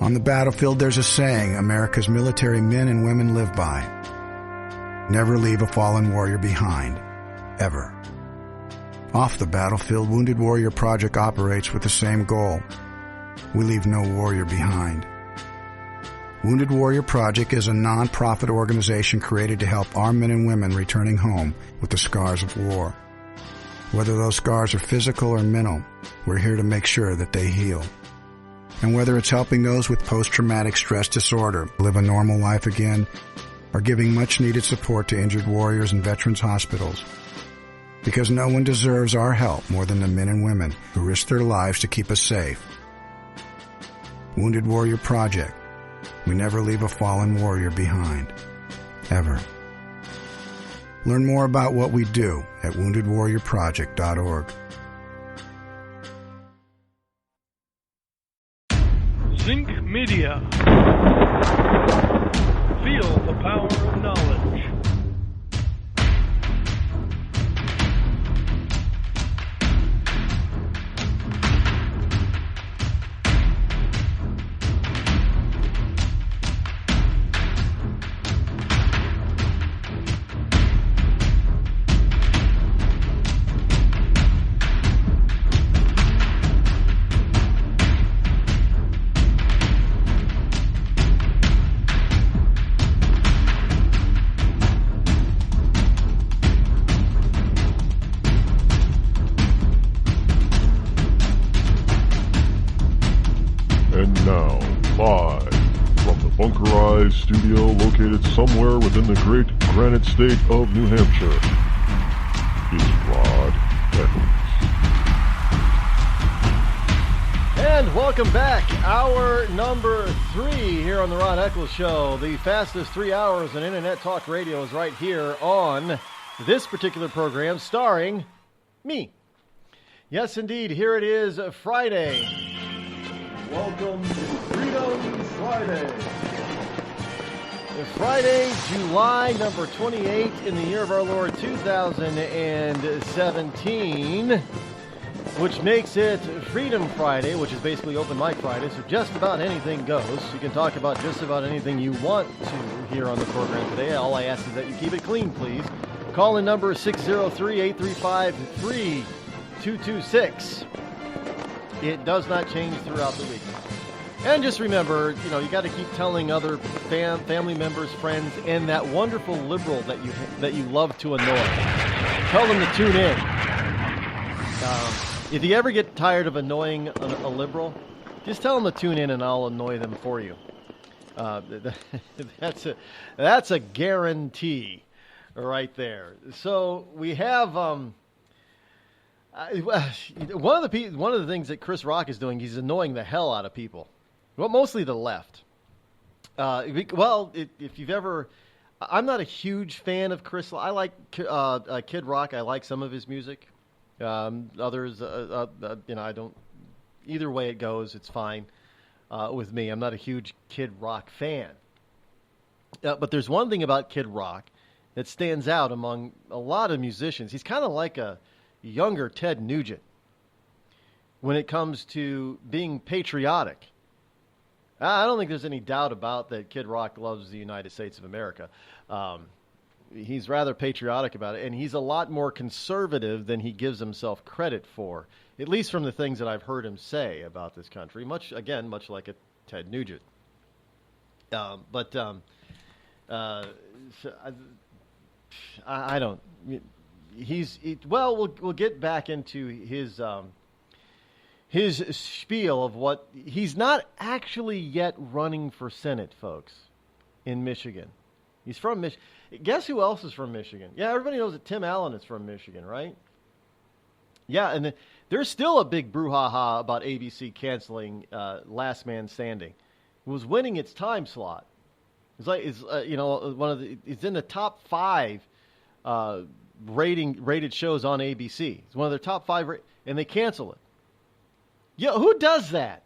On the battlefield, there's a saying America's military men and women live by. Never leave a fallen warrior behind. Ever. Off the battlefield, Wounded Warrior Project operates with the same goal. We leave no warrior behind. Wounded Warrior Project is a non-profit organization created to help our men and women returning home with the scars of war. Whether those scars are physical or mental, we're here to make sure that they heal. And whether it's helping those with post-traumatic stress disorder live a normal life again, or giving much-needed support to injured warriors in veterans' hospitals. Because no one deserves our help more than the men and women who risk their lives to keep us safe. Wounded Warrior Project. We never leave a fallen warrior behind. Ever. Learn more about what we do at woundedwarriorproject.org.
Zinc Media. Feel the power of knowledge.
Studio located somewhere within the great granite state of New Hampshire is Rod Eccles.
And welcome back. Hour number 3 here on the Rod Eccles Show. The fastest 3 hours in Internet Talk Radio is right here on this particular program starring me. Yes, indeed. Here it is, Friday. Welcome to Freedom Friday. Friday, July number 28 in the year of our Lord 2017, which makes it Freedom Friday, which is basically Open Mic Friday, so just about anything goes. You can talk about just about anything you want to here on the program today. All I ask is that you keep it clean, please. Call-in number is 603-835-3226. It does not change throughout the week. And just remember, you got to keep telling other family members, friends, and that wonderful liberal that you love to annoy. Tell them to tune in. If you ever get tired of annoying a liberal, just tell them to tune in, and I'll annoy them for you. That's a guarantee, right there. So we have one of the things that Chris Rock is doing. He's annoying the hell out of people. Well, mostly the left. If you've ever... I'm not a huge fan of Chris. I like Kid Rock. I like some of his music. Others, I don't... Either way it goes, it's fine. with me. I'm not a huge Kid Rock fan. But there's one thing about Kid Rock that stands out among a lot of musicians. He's kind of like a younger Ted Nugent when it comes to being patriotic. I don't think there's any doubt about that Kid Rock loves the United States of America. He's rather patriotic about it, and he's a lot more conservative than he gives himself credit for, at least from the things that I've heard him say about this country, much like a Ted Nugent. I don't. We'll get back into his spiel of what he's not actually yet running for Senate, folks, in Michigan. He's from Michigan. Guess who else is from Michigan? Yeah, everybody knows that Tim Allen is from Michigan, right? Yeah, and there's still a big brouhaha about ABC canceling Last Man Standing. It was winning its time slot. It's in the top 5 rated shows on ABC. It's one of their top 5, and they cancel it. Yeah, who does that?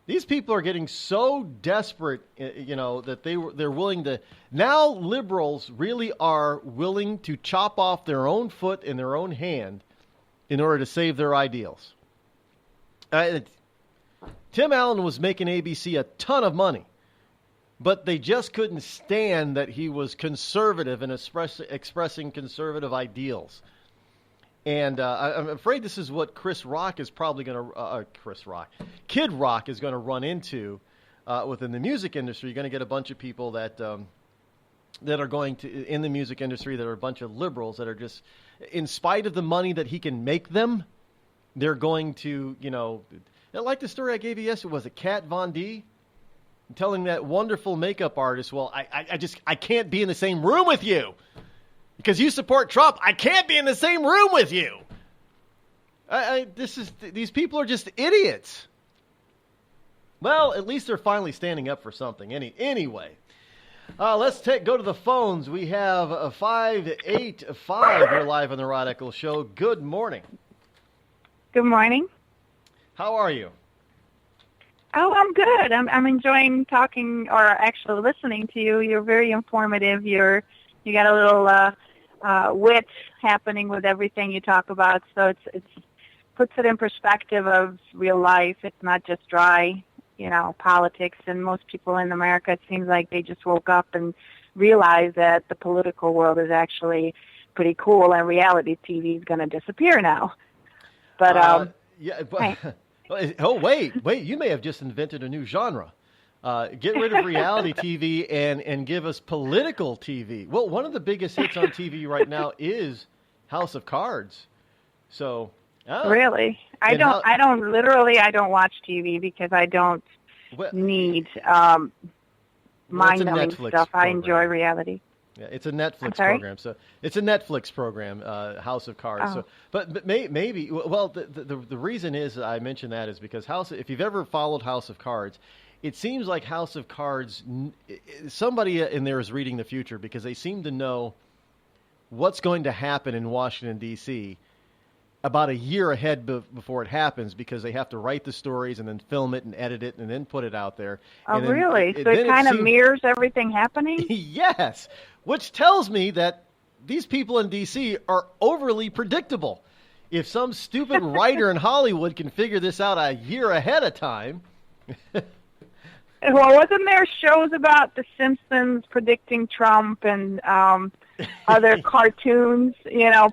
These people are getting so desperate, that they're willing to. Now liberals really are willing to chop off their own foot and their own hand in order to save their ideals. Tim Allen was making ABC a ton of money, but they just couldn't stand that he was conservative and expressing conservative ideals. And I'm afraid this is what Kid Rock is going to run into within the music industry. You're going to get a bunch of people that are going to, in the music industry, that are a bunch of liberals that are just, in spite of the money that he can make them, they're going to, like the story I gave you yesterday, was it Kat Von D? Telling that wonderful makeup artist, well, I can't be in the same room with you. Because you support Trump, I can't be in the same room with you. These people are just idiots. Well, at least they're finally standing up for something. Anyway, let's go to the phones. We have 585. You're live on the Rod Eccles Show. Good morning.
Good morning.
How are you?
Oh, I'm good. I'm enjoying talking, or actually listening to you. You're very informative. You got a little wit happening with everything you talk about, so it's puts it in perspective of real life. It's not just dry, politics. And most people in America, it seems like they just woke up and realized that the political world is actually pretty cool, and reality TV is going to disappear now. But
oh wait, you may have just invented a new genre. Get rid of reality TV and give us political TV. Well, one of the biggest hits on TV right now is House of Cards. So
really, I don't watch TV because I don't need mind-numbing stuff. I enjoy reality.
Yeah, it's a Netflix program. So it's a Netflix program, House of Cards.
Oh.
So, but maybe the reason is I mention that is because if you've ever followed House of Cards. It seems like House of Cards, somebody in there is reading the future because they seem to know what's going to happen in Washington, D.C. about a year ahead before it happens because they have to write the stories and then film it and edit it and then put it out there.
Oh, really? So it kind of mirrors everything happening?
Yes, which tells me that these people in D.C. are overly predictable. If some stupid writer in Hollywood can figure this out a year ahead of time...
Well, wasn't there shows about The Simpsons predicting Trump and other cartoons,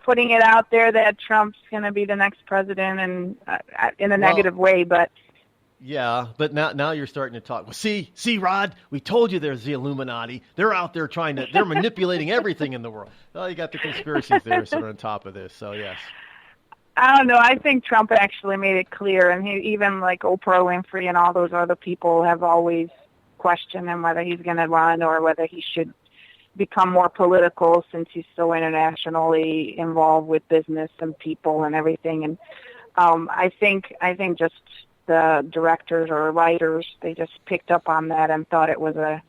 putting it out there that Trump's going to be the next president and in a negative way, but...
Yeah, but now you're starting to talk. Well, see, Rod, we told you there's the Illuminati. They're out there they're manipulating everything in the world. Well, you got the conspiracy theorists that are on top of this, so yes.
I don't know. I think Trump actually made it clear, and even like Oprah Winfrey and all those other people have always questioned him whether he's going to run or whether he should become more political since he's so internationally involved with business and people and everything. And I think just the directors or writers, they just picked up on that and thought it was a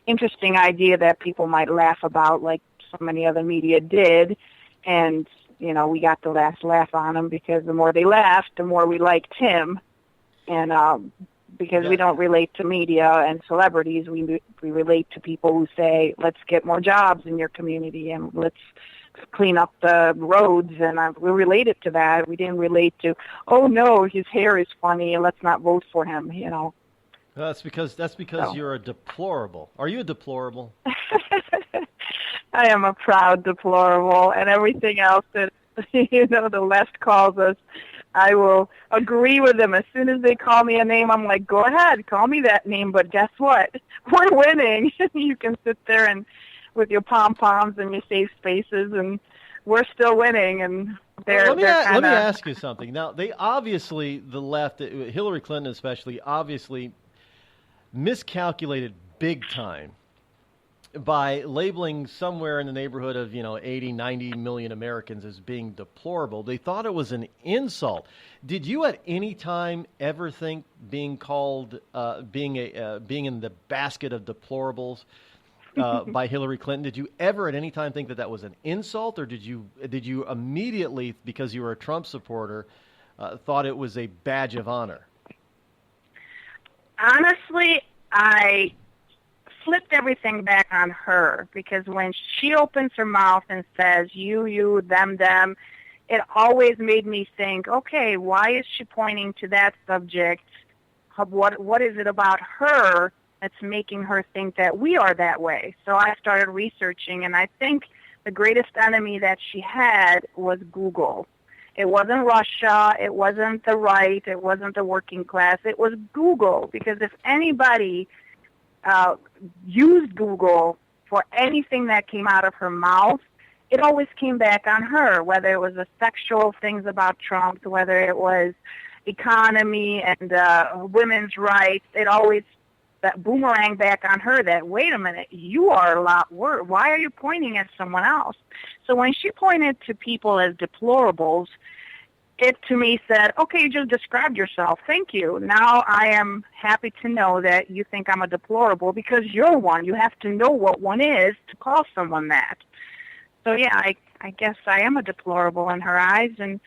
interesting idea that people might laugh about, like so many other media did, and we got the last laugh on him because the more they laughed, the more we liked him. And because we don't relate to media and celebrities. We relate to people who say, let's get more jobs in your community and let's clean up the roads, and we related to that. We didn't relate to, oh no, his hair is funny, let's not vote for him, you know.
That's because you're a deplorable. Are you a deplorable?
I am a proud deplorable, and everything else that the left calls us, I will agree with them. As soon as they call me a name, I'm like, go ahead, call me that name, but guess what? We're winning. You can sit there and with your pom-poms and your safe spaces, and we're still winning. And let me
ask you something. Now, they obviously, the left, Hillary Clinton especially, obviously miscalculated big time by labeling somewhere in the neighborhood of 80, 90 million Americans as being deplorable. They thought it was an insult. Did you at any time ever think being called being in the basket of deplorables by Hillary Clinton, did you ever at any time think that was an insult, or did you immediately, because you were a Trump supporter, thought it was a badge of honor?
Honestly, I flipped everything back on her, because when she opens her mouth and says you, them, it always made me think, okay, why is she pointing to that subject? What is it about her that's making her think that we are that way? So I started researching, and I think the greatest enemy that she had was Google. It wasn't Russia, it wasn't the right, it wasn't the working class, it was Google. Because if anybody used Google for anything that came out of her mouth, it always came back on her, whether it was the sexual things about Trump, whether it was economy and women's rights, it always that boomerang back on her that, wait a minute, you are a lot worse. Why are you pointing at someone else? So when she pointed to people as deplorables, it to me said, okay, you just described yourself. Thank you. Now I am happy to know that you think I'm a deplorable, because you're one. You have to know what one is to call someone that. So yeah, I guess I am a deplorable in her eyes, and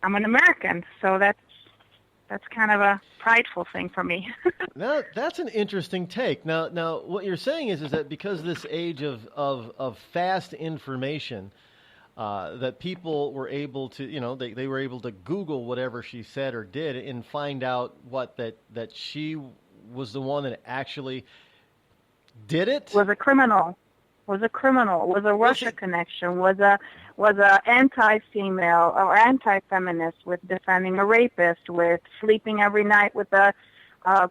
I'm an American. So that's kind of a prideful thing for me.
Now, that's an interesting take. Now, what you're saying is that because this age of fast information, that people were able to, they were able to Google whatever she said or did and find out that she was the one that actually did it?
Was a criminal, was a Russia connection, was a anti-female or anti-feminist, with defending a rapist, with sleeping every night with a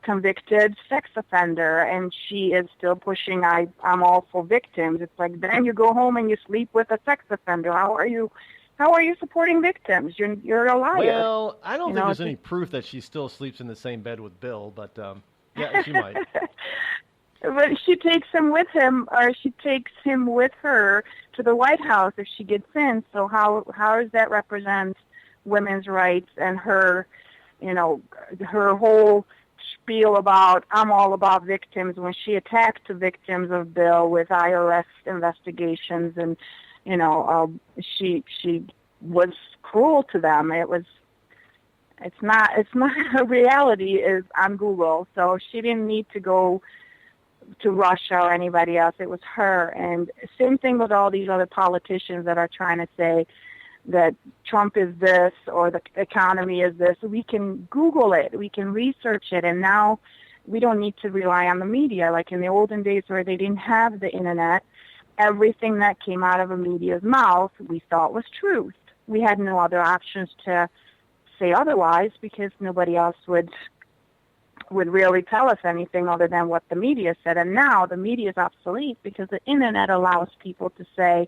convicted sex offender, and she is still pushing, I'm all for victims. It's like, then you go home and you sleep with a sex offender. How are you supporting victims? You're a liar.
Well, I don't think there's any proof that she still sleeps in the same bed with Bill, but yeah, she might.
But she takes him with him, or she takes him with her to the White House if she gets in. So how does that represent women's rights and her, her whole spiel about, I'm all about victims, when she attacked the victims of Bill with IRS investigations, and she was cruel to them. It's not a reality is on Google. So she didn't need to go to Russia or anybody else. It was her. And same thing with all these other politicians that are trying to say that Trump is this or the economy is this. We can Google it. We can research it. And now we don't need to rely on the media. Like in the olden days where they didn't have the internet, everything that came out of a media's mouth we thought was truth. We had no other options to say otherwise, because nobody else would really tell us anything other than what the media said. And now the media is obsolete, because the internet allows people to say,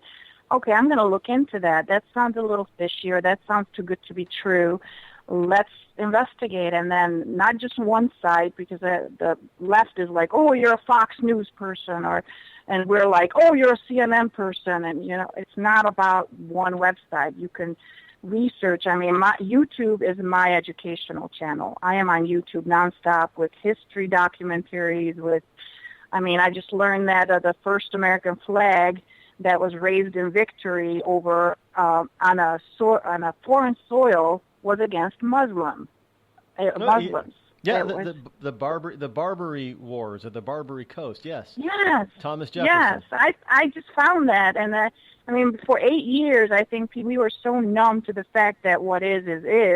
okay, I'm going to look into that. That sounds a little fishy, or that sounds too good to be true. Let's investigate. And then not just one side, because the left is like, oh, you're a Fox News person, and we're like, oh, you're a CNN person. And, it's not about one website. You can research. I mean, YouTube is my educational channel. I am on YouTube nonstop with history documentaries. I just learned that the first American flag that was raised in victory over on a foreign soil was against Muslims.
Yeah, the Barbary Wars or the Barbary Coast. Yes.
Yes.
Thomas Jefferson.
Yes, I just found that, and I mean, for 8 years, I think we were so numb to the fact that what is.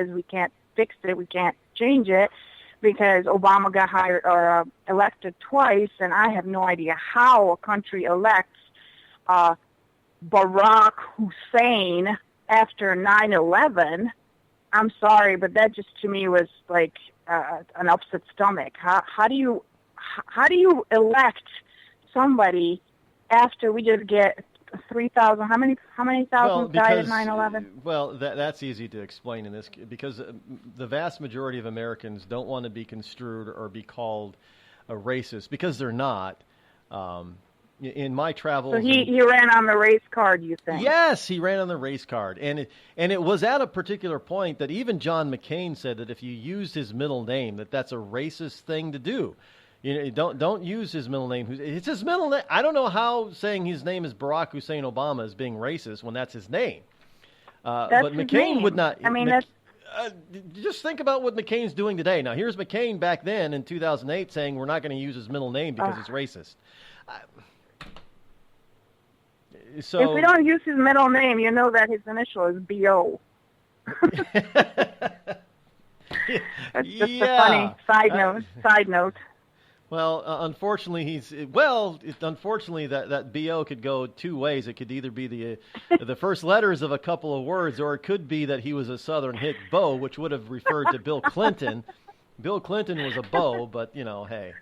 We can't fix it. We can't change it because Obama got elected twice, and I have no idea how a country elects Barack Hussein after 9/11. I'm sorry, but that just to me was like an upset stomach. How do you elect somebody after we just get 3,000? How many thousands died at 9/11?
Well, that's easy to explain in this because the vast majority of Americans don't want to be construed or be called a racist because they're not. In my travels,
so he ran on the race card, you think?
Yes, he ran on the race card, and it was at a particular point that even John McCain said that if you used his middle name, that's a racist thing to do. You know, don't use his middle name. It's his middle name. I don't know how saying his name is Barack Hussein Obama is being racist when that's his name.
But
McCain would not.
I mean,
just think about what McCain's doing today. Now, here's McCain back then in 2008 saying we're not going to use his middle name because it's racist. So,
if we don't use his middle name, you know that his initial is B.O. That's just a funny side note.
Well, unfortunately, unfortunately that B.O. could go two ways. It could either be the first letters of a couple of words, or it could be that he was a Southern hick beau, which would have referred to Bill Clinton. Bill Clinton was a beau, but, hey.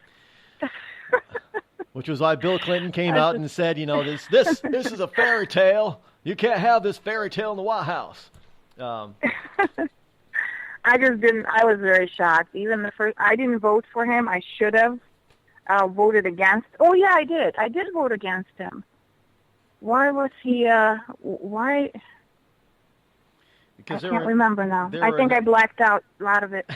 Which was why Bill Clinton came out and said, this is a fairy tale. You can't have this fairy tale in the White House.
I just didn't. I was very shocked. Even I didn't vote for him. I should have voted against. Oh yeah, I did. I did vote against him. Why was he? Why?
Because
I can't remember now. I think I blacked out a lot of it.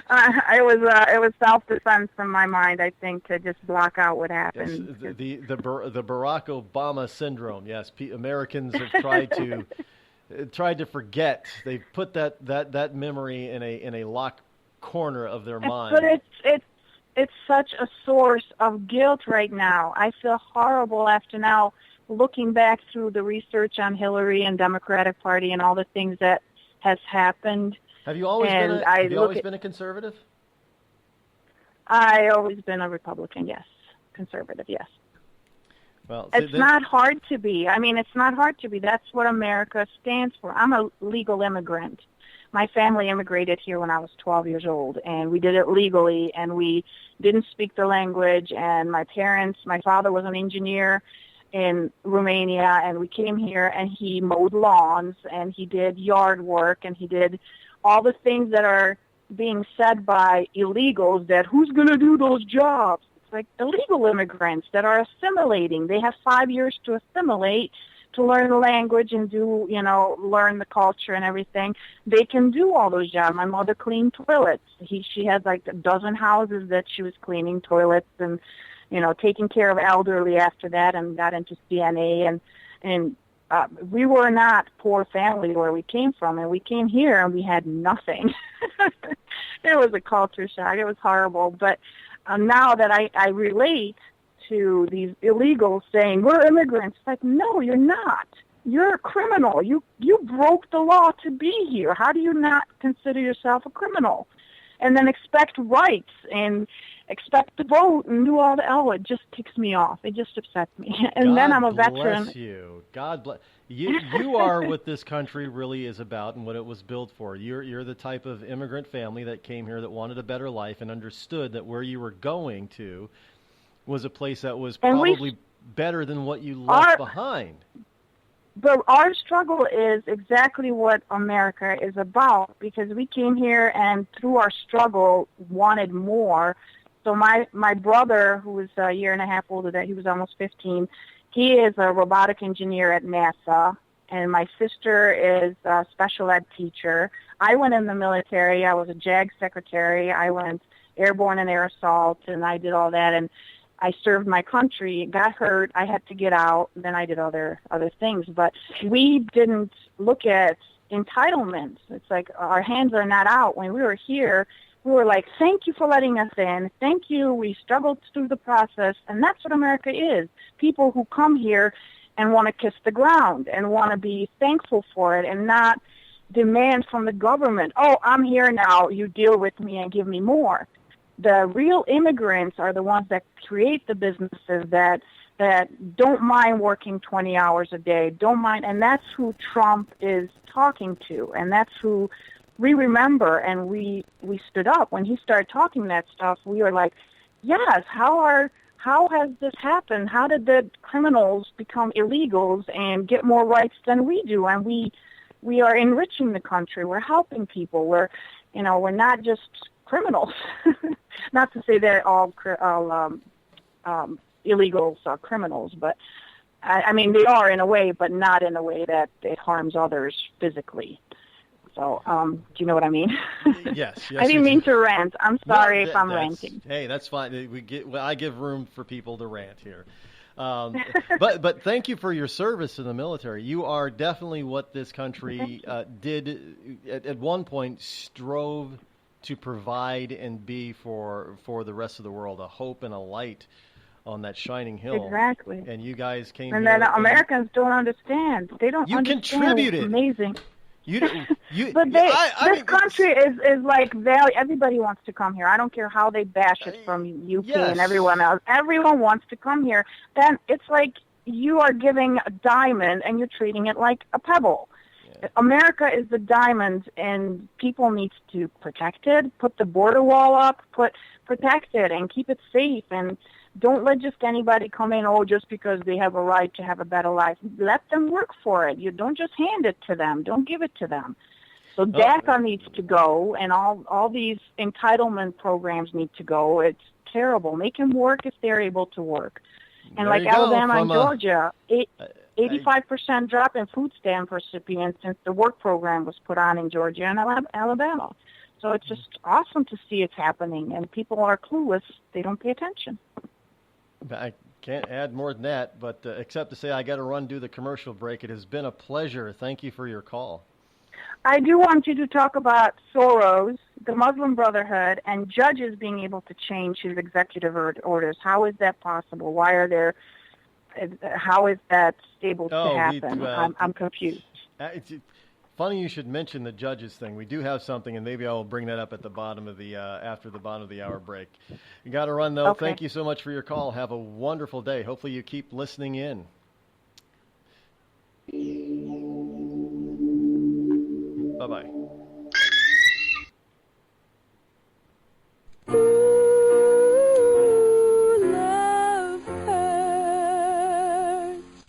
It was self-defense from my mind, I think, to just block out what happened.
Yes, the Barack Obama syndrome. Yes, Americans have tried to forget. They've put that memory in a locked corner of their mind.
But it's such a source of guilt right now. I feel horrible after now looking back through the research on Hillary and Democratic Party and all the things that has happened.
Have you always been a conservative?
I always been a Republican, yes. Conservative, yes.
Well,
it's not hard to be. I mean, it's not hard to be. That's what America stands for. I'm a legal immigrant. My family immigrated here when I was 12 years old, and we did it legally, and we didn't speak the language, and my father was an engineer in Romania, and we came here, and he mowed lawns, and he did yard work, and he did all the things that are being said by illegals that who's going to do those jobs? It's like illegal immigrants that are assimilating. They have 5 years to assimilate, to learn the language and learn the culture and everything. They can do all those jobs. My mother cleaned toilets. She had like a dozen houses that she was cleaning toilets and, taking care of elderly after that, and got into CNA and we were not poor family where we came from, and we came here and we had nothing. It was a culture shock. It was horrible. But now that I relate to these illegals saying, we're immigrants, it's like, no, you're not. You're a criminal. You broke the law to be here. How do you not consider yourself a criminal? And then expect rights and expect to vote and do all the it just ticks me off. It just upsets me. And then I'm a veteran.
Bless you. God bless you. You are what this country really is about and what it was built for. You're the type of immigrant family that came here that wanted a better life and understood that where you were going to was a place that was probably better than what you left behind.
But our struggle is exactly what America is about, because we came here and through our struggle wanted more. So my brother, who was a year and a half older than he was almost 15, he is a robotic engineer at NASA, and my sister is a special ed teacher. I went in the military. I was a JAG secretary. I went airborne and air assault, and I did all that, and I served my country, got hurt, I had to get out, and then I did other things. But we didn't look at entitlements. It's like our hands are not out. When we were here, we were like, thank you for letting us in. Thank you. We struggled through the process. And that's what America is. People who come here and want to kiss the ground and want to be thankful for it and not demand from the government, oh, I'm here now, you deal with me and give me more. The real immigrants are the ones that create the businesses that don't mind working 20 hours a day, don't mind, and that's who Trump is talking to, and that's who we remember, and we stood up. When he started talking that stuff, we were like, yes, how has this happened? How did the criminals become illegals and get more rights than we do? And we are enriching the country. We're helping people. We're not just criminals. Not to say that all illegals are criminals, but I mean they are in a way, but not in a way that it harms others physically. So, do you know what I mean?
Yes.
I didn't mean to rant. I'm sorry if I'm ranting.
Hey, that's fine. I give room for people to rant here. But thank you for your service in the military. You are definitely what this country did at one point strove to provide and be for the rest of the world, a hope and a light on that shining hill.
Exactly.
And you guys came
and
here.
And Americans don't understand. They don't understand.
You contributed.
It's amazing.
But
this country is like value. Everybody wants to come here. I don't care how they bash it from UK and everyone else. Everyone wants to come here. Then it's like you are giving a diamond and you're treating it like a pebble. Yeah. America is the diamond, and people need to protect it. Put the border wall up. Protect it and keep it safe. And don't let just anybody come in, just because they have a right to have a better life. Let them work for it. You don't just hand it to them. Don't give it to them. So DACA needs to go, and all these entitlement programs need to go. It's terrible. Make them work if they're able to work. And like Alabama and Georgia, 85% drop in food stamp recipients since the work program was put on in Georgia and Alabama. So it's just awesome to see it's happening, and people are clueless. They don't pay attention.
I can't add more than that, but except to say I got to run do the commercial break. It has been a pleasure. Thank you for your call.
I do want you to talk about Soros, the Muslim Brotherhood, and judges being able to change his executive orders. How is that possible? How is that able to happen? I'm confused.
It's funny you should mention the judges thing. We do have something, and maybe I'll bring that up at the bottom of the after the bottom of the hour break. You got to run though. Okay. Thank you so much for your call. Have a wonderful day. Hopefully you keep listening in. Bye-bye.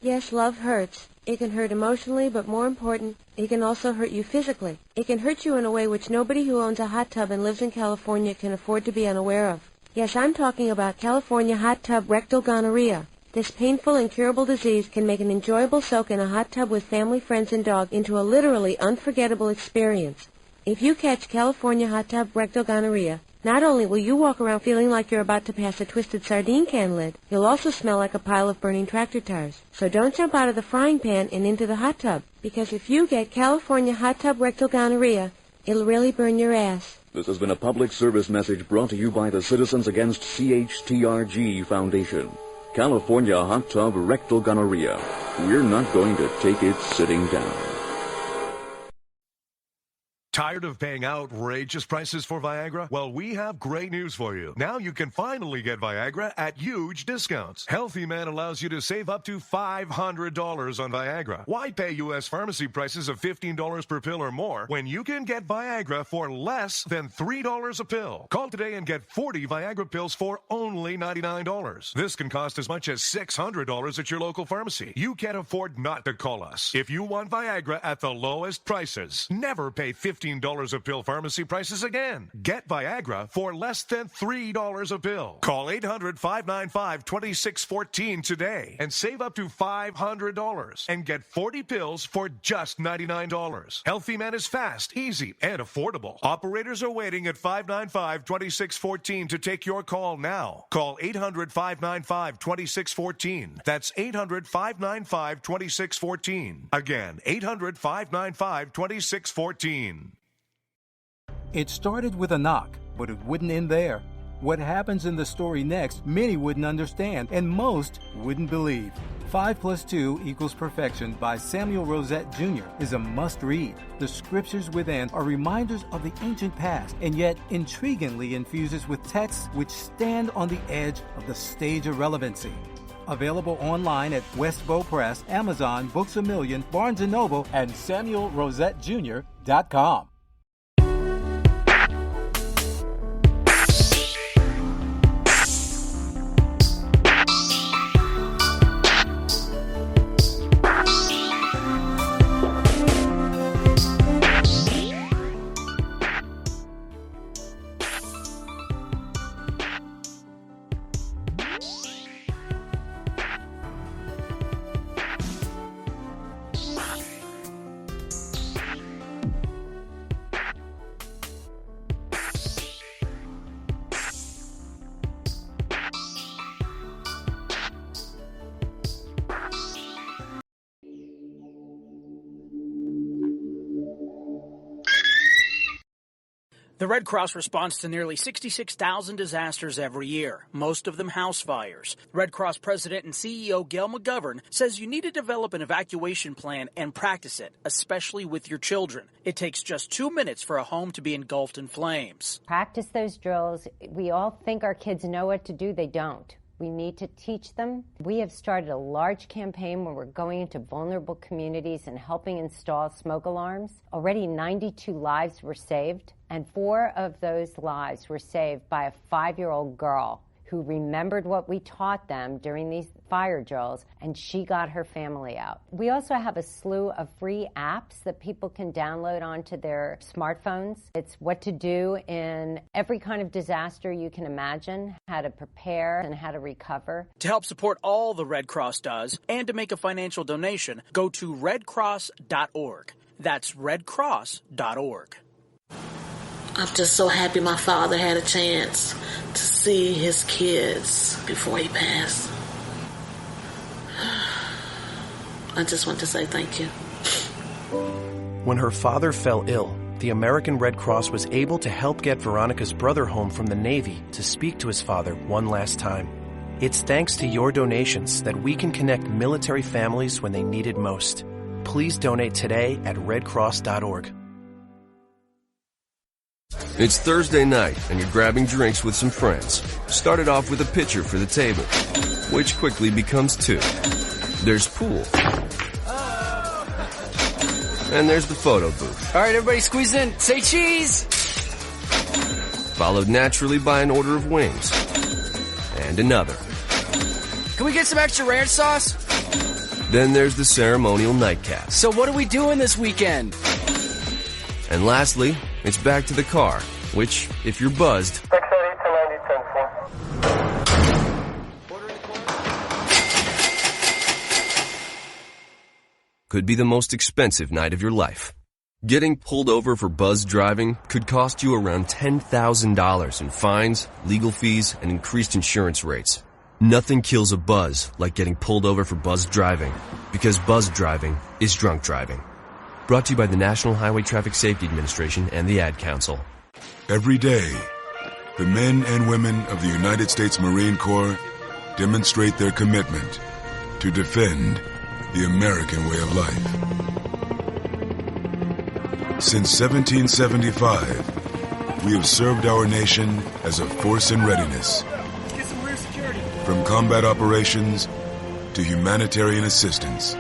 Yes, love hurts. It can hurt emotionally, but more important, it can also hurt you physically. It can hurt you in a way which nobody who owns a hot tub and lives in California can afford to be unaware of. Yes, I'm talking about California hot tub rectal gonorrhea. This painful, incurable disease can make an enjoyable soak in a hot tub with family, friends, and dog into a literally unforgettable experience. If you catch California hot tub rectal gonorrhea, not only will you walk around feeling like you're about to pass a twisted sardine can lid, you'll also smell like a pile of burning tractor tires. So don't jump out of the frying pan and into the hot tub, because if you get California hot tub rectal gonorrhea, it'll really burn your ass.
This has been a public service message brought to you by the Citizens Against CHTRG Foundation. California hot tub rectal gonorrhea. We're not going to take it sitting down.
Tired of paying outrageous prices for Viagra? Well, we have great news for you. Now you can finally get Viagra at huge discounts. Healthy Man allows you to save up to $500 on Viagra. Why pay U.S. pharmacy prices of $15 per pill or more when you can get Viagra for less than $3 a pill? Call today and get 40 Viagra pills for only $99. This can cost as much as $600 at your local pharmacy. You can't afford not to call us. If you want Viagra at the lowest prices, never pay $15 $15 a pill pharmacy prices again. Get Viagra for less than $3 a pill. Call 800-595-2614 today and save up to $500 and get 40 pills for just $99. Healthy Man is fast, easy, and affordable. Operators are waiting at 595-2614 to take your call now. Call 800-595-2614. That's 800-595-2614. Again, 800-595-2614.
It started with a knock, but it wouldn't end there. What happens in the story next, many wouldn't understand, and most wouldn't believe. 5 + 2 = Perfection by Samuel Rosette Jr. is a must-read. The scriptures within are reminders of the ancient past, and yet intriguingly infuses with texts which stand on the edge of the stage of relevancy. Available online at Westbow Press, Amazon, Books A Million, Barnes & Noble, and SamuelRosetteJr.com.
The Red Cross responds to nearly 66,000 disasters every year, most of them house fires. Red Cross President and CEO Gail McGovern says you need to develop an evacuation plan and practice it, especially with your children. It takes just 2 minutes for a home to be engulfed in flames.
Practice those drills. We all think our kids know what to do. They don't. We need to teach them. We have started a large campaign where we're going into vulnerable communities and helping install smoke alarms. Already 92 lives were saved, and 4 of those lives were saved by a 5-year-old girl who remembered what we taught them during these fire drills, and she got her family out. We also have a slew of free apps that people can download onto their smartphones. It's what to do in every kind of disaster you can imagine, how to prepare and how to recover.
To help support all the Red Cross does and to make a financial donation, go to redcross.org. That's redcross.org.
I'm just so happy my father had a chance to see his kids before he passed. I just want to say thank you.
When her father fell ill, the American Red Cross was able to help get Veronica's brother home from the Navy to speak to his father one last time. It's thanks to your donations that we can connect military families when they need it most. Please donate today at redcross.org.
It's Thursday night, and you're grabbing drinks with some friends. Started off with a pitcher for the table, which quickly becomes 2. There's pool. And there's the photo booth.
All right, everybody squeeze in. Say cheese!
Followed naturally by an order of wings. And another.
Can we get some extra ranch sauce?
Then there's the ceremonial nightcap.
So what are we doing this weekend?
And lastly, it's back to the car, which, if you're buzzed, could be the most expensive night of your life. Getting pulled over for buzz driving could cost you around $10,000 in fines, legal fees, and increased insurance rates. Nothing kills a buzz like getting pulled over for buzz driving, because buzz driving is drunk driving. Brought to you by the National Highway Traffic Safety Administration and the Ad Council.
Every day, the men and women of the United States Marine Corps demonstrate their commitment to defend the American way of life. Since 1775, we have served our nation as a force in readiness. From combat operations to humanitarian assistance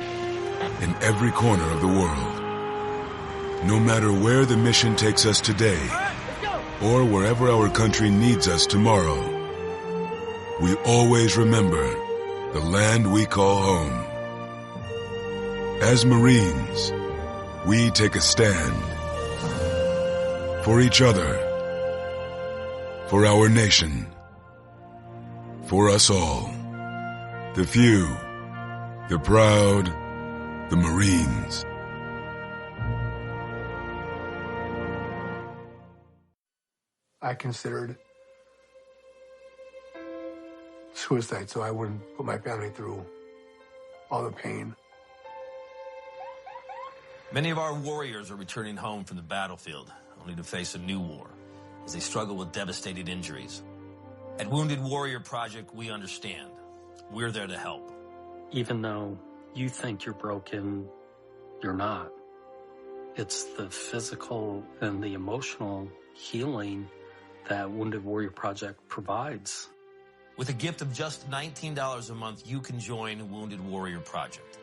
in every corner of the world. No matter where the mission takes us today, or wherever our country needs us tomorrow, we always remember the land we call home. As Marines, we take a stand For each other. For our nation. For us all. The few. The proud. The Marines.
I considered suicide so I wouldn't put my family through all the pain.
Many of our warriors are returning home from the battlefield, only to face a new war as they struggle with devastating injuries. At Wounded Warrior Project, we understand. We're there to help.
Even though you think you're broken, you're not. It's the physical and the emotional healing that Wounded Warrior Project provides.
With a gift of just $19 a month, you can join Wounded Warrior Project.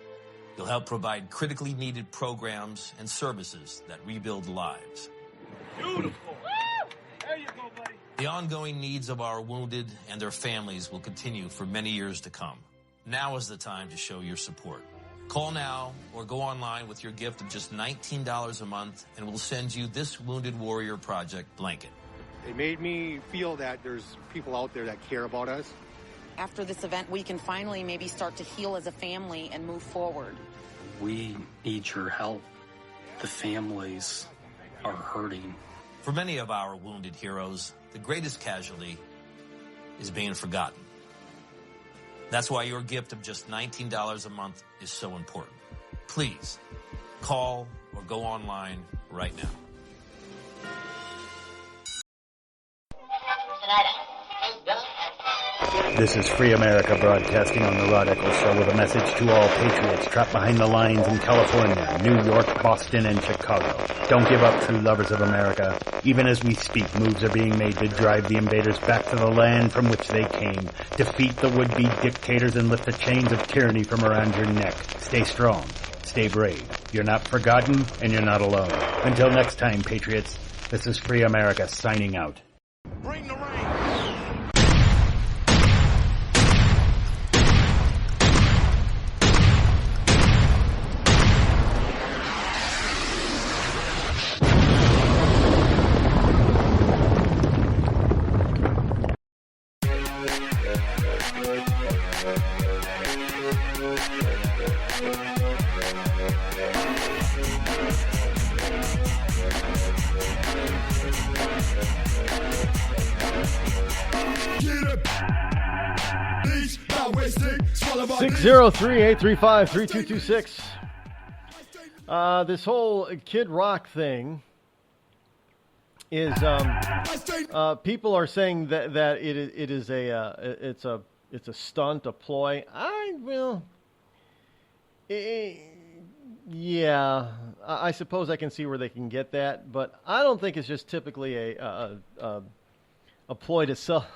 You'll help provide critically needed programs and services that rebuild lives.
Beautiful. There you go, buddy.
The ongoing needs of our wounded and their families will continue for many years to come. Now is the time to show your support. Call now or go online with your gift of just $19 a month, and we'll send you this Wounded Warrior Project blanket.
It made me feel that there's people out there that care about us.
After this event, we can finally maybe start to heal as a family and move forward.
We need your help. The families are hurting.
For many of our wounded heroes, the greatest casualty is being forgotten. That's why your gift of just $19 a month is so important. Please, call or go online right now.
This is Free America broadcasting on the Rod Eccles Show with a message to all patriots trapped behind the lines in California, New York, Boston, and Chicago. Don't give up, true lovers of America. Even as we speak, moves are being made to drive the invaders back to the land from which they came, defeat the would-be dictators, and lift the chains of tyranny from around your neck. Stay strong. Stay brave. You're not forgotten, and you're not alone. Until next time, patriots, this is Free America signing out.
Bring the rain.
603-835-3226. This whole Kid Rock thing is people are saying that it is a stunt, a ploy. I suppose I can see where they can get that, but I don't think it's just typically a ploy to sell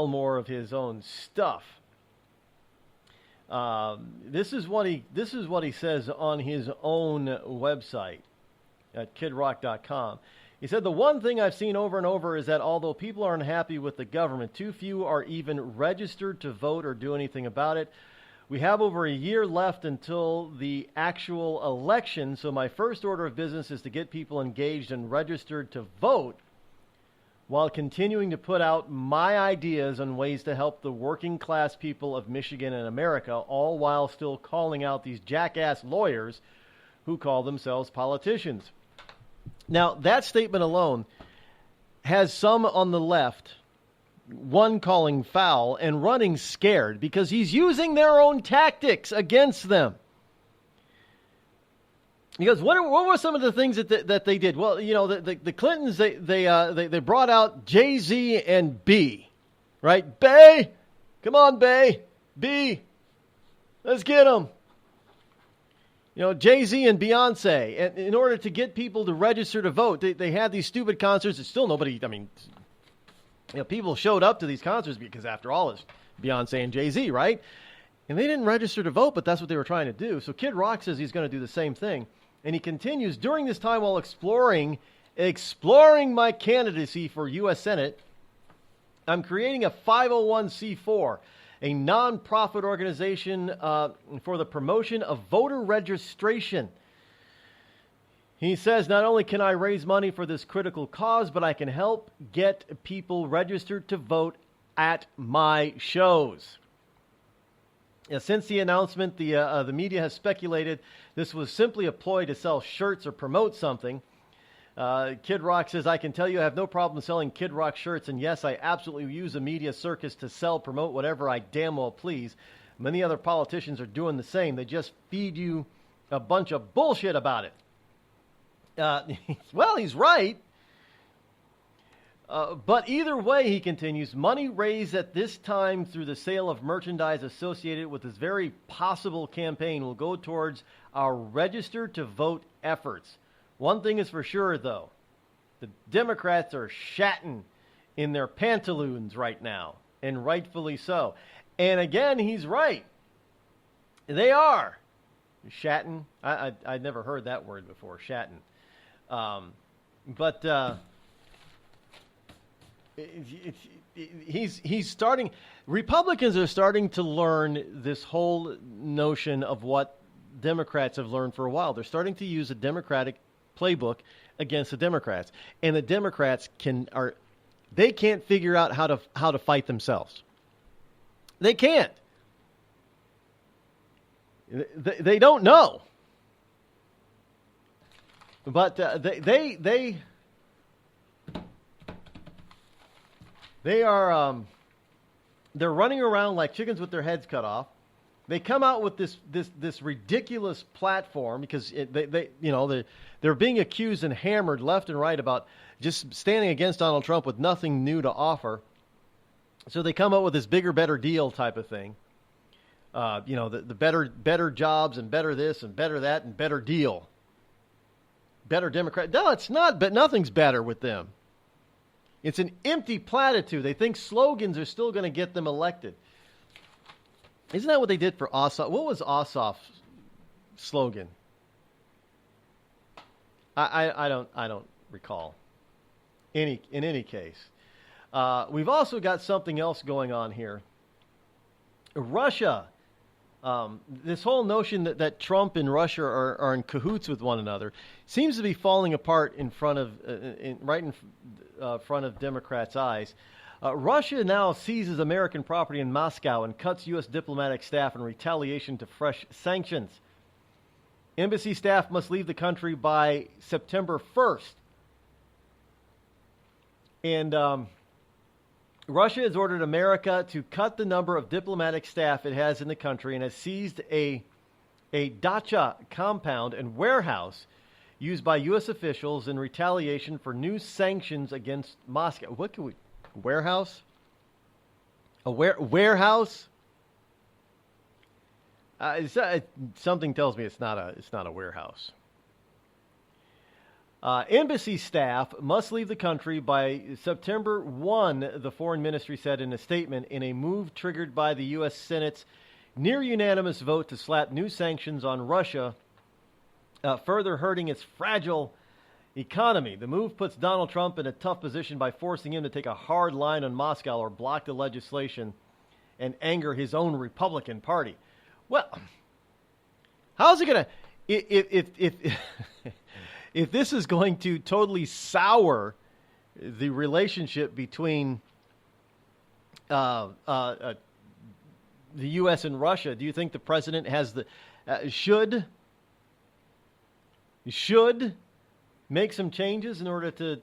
more of his own stuff. This is what he says on his own website at kidrock.com. He said, the one thing I've seen over and over is that although people are unhappy with the government, too few are even registered to vote or do anything about it. We have over a year left until the actual election, so my first order of business is to get people engaged and registered to vote while continuing to put out my ideas on ways to help the working class people of Michigan and America, all while still calling out these jackass lawyers who call themselves politicians. Now, that statement alone has some on the left, one calling foul and running scared because he's using their own tactics against them. Because what were some of the things that they did? Well, you know, the Clintons, they brought out Jay-Z and B, right? Bay, come on, Bay, B, let's get them. You know, Jay-Z and Beyonce, and in order to get people to register to vote, they had these stupid concerts. It's still nobody, people showed up to these concerts because, after all, it's Beyonce and Jay-Z, right? And they didn't register to vote, but that's what they were trying to do. So Kid Rock says he's going to do the same thing. And he continues, during this time while exploring my candidacy for U.S. Senate, I'm creating a 501c4, a nonprofit organization for the promotion of voter registration. He says, not only can I raise money for this critical cause, but I can help get people registered to vote at my shows. Since the announcement, the media has speculated this was simply a ploy to sell shirts or promote something. Kid Rock says, I can tell you I have no problem selling Kid Rock shirts, and yes, I absolutely use a media circus to sell, promote whatever I damn well please. Many other politicians are doing the same. They just feed you a bunch of bullshit about it. Well, he's right. But either way, he continues, money raised at this time through the sale of merchandise associated with this very possible campaign will go towards our register to vote efforts. One thing is for sure, though. The Democrats are shatting in their pantaloons right now, and rightfully so. And again, he's right. They are. Shatting? I'd never heard that word before, shatting. He's starting. Republicans are starting to learn this whole notion of what Democrats have learned for a while. They're starting to use a Democratic playbook against the Democrats, and the Democrats can't figure out how to fight themselves. They can't. They don't know. But they are they're running around like chickens with their heads cut off. They come out with this ridiculous platform because they're being accused and hammered left and right about just standing against Donald Trump with nothing new to offer. So they come up with this bigger, better deal type of thing. The better jobs and better this and better that and better deal. Better Democrat. No, it's not, but nothing's better with them. It's an empty platitude. They think slogans are still going to get them elected. Isn't that what they did for Ossoff? What was Ossoff's slogan? I don't recall. In any case, we've also got something else going on here. Russia. This whole notion that Trump and Russia are in cahoots with one another seems to be falling apart in front of Democrats' eyes. Russia now seizes American property in Moscow and cuts U.S. diplomatic staff in retaliation to fresh sanctions. Embassy staff must leave the country by September 1st. And Russia has ordered America to cut the number of diplomatic staff it has in the country and has seized a dacha compound and warehouse used by U.S. officials in retaliation for new sanctions against Moscow. What can we... Warehouse? Warehouse? Something tells me it's not a warehouse. Embassy staff must leave the country by September 1, the Foreign Ministry said in a statement, in a move triggered by the U.S. Senate's near-unanimous vote to slap new sanctions on Russia, further hurting its fragile economy. The move puts Donald Trump in a tough position by forcing him to take a hard line on Moscow or block the legislation and anger his own Republican Party. Well, how's it going to... If this is going to totally sour the relationship between the U.S. and Russia, do you think the president has the should make some changes in order to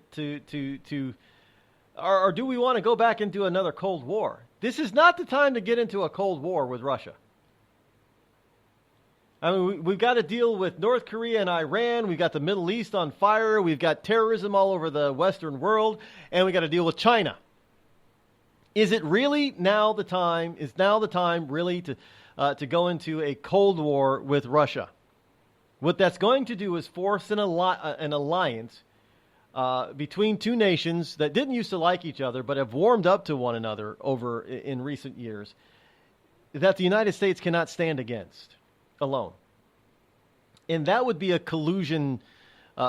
or do we want to go back into another Cold War? This is not the time to get into a Cold War with Russia. I mean, we've got to deal with North Korea and Iran. We've got the Middle East on fire. We've got terrorism all over the Western world. And we've got to deal with China. Is it really now the time? Is now the time really to go into a Cold War with Russia? What that's going to do is force an alliance between two nations that didn't used to like each other but have warmed up to one another in recent years that the United States cannot stand against alone. And that would be a collusion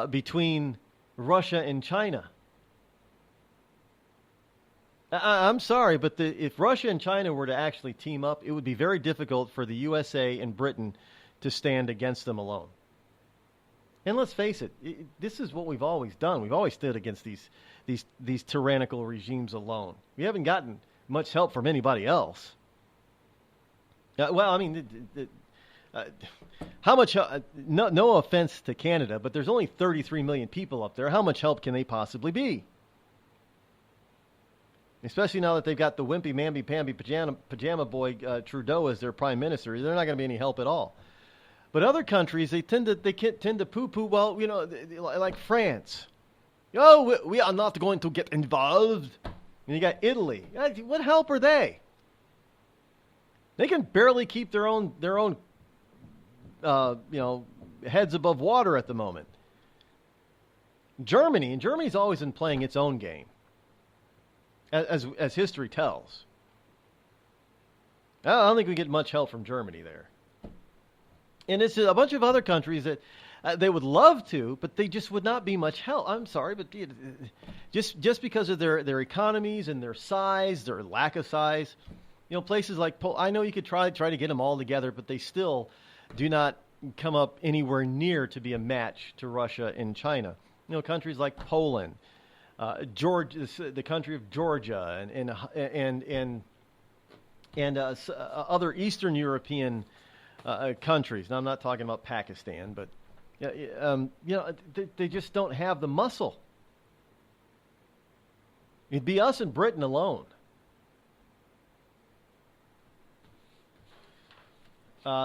between Russia and China. I'm sorry, but if Russia and China were to actually team up, it would be very difficult for the USA and Britain to stand against them alone. And let's face it, this is what we've always done. We've always stood against these tyrannical regimes alone. We haven't gotten much help from anybody else. Well, I mean, how much? No offense to Canada, but there's only 33 million people up there. How much help can they possibly be? Especially now that they've got the wimpy, mamby-pamby pajama boy Trudeau as their prime minister, they're not going to be any help at all. But other countries, they tend to poo-poo. Well, you know, like France. Oh, we are not going to get involved. And you got Italy. What help are they? They can barely keep their own heads above water at the moment. Germany's always been playing its own game, as history tells. I don't think we get much help from Germany there. And it's a bunch of other countries that they would love to, but they just would not be much help. I'm sorry, but just because of their economies and their size, their lack of size, you know, places like I know you could try to get them all together, but they still do not come up anywhere near to be a match to Russia and China. You know, countries like Poland, Georgia, the country of Georgia, and other Eastern European countries. Now, I'm not talking about Pakistan, but they just don't have the muscle. It'd be us and Britain alone.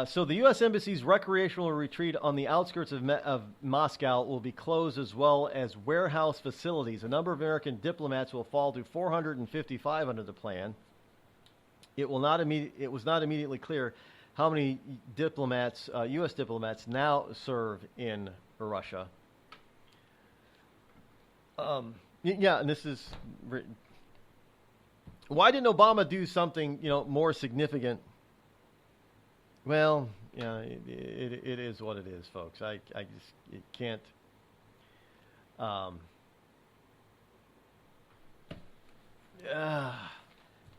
So the U.S. Embassy's recreational retreat on the outskirts of Moscow will be closed, as well as warehouse facilities. A number of American diplomats will fall to 455 under the plan. It was not immediately clear how many diplomats, U.S. diplomats, now serve in Russia. And this is why didn't Obama do something, more significant? Well, it is what it is, folks. I just can't.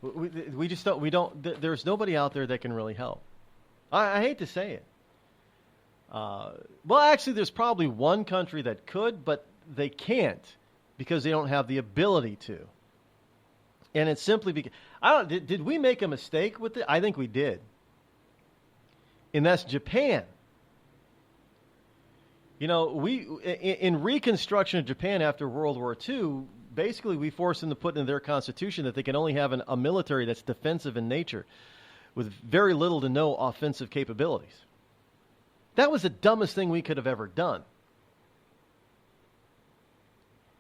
We just don't. We don't. There's nobody out there that can really help. I hate to say it. Well, actually, there's probably one country that could, but they can't because they don't have the ability to. And it's simply because did we make a mistake with it? I think we did. And that's Japan. In Reconstruction of Japan after World War II, basically we forced them to put in their constitution that they can only have a military that's defensive in nature with very little to no offensive capabilities. That was the dumbest thing we could have ever done.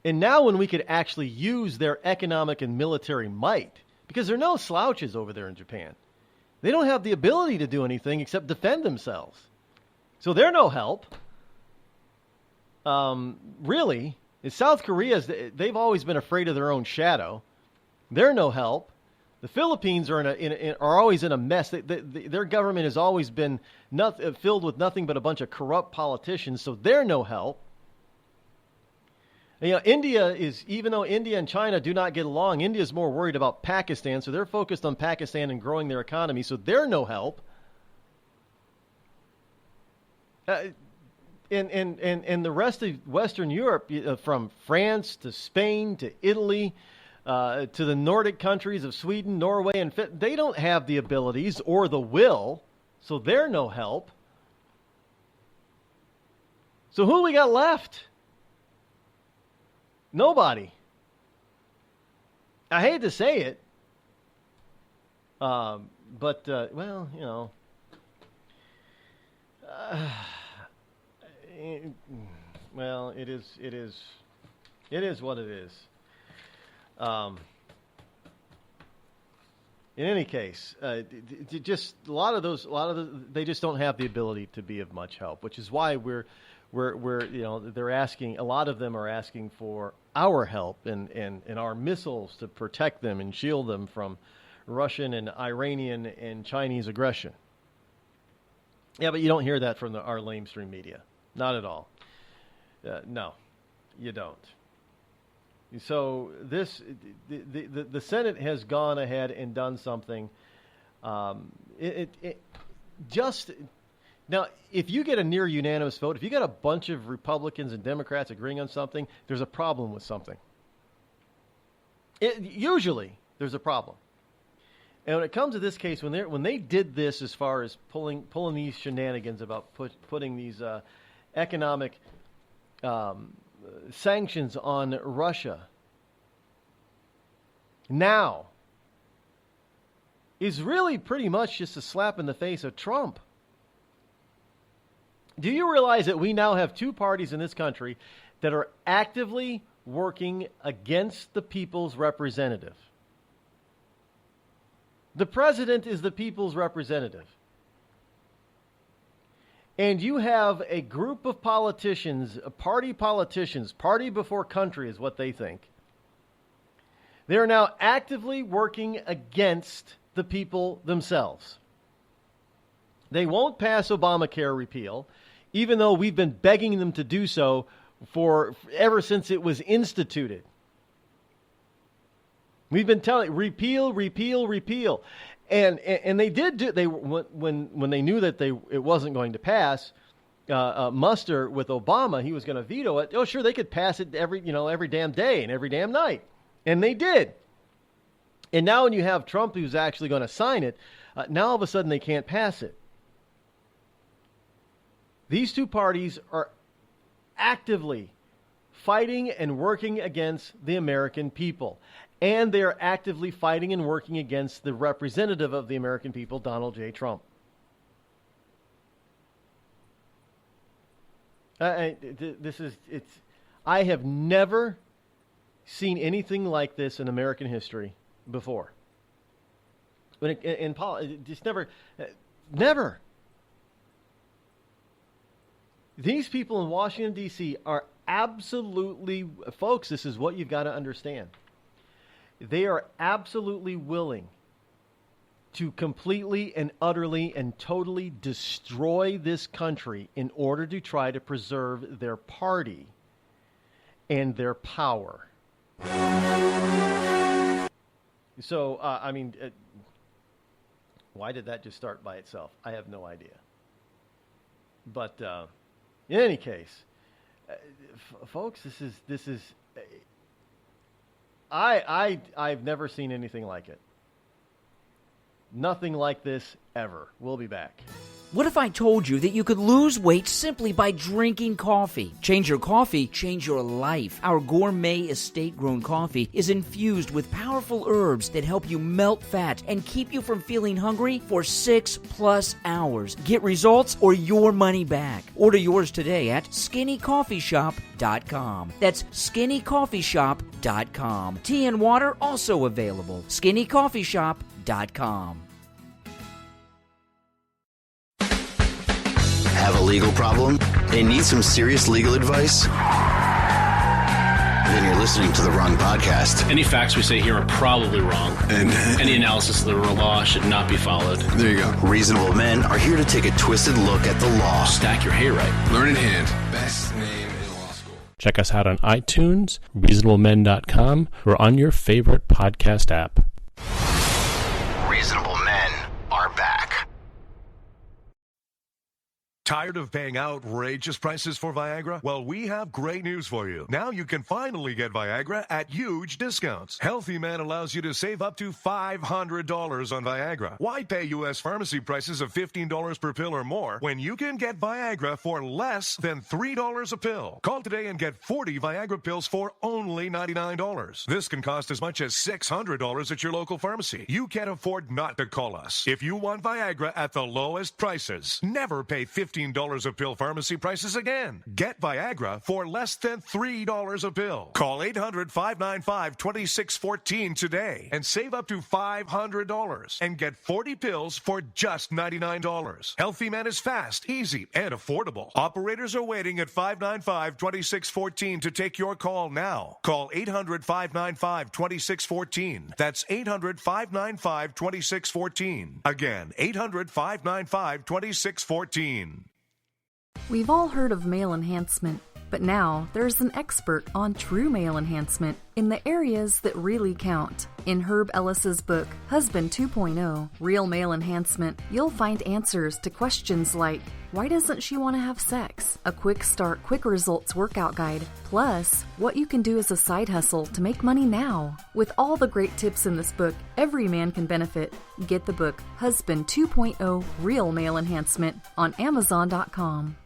And now when we could actually use their economic and military might, because there are no slouches over there in Japan. They don't have the ability to do anything except defend themselves. So they're no help. Really, in South Korea, they've always been afraid of their own shadow. They're no help. The Philippines are are always in a mess. Their government has always been filled with nothing but a bunch of corrupt politicians, so they're no help. India even though India and China do not get along, India is more worried about Pakistan, so they're focused on Pakistan and growing their economy, so they're no help. And the rest of Western Europe, from France to Spain to Italy to the Nordic countries of Sweden, Norway, and Finland, they don't have the abilities or the will, so they're no help. So who we got left? Nobody. I hate to say it, well, well, it is what it is. In any case, just they just don't have the ability to be of much help, which is why they're asking, a lot of them are asking for our help and our missiles to protect them and shield them from Russian and Iranian and Chinese aggression. Yeah, but you don't hear that from our lamestream media. Not at all. No, you don't. So the Senate has gone this Now, if you get a near unanimous vote, if you get a bunch of Republicans and Democrats agreeing on something, there's a problem with something. Usually, there's a problem. And when it comes to this case, when they did this, as far as pulling these shenanigans about putting these economic sanctions on Russia, now is really pretty much just a slap in the face of Trump. Do you realize that we now have two parties in this country that are actively working against the people's representative? The president is the people's representative. And you have a group of politicians, party before country is what they think. They're now actively working against the people themselves. They won't pass Obamacare repeal, even though we've been begging them to do so for ever since it was instituted. We've been telling repeal, and they did do. They when they knew that it wasn't going to pass muster with Obama, he was going to veto it. Oh, sure, they could pass it every damn day and every damn night, and they did. And now when you have Trump who's actually going to sign it, now all of a sudden they can't pass it. These two parties are actively fighting and working against the American people. And they are actively fighting and working against the representative of the American people, Donald J. Trump. I have never seen anything like this in American history before. Just never. These people in Washington, D.C. are absolutely, folks, this is what you've got to understand. They are absolutely willing to completely and utterly and totally destroy this country in order to try to preserve their party and their power. So, why did that just start by itself? I have no idea. But in any case, folks, this is. I've never seen anything like it. Nothing like this ever. We'll be back.
What if I told you that you could lose weight simply by drinking coffee? Change your coffee, change your life. Our gourmet estate-grown coffee is infused with powerful herbs that help you melt fat and keep you from feeling hungry for 6+ hours. Get results or your money back. Order yours today at skinnycoffeeshop.com. That's skinnycoffeeshop.com. Tea and water also available. skinnycoffeeshop.com.
Have a legal problem and need some serious legal advice? Then you're listening to the wrong podcast.
Any facts we say here are probably wrong. And any analysis of the law should not be followed.
There you go. Reasonable men are here to take a twisted look at the law.
Stack your hay right.
Learn in hand. Best name in law school.
Check us out on iTunes, reasonablemen.com, or on your favorite podcast app.
Reasonable men are back.
Tired of paying outrageous prices for Viagra? Well, we have great news for you. Now you can finally get Viagra at huge discounts. Healthy Man allows you to save up to $500 on Viagra. Why pay U.S. pharmacy prices of $15 per pill or more when you can get Viagra for less than $3 a pill? Call today and get 40 Viagra pills for only $99. This can cost as much as $600 at your local pharmacy. You can't afford not to call us. If you want Viagra at the lowest prices, never pay $15 a pill pharmacy prices again. Get Viagra for less than $3 a pill. Call 800-595-2614 today and save up to $500 and get 40 pills for just $99. Healthy Man is fast, easy, and affordable. Operators are waiting at 595-2614 to take your call now. Call 800-595-2614. That's 800-595-2614. Again, 800-595-2614.
We've all heard of male enhancement,
But now there's an expert on true male enhancement in the areas that really count. In Herb Ellis's book, Husband 2.0, Real Male Enhancement, you'll find answers to questions like, why doesn't she want to have sex? A quick start, quick results workout guide, plus what you can do as a side hustle to make money now. With all the great tips in this book, every man can benefit. Get the book, Husband 2.0, Real Male Enhancement, on Amazon.com.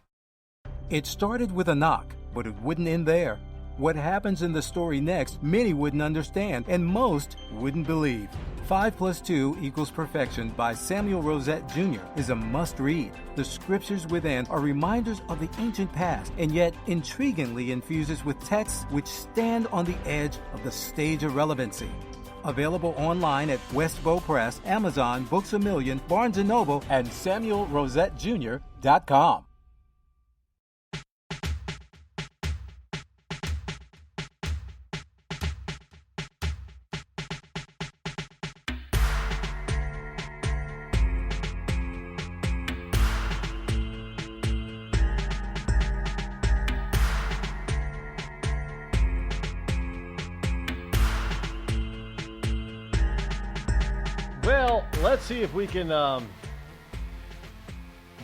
It started with a knock, but it wouldn't end there. What happens in the story next, many wouldn't understand, and most wouldn't believe. 5 + 2 = Perfection by Samuel Rosette Jr. is a must-read. The scriptures within are reminders of the ancient past, and yet intriguingly infuses with texts which stand on the edge of the stage of relevancy. Available online at Westbow Press, Amazon, Books A Million, Barnes & Noble, and SamuelRosetteJr.com.
Well, let's see if we can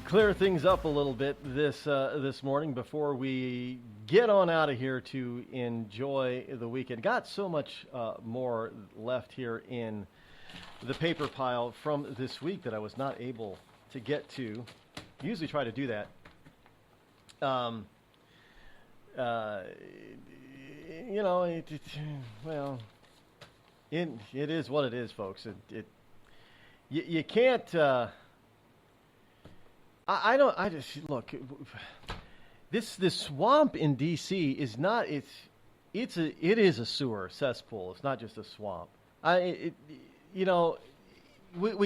clear things up a little bit this morning before we get on out of here to enjoy the weekend. Got so much more left here in the paper pile from this week that I was not able to get to. Usually try to do that. It is what it is, folks. You can't. This swamp in D.C. is not. It is a sewer cesspool. It's not just a swamp. We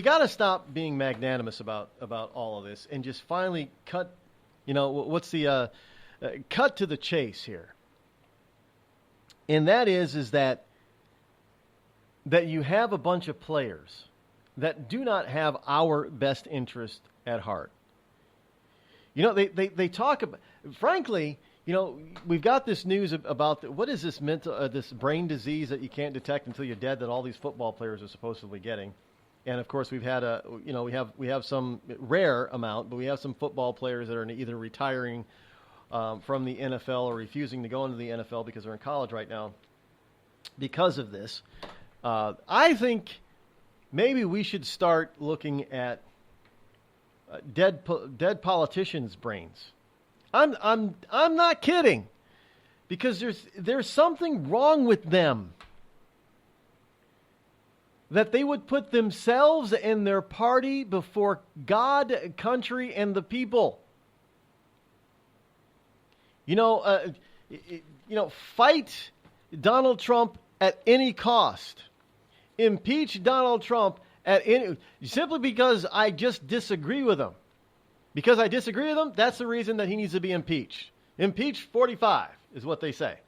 got to stop being magnanimous about all of this and just finally cut. Cut to the chase here. And that is that you have a bunch of players that do not have our best interest at heart. They talk about, frankly, we've got this news about what is this this brain disease that you can't detect until you're dead that all these football players are supposedly getting. And of course we've had we have some rare amount, but we have some football players that are either retiring from the NFL or refusing to go into the NFL because they're in college right now because of this. I think maybe we should start looking at dead politicians' brains. I'm not kidding, because there's something wrong with them that they would put themselves and their party before God, country, and the people. Fight Donald Trump at any cost. Impeach Donald Trump simply because I just disagree with him. Because I disagree with him, that's the reason that he needs to be impeached. Impeach 45 is what they say.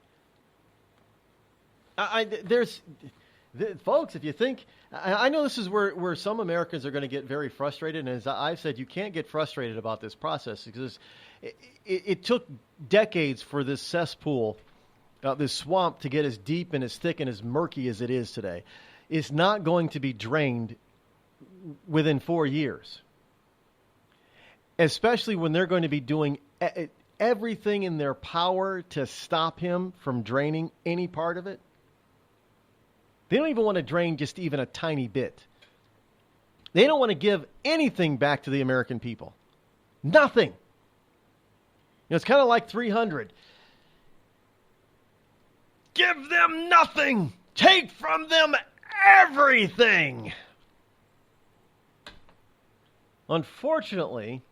Folks, if you think, I know this is where some Americans are going to get very frustrated, and as I've said, you can't get frustrated about this process because it took decades for this cesspool, this swamp, to get as deep and as thick and as murky as it is today. It's not going to be drained within 4 years, especially when they're going to be doing everything in their power to stop him from draining any part of it. They don't even want to drain just even a tiny bit. They don't want to give anything back to the American people. Nothing. It's kind of like 300. Give them nothing. Take from them everything. Unfortunately,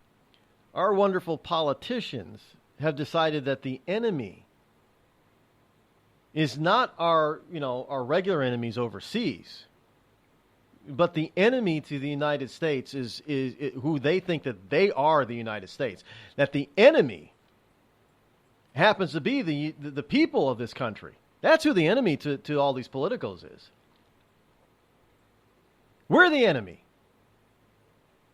our wonderful politicians have decided that the enemy is not our regular enemies overseas, but the enemy to the United States is who they think that they are the United States. That the enemy happens to be the people of this country. That's who the enemy to all these politicos is. We're the enemy.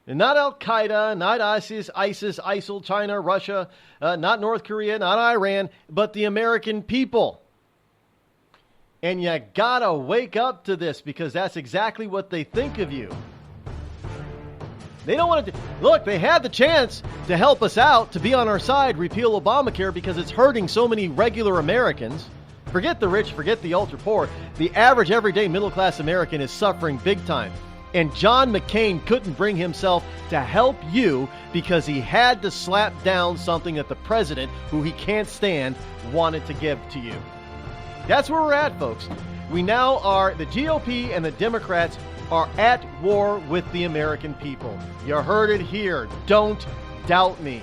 And not Al-Qaeda, not ISIS, ISIL, China, Russia, not North Korea, not Iran, but the American people. And you gotta wake up to this because that's exactly what they think of you. They don't want to... Look, they had the chance to help us out, to be on our side, repeal Obamacare because it's hurting so many regular Americans. Forget the rich, forget the ultra-poor. The average, everyday, middle-class American is suffering big time. And John McCain couldn't bring himself to help you because he had to slap down something that the president, who he can't stand, wanted to give to you. That's where we're at, folks. We now are, the GOP and the Democrats are at war with the American people. You heard it here. Don't doubt me.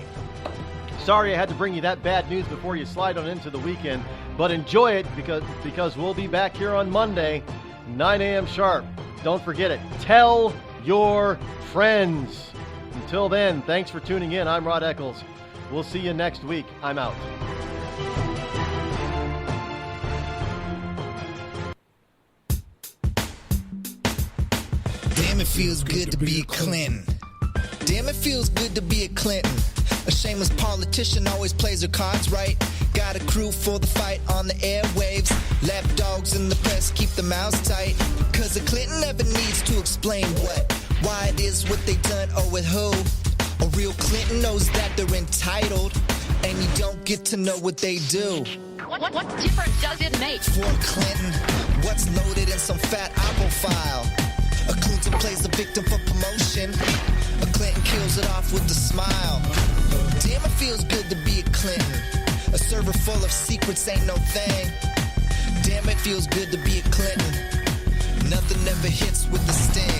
Sorry I had to bring you that bad news before you slide on into the weekend, but enjoy it because we'll be back here on Monday, 9 a.m. sharp. Don't forget it. Tell your friends. Until then, thanks for tuning in. I'm Rod Eccles. We'll see you next week. I'm out.
Damn, it feels good to be a Clinton. Damn, it feels good to be a Clinton. A shameless politician always plays her cards right. Got a crew for the fight on the airwaves. Lapdogs in the press keep their mouths tight. Cause a Clinton never needs to explain what, why it is what they done or with who. A real Clinton knows that they're entitled, and you don't get to know what they do.
What difference does it make?
For a Clinton, what's loaded in some fat apple file? A Clinton plays the victim for promotion. A Clinton kills it off with a smile. Damn, it feels good to be a Clinton. A server full of secrets ain't no thing. Damn, it feels good to be a Clinton. Nothing ever hits with the sting.